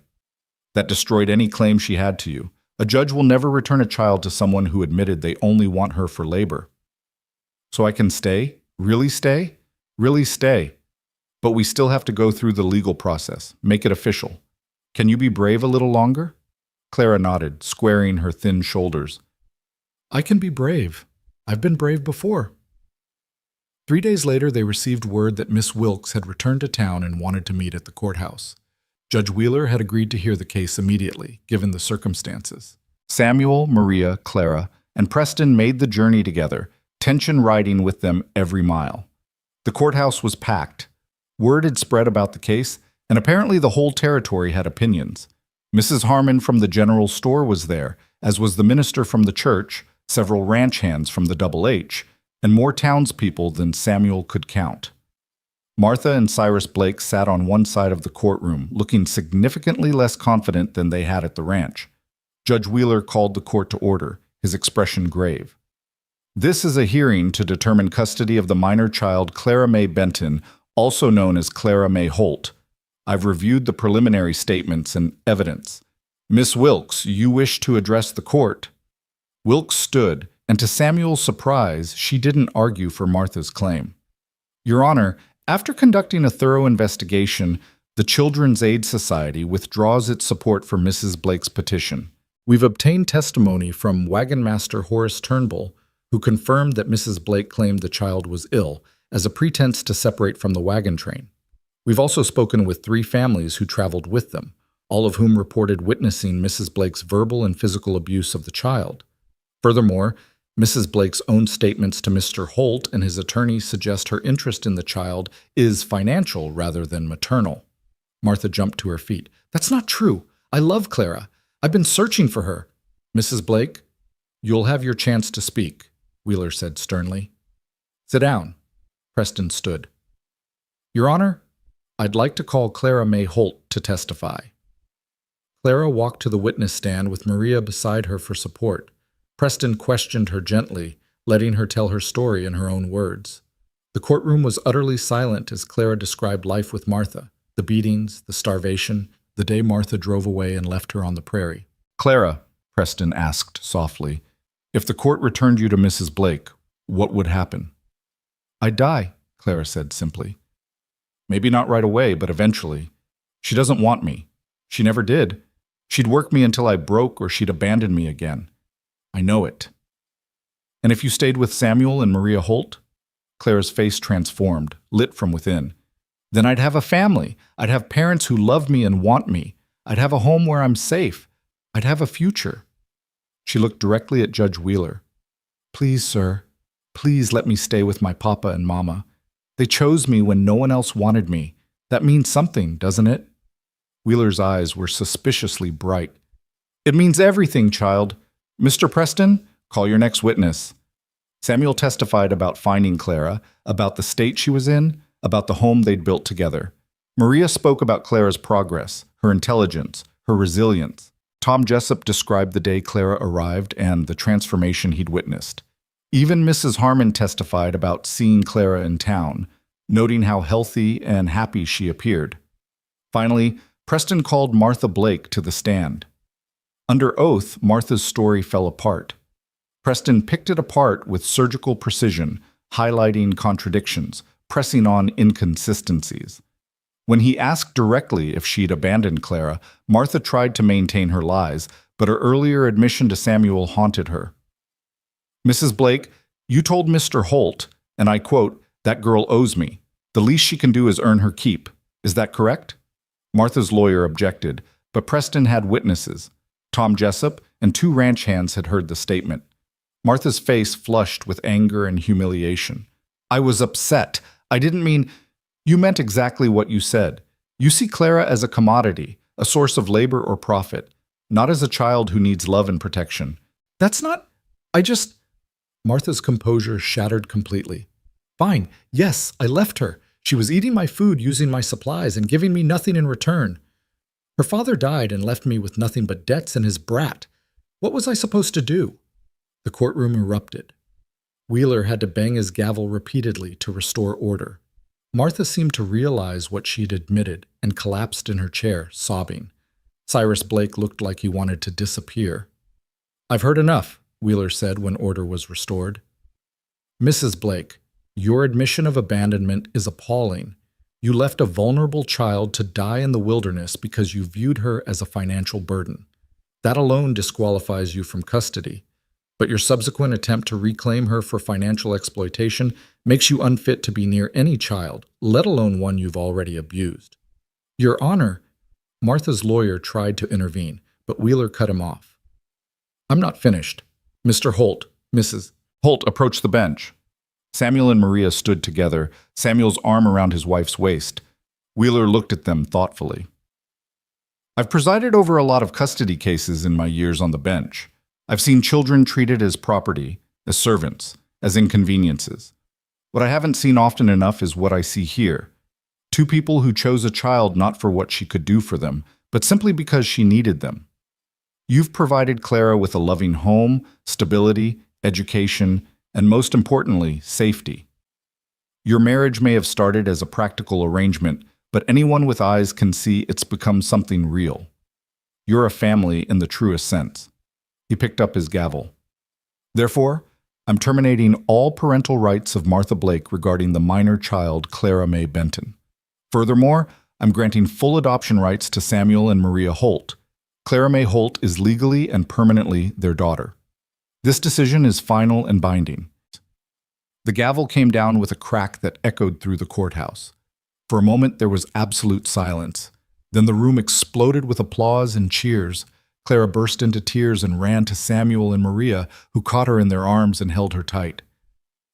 That destroyed any claim she had to you. A judge will never return a child to someone who admitted they only want her for labor. So I can stay? Really stay? Really stay. But we still have to go through the legal process, make it official. Can you be brave a little longer? Clara nodded, squaring her thin shoulders. I can be brave. I've been brave before. 3 days later, they received word that Miss Wilkes had returned to town and wanted to meet at the courthouse. Judge Wheeler had agreed to hear the case immediately, given the circumstances. Samuel, Maria, Clara, and Preston made the journey together, tension riding with them every mile. The courthouse was packed. Word had spread about the case, and apparently the whole territory had opinions. Mrs. Harmon from the general store was there, as was the minister from the church, several ranch hands from the Double H, and more townspeople than Samuel could count. Martha and Cyrus Blake sat on one side of the courtroom, looking significantly less confident than they had at the ranch. Judge Wheeler called the court to order, his expression grave. This is a hearing to determine custody of the minor child Clara May Benton, also known as Clara May Holt. I've reviewed the preliminary statements and evidence. Miss Wilkes, you wish to address the court? Wilkes stood, and to Samuel's surprise, she didn't argue for Martha's claim. Your Honor, after conducting a thorough investigation, the Children's Aid Society withdraws its support for Mrs. Blake's petition. We've obtained testimony from Wagon Master Horace Turnbull, who confirmed that Mrs. Blake claimed the child was ill, as a pretense to separate from the wagon train. We've also spoken with 3 families who traveled with them, all of whom reported witnessing Mrs. Blake's verbal and physical abuse of the child. Furthermore, Mrs. Blake's own statements to Mr. Holt and his attorney suggest her interest in the child is financial rather than maternal. Martha jumped to her feet. That's not true. I love Clara. I've been searching for her. Mrs. Blake, you'll have your chance to speak, Wheeler said sternly. Sit down. Preston stood. Your Honor, I'd like to call Clara May Holt to testify. Clara walked to the witness stand with Maria beside her for support. Preston questioned her gently, letting her tell her story in her own words. The courtroom was utterly silent as Clara described life with Martha, the beatings, the starvation, the day Martha drove away and left her on the prairie. Clara, Preston asked softly, if the court returned you to Mrs. Blake, what would happen? I'd die, Clara said simply. Maybe not right away, but eventually. She doesn't want me. She never did. She'd work me until I broke or she'd abandon me again. I know it. And if you stayed with Samuel and Maria Holt? Clara's face transformed, lit from within. Then I'd have a family. I'd have parents who love me and want me. I'd have a home where I'm safe. I'd have a future. She looked directly at Judge Wheeler. Please, sir, please let me stay with my papa and mama. They chose me when no one else wanted me. That means something, doesn't it? Wheeler's eyes were suspiciously bright. It means everything, child. Mr. Preston, call your next witness. Samuel testified about finding Clara, about the state she was in, about the home they'd built together. Maria spoke about Clara's progress, her intelligence, her resilience. Tom Jessup described the day Clara arrived and the transformation he'd witnessed. Even Mrs. Harmon testified about seeing Clara in town, noting how healthy and happy she appeared. Finally, Preston called Martha Blake to the stand. Under oath, Martha's story fell apart. Preston picked it apart with surgical precision, highlighting contradictions, pressing on inconsistencies. When he asked directly if she'd abandoned Clara, Martha tried to maintain her lies, but her earlier admission to Samuel haunted her. Mrs. Blake, you told Mr. Holt, and I quote, "That girl owes me. The least she can do is earn her keep. Is that correct?" Martha's lawyer objected, but Preston had witnesses. Tom Jessup and 2 ranch hands had heard the statement. Martha's face flushed with anger and humiliation. I was upset. I didn't mean... You meant exactly what you said. You see Clara as a commodity, a source of labor or profit, not as a child who needs love and protection. That's not... Martha's composure shattered completely. Fine, yes, I left her. She was eating my food, using my supplies, and giving me nothing in return. Her father died and left me with nothing but debts and his brat. What was I supposed to do? The courtroom erupted. Wheeler had to bang his gavel repeatedly to restore order. Martha seemed to realize what she'd admitted and collapsed in her chair, sobbing. Cyrus Blake looked like he wanted to disappear. I've heard enough, Wheeler said when order was restored. Mrs. Blake, your admission of abandonment is appalling. You left a vulnerable child to die in the wilderness because you viewed her as a financial burden. That alone disqualifies you from custody. But your subsequent attempt to reclaim her for financial exploitation makes you unfit to be near any child, let alone one you've already abused. Your Honor, Martha's lawyer tried to intervene, but Wheeler cut him off. I'm not finished. Mr. Holt, Mrs. Holt approached the bench. Samuel and Maria stood together, Samuel's arm around his wife's waist. Wheeler looked at them thoughtfully. I've presided over a lot of custody cases in my years on the bench. I've seen children treated as property, as servants, as inconveniences. What I haven't seen often enough is what I see here. 2 people who chose a child not for what she could do for them, but simply because she needed them. You've provided Clara with a loving home, stability, education, and most importantly, safety. Your marriage may have started as a practical arrangement, but anyone with eyes can see it's become something real. You're a family in the truest sense. He picked up his gavel. Therefore, I'm terminating all parental rights of Martha Blake regarding the minor child Clara May Benton. Furthermore, I'm granting full adoption rights to Samuel and Maria Holt. Clara May Holt is legally and permanently their daughter. This decision is final and binding. The gavel came down with a crack that echoed through the courthouse. For a moment, there was absolute silence. Then the room exploded with applause and cheers. Clara burst into tears and ran to Samuel and Maria, who caught her in their arms and held her tight.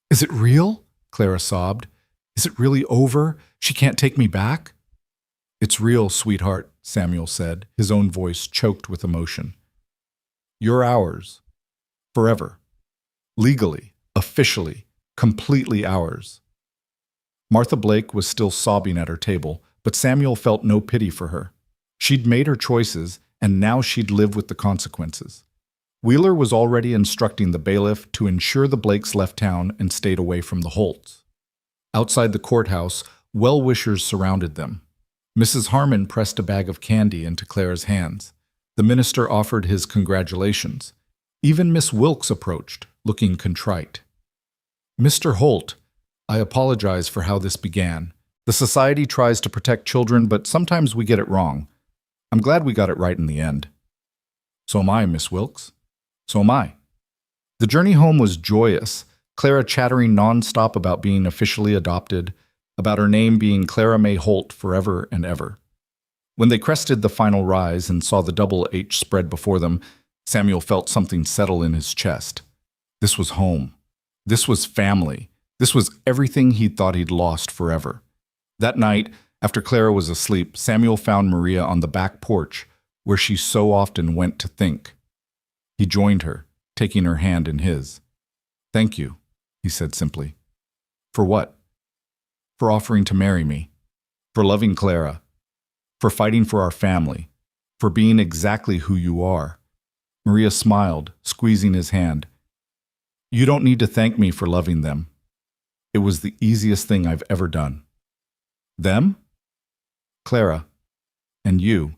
Is it real? Clara sobbed. Is it really over? She can't take me back? It's real, sweetheart, Samuel said, his own voice choked with emotion. You're ours. Forever. Legally, officially, completely ours. Martha Blake was still sobbing at her table, but Samuel felt no pity for her. She'd made her choices, and now she'd live with the consequences. Wheeler was already instructing the bailiff to ensure the Blakes left town and stayed away from the Holts. Outside the courthouse, well-wishers surrounded them. Mrs. Harmon pressed a bag of candy into Clara's hands. The minister offered his congratulations. Even Miss Wilkes approached, looking contrite. Mr. Holt, I apologize for how this began. The society tries to protect children, but sometimes we get it wrong. I'm glad we got it right in the end. So am I, Miss Wilkes. So am I. The journey home was joyous. Clara chattering nonstop about being officially adopted, about her name being Clara May Holt forever and ever. When they crested the final rise and saw the double H spread before them, Samuel felt something settle in his chest. This was home. This was family. This was everything he'd thought he'd lost forever. That night, after Clara was asleep, Samuel found Maria on the back porch, where she so often went to think. He joined her, taking her hand in his. "Thank you," he said simply. "For what?" "For offering to marry me. For loving Clara. For fighting for our family. For being exactly who you are." Maria smiled, squeezing his hand. "You don't need to thank me for loving them. It was the easiest thing I've ever done." "Them?" "Clara. And you."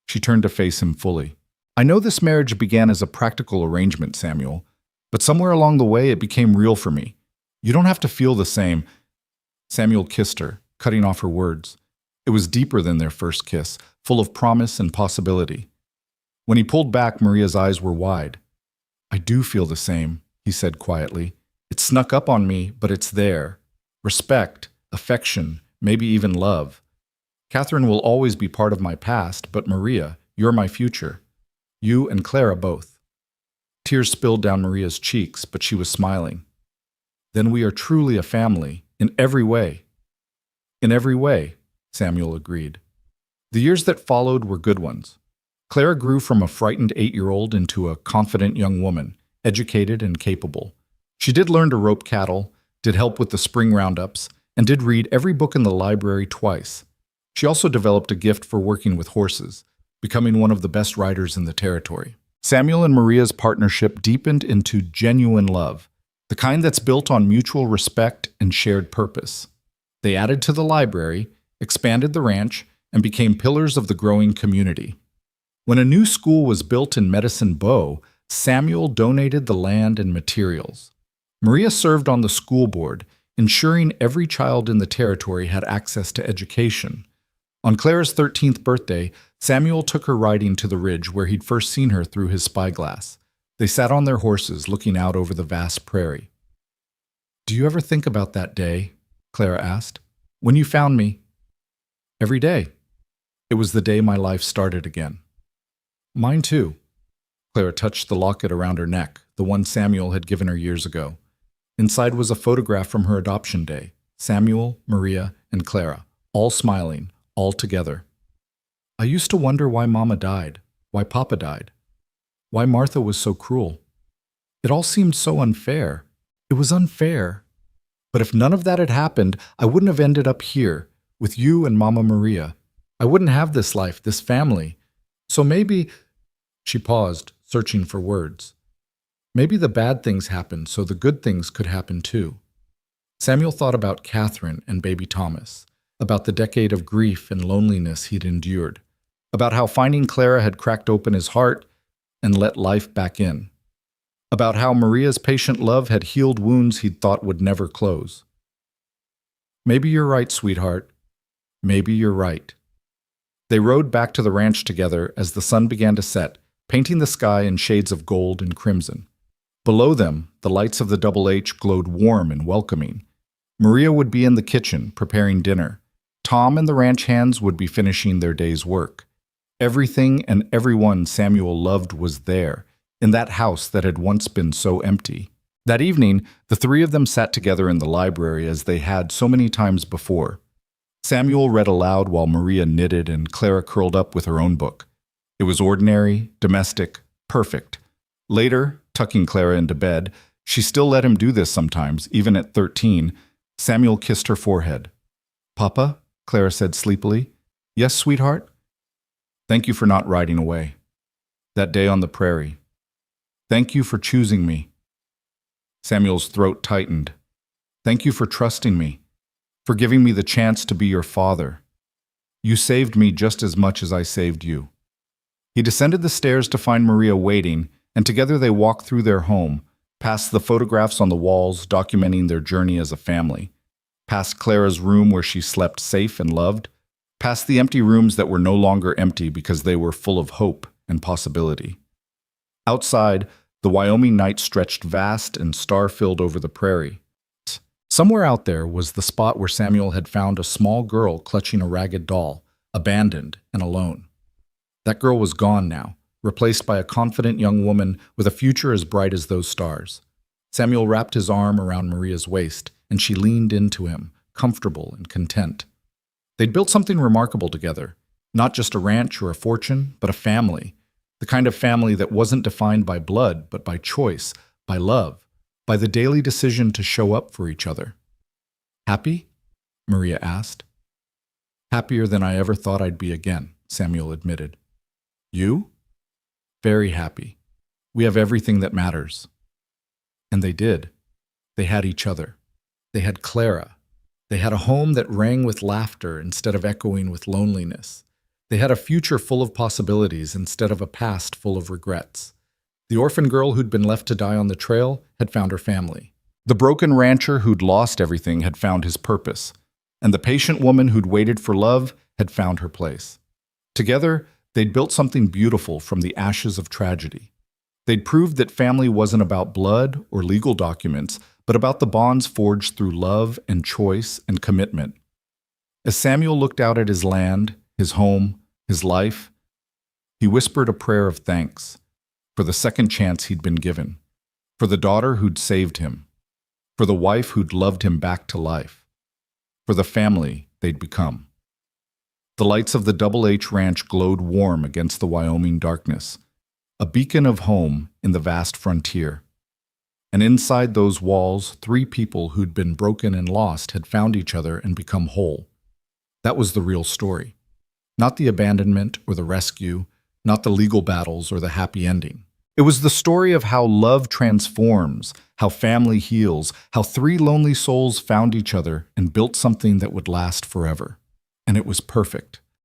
She turned to face him fully. "I know this marriage began as a practical arrangement, Samuel, but somewhere along the way it became real for me. You don't have to feel the same." Samuel kissed her, cutting off her words. It was deeper than their first kiss, full of promise and possibility. When he pulled back, Maria's eyes were wide. "I do feel the same," he said quietly. "It snuck up on me, but it's there. Respect, affection, maybe even love. Catherine will always be part of my past, but Maria, you're my future. You and Clara both." Tears spilled down Maria's cheeks, but she was smiling. "Then we are truly a family, in every way." "In every way," Samuel agreed. The years that followed were good ones. Clara grew from a frightened 8-year-old into a confident young woman, educated and capable. She did learn to rope cattle, did help with the spring roundups, and did read every book in the library twice. She also developed a gift for working with horses, becoming one of the best riders in the territory. Samuel and Maria's partnership deepened into genuine love, the kind that's built on mutual respect and shared purpose. They added to the library, expanded the ranch, and became pillars of the growing community. When a new school was built in Medicine Bow, Samuel donated the land and materials. Maria served on the school board, ensuring every child in the territory had access to education. On Clara's 13th birthday, Samuel took her riding to the ridge where he'd first seen her through his spyglass. They sat on their horses, looking out over the vast prairie. "Do you ever think about that day?" Clara asked. "When you found me?" "Every day. It was the day my life started again." "Mine too." Clara touched the locket around her neck, the one Samuel had given her years ago. Inside was a photograph from her adoption day. Samuel, Maria, and Clara, all smiling, all together. "I used to wonder why Mama died, why Papa died, why Martha was so cruel. It all seemed so unfair. It was unfair. But if none of that had happened, I wouldn't have ended up here, with you and Mama Maria. I wouldn't have this life, this family. So maybe—" She paused, searching for words. "Maybe the bad things happened so the good things could happen too." Samuel thought about Catherine and baby Thomas, about the decade of grief and loneliness he'd endured, about how finding Clara had cracked open his heart and let life back in, about how Maria's patient love had healed wounds he'd thought would never close. "Maybe you're right, sweetheart. Maybe you're right." They rode back to the ranch together as the sun began to set, painting the sky in shades of gold and crimson. Below them, the lights of the Double H glowed warm and welcoming. Maria would be in the kitchen, preparing dinner. Tom and the ranch hands would be finishing their day's work. Everything and everyone Samuel loved was there, in that house that had once been so empty. That evening, the three of them sat together in the library as they had so many times before. Samuel read aloud while Maria knitted and Clara curled up with her own book. It was ordinary, domestic, perfect. Later, tucking Clara into bed, she still let him do this sometimes, even at 13. Samuel kissed her forehead. "Papa?" Clara said sleepily. "Yes, sweetheart?" "Thank you for not riding away. That day on the prairie. Thank you for choosing me." Samuel's throat tightened. "Thank you for trusting me, for giving me the chance to be your father. You saved me just as much as I saved you." He descended the stairs to find Maria waiting, and together they walked through their home, past the photographs on the walls documenting their journey as a family, past Clara's room where she slept safe and loved, past the empty rooms that were no longer empty because they were full of hope and possibility. Outside, The Wyoming night stretched vast and star-filled over the prairie. Somewhere out there was the spot where Samuel had found a small girl clutching a ragged doll, abandoned and alone. That girl was gone now, replaced by a confident young woman with a future as bright as those stars. Samuel wrapped his arm around Maria's waist, and she leaned into him, comfortable and content. They'd built something remarkable together, not just a ranch or a fortune, but a family, the kind of family that wasn't defined by blood, but by choice, by love, by the daily decision to show up for each other. Happy? Maria asked. Happier than I ever thought I'd be again, Samuel admitted. You? Very happy. We have everything that matters. And they did. They had each other. They had Clara. They had a home that rang with laughter instead of echoing with loneliness. They had a future full of possibilities instead of a past full of regrets. The orphan girl who'd been left to die on the trail had found her family. The broken rancher who'd lost everything had found his purpose. And the patient woman who'd waited for love had found her place. Together, they'd built something beautiful from the ashes of tragedy. They'd proved that family wasn't about blood or legal documents, but about the bonds forged through love and choice and commitment. As Samuel looked out at his land, his home, his life, he whispered a prayer of thanks for the second chance he'd been given, for the daughter who'd saved him, for the wife who'd loved him back to life, for the family they'd become. The lights of the Double H Ranch glowed warm against the Wyoming darkness, a beacon of home in the vast frontier. And inside those walls, 3 people who'd been broken and lost had found each other and become whole. That was the real story. Not the abandonment or the rescue, not the legal battles or the happy ending. It was the story of how love transforms, how family heals, how 3 lonely souls found each other and built something that would last forever. And it was perfect.